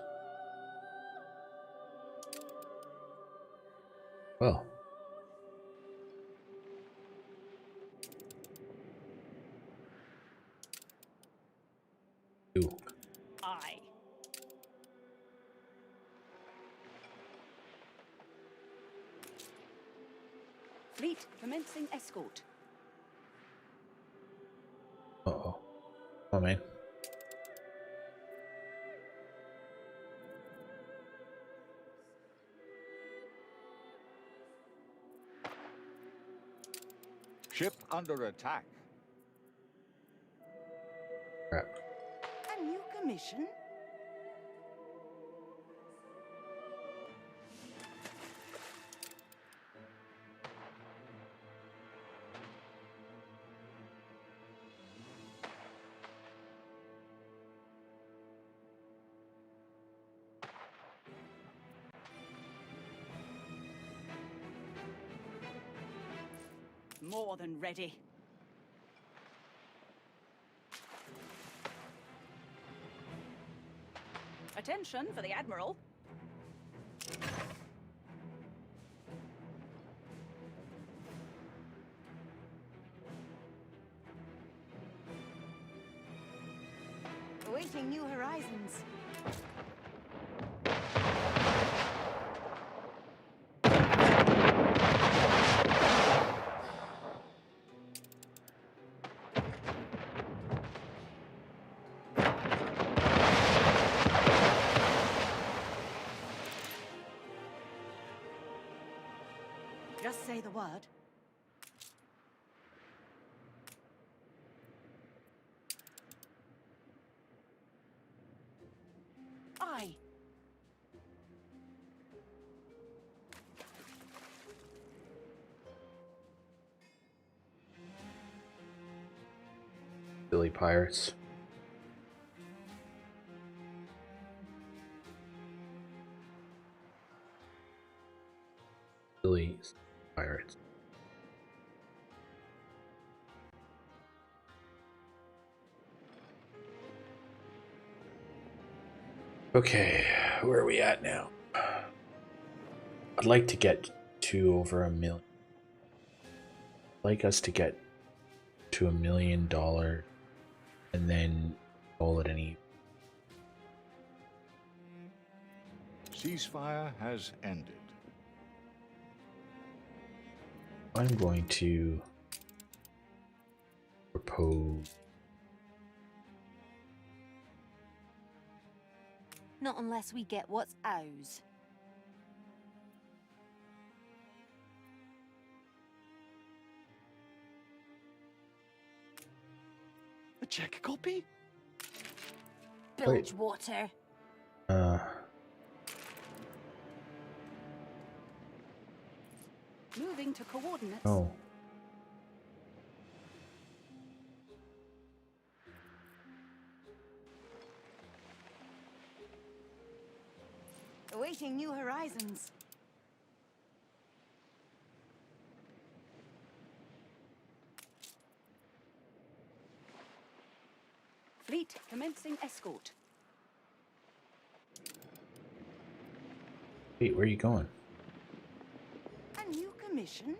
[SPEAKER 1] Well. Ooh.
[SPEAKER 6] Aye. Fleet commencing escort.
[SPEAKER 1] Uh-oh. Oh, man.
[SPEAKER 8] Ship under attack.
[SPEAKER 1] Crap.
[SPEAKER 3] A new commission?
[SPEAKER 6] More than ready. attention for the Admiral.
[SPEAKER 3] Awaiting new horizons. Just say the word. Aye.
[SPEAKER 1] Silly pirates. Silly pirates. Okay, where are we at now? I'd like to get to over $1 million. I'd like us to get to $1 million and then call it an even.
[SPEAKER 8] Ceasefire has ended.
[SPEAKER 1] I'm going to propose.
[SPEAKER 7] Not unless we get what's ours.
[SPEAKER 2] A check copy?
[SPEAKER 6] Bilge water. Moving to coordinates.
[SPEAKER 1] Oh.
[SPEAKER 3] Awaiting new horizons.
[SPEAKER 6] Fleet commencing escort.
[SPEAKER 1] Wait, where are you going?
[SPEAKER 3] A new commission?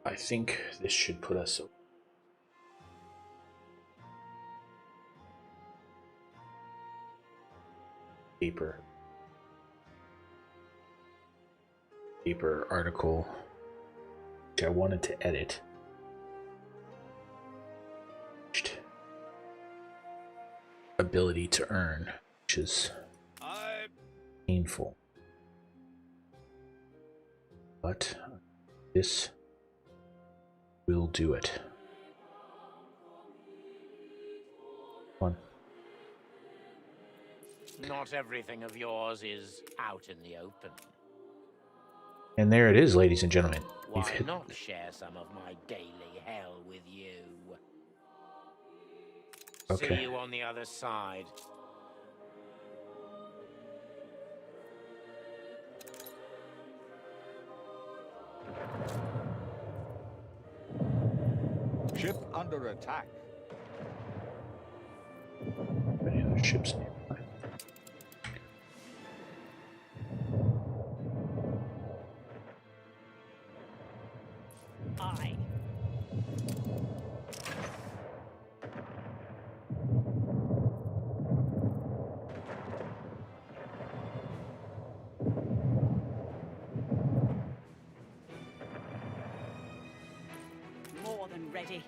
[SPEAKER 1] I think this should put us paper article, which I wanted to edit. Ability to earn, which is painful. But this will do it. Come on.
[SPEAKER 4] Not everything of yours is out in the open.
[SPEAKER 1] And there it is, ladies and gentlemen. We've
[SPEAKER 4] Why
[SPEAKER 1] hit.
[SPEAKER 4] not share some of my daily hell with you?
[SPEAKER 1] Okay.
[SPEAKER 4] See you on the other side.
[SPEAKER 8] Ship under attack.
[SPEAKER 1] Any other ships nearby?
[SPEAKER 6] Aye. More than ready.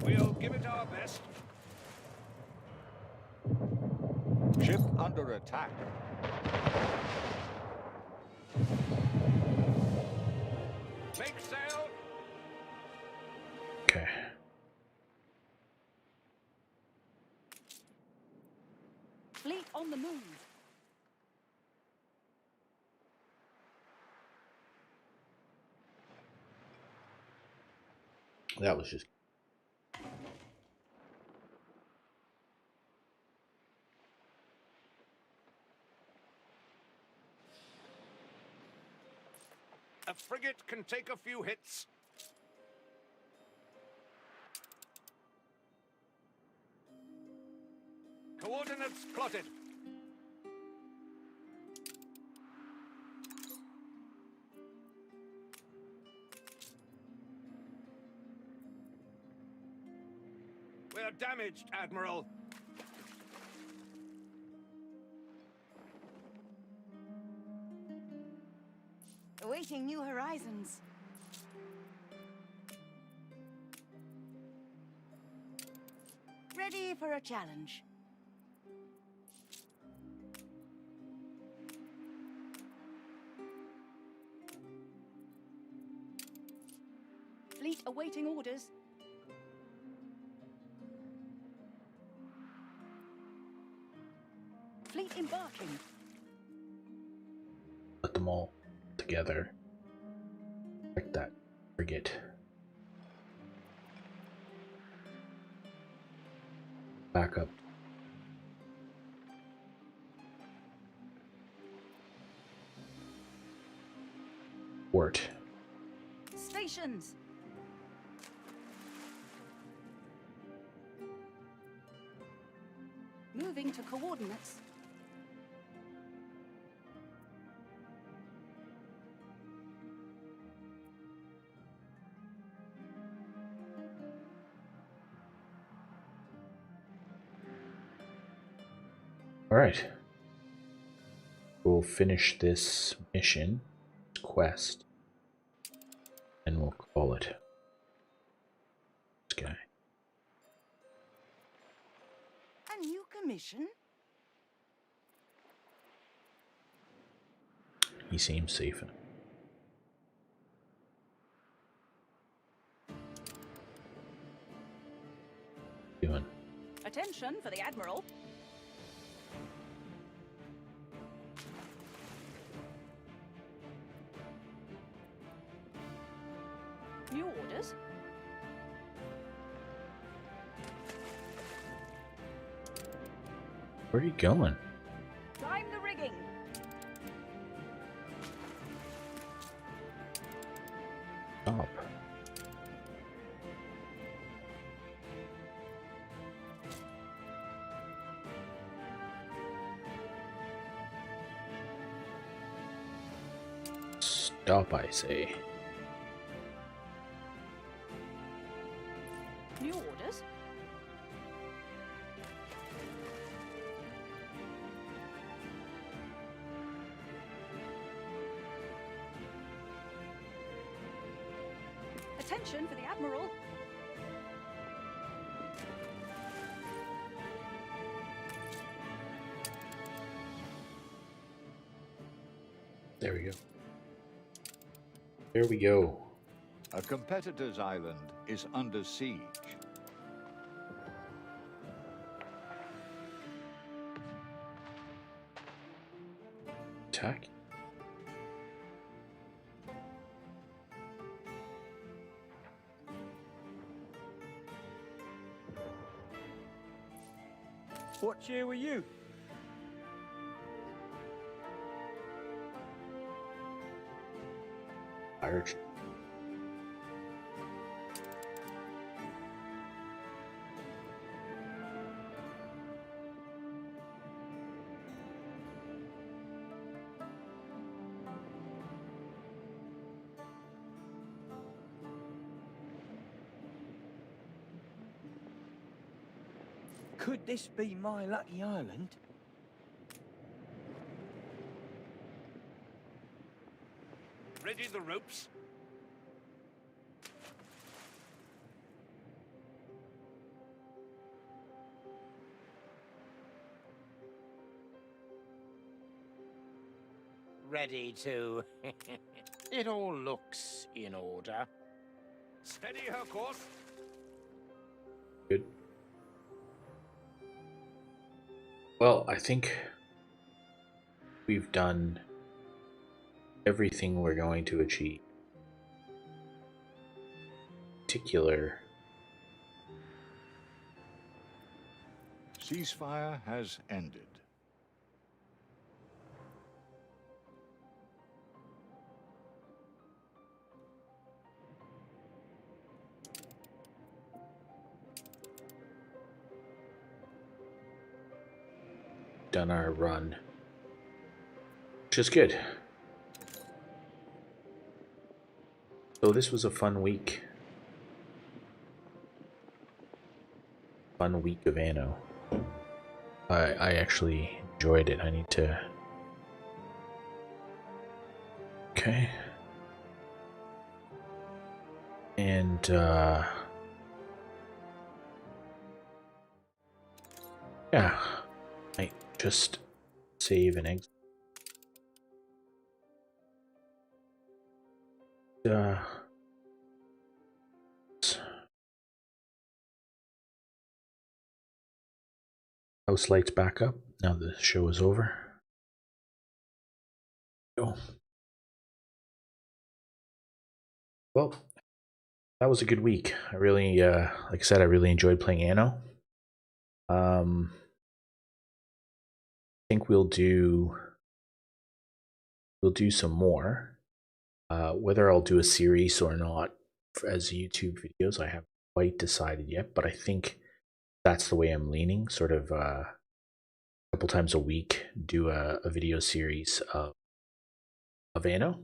[SPEAKER 10] We'll give it our best.
[SPEAKER 8] Ship under attack.
[SPEAKER 10] Make sail.
[SPEAKER 1] Okay.
[SPEAKER 6] Fleet on the move.
[SPEAKER 1] That was just...
[SPEAKER 10] A frigate can take a few hits. Coordinates plotted. We're damaged, Admiral.
[SPEAKER 3] Awaiting new horizons. Ready for a challenge.
[SPEAKER 6] Fleet awaiting orders. Fleet embarking.
[SPEAKER 1] Put them all together. Like that frigate. Back up. Port.
[SPEAKER 6] Stations. Moving to coordinates.
[SPEAKER 1] Alright. We'll finish this mission, quest, and we'll call it. This guy.
[SPEAKER 3] A new commission?
[SPEAKER 1] He seems safe enough. Doing.
[SPEAKER 6] Attention for the Admiral. New orders.
[SPEAKER 1] Where are you going?
[SPEAKER 6] Climb the rigging.
[SPEAKER 1] Stop. Stop, I say.
[SPEAKER 6] New orders. Attention for the Admiral.
[SPEAKER 1] There we go. There we go.
[SPEAKER 8] A competitor's island is under siege.
[SPEAKER 1] Attack.
[SPEAKER 5] What cheer were you?
[SPEAKER 1] Irish.
[SPEAKER 5] Could this be my lucky island?
[SPEAKER 10] Ready the ropes.
[SPEAKER 4] Ready to... It all looks in order.
[SPEAKER 10] Steady her course.
[SPEAKER 1] Good. Well, I think we've done everything we're going to achieve. particular.
[SPEAKER 8] Ceasefire has ended.
[SPEAKER 1] Done our run, which is good. So this was a fun week. Fun week of Anno. I actually enjoyed it. I need to... Okay. And, yeah. Might just save and exit. House lights back up now the show is over. Oh. Well, that was a good week. I really, like I said, I really enjoyed playing Anno. I think we'll do some more. Whether I'll do a series or not as YouTube videos, I haven't quite decided yet, but I think that's the way I'm leaning. Sort of a couple times a week, do a video series of Anno,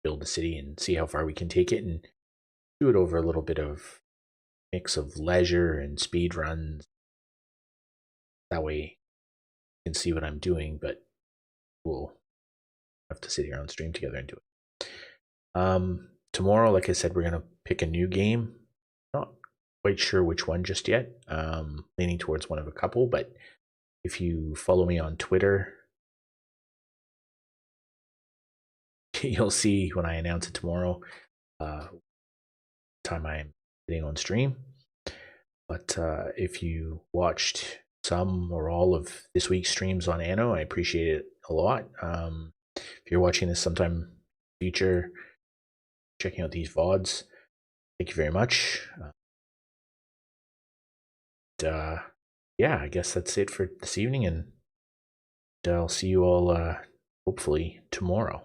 [SPEAKER 1] build the city and see how far we can take it, and do it over a little bit of mix of leisure and speed runs. That way you can see what I'm doing, but we'll have to sit here on stream together and do it. Tomorrow, like I said, we're gonna pick a new game. Not quite sure which one just yet. Leaning towards one of a couple, but if you follow me on Twitter, you'll see when I announce it tomorrow, time I'm sitting on stream. But if you watched some or all of this week's streams on Anno, I appreciate it a lot. If you're watching this sometime in the future, checking out these VODs, thank you very much. Yeah, I guess that's it for this evening, and I'll see you all hopefully tomorrow.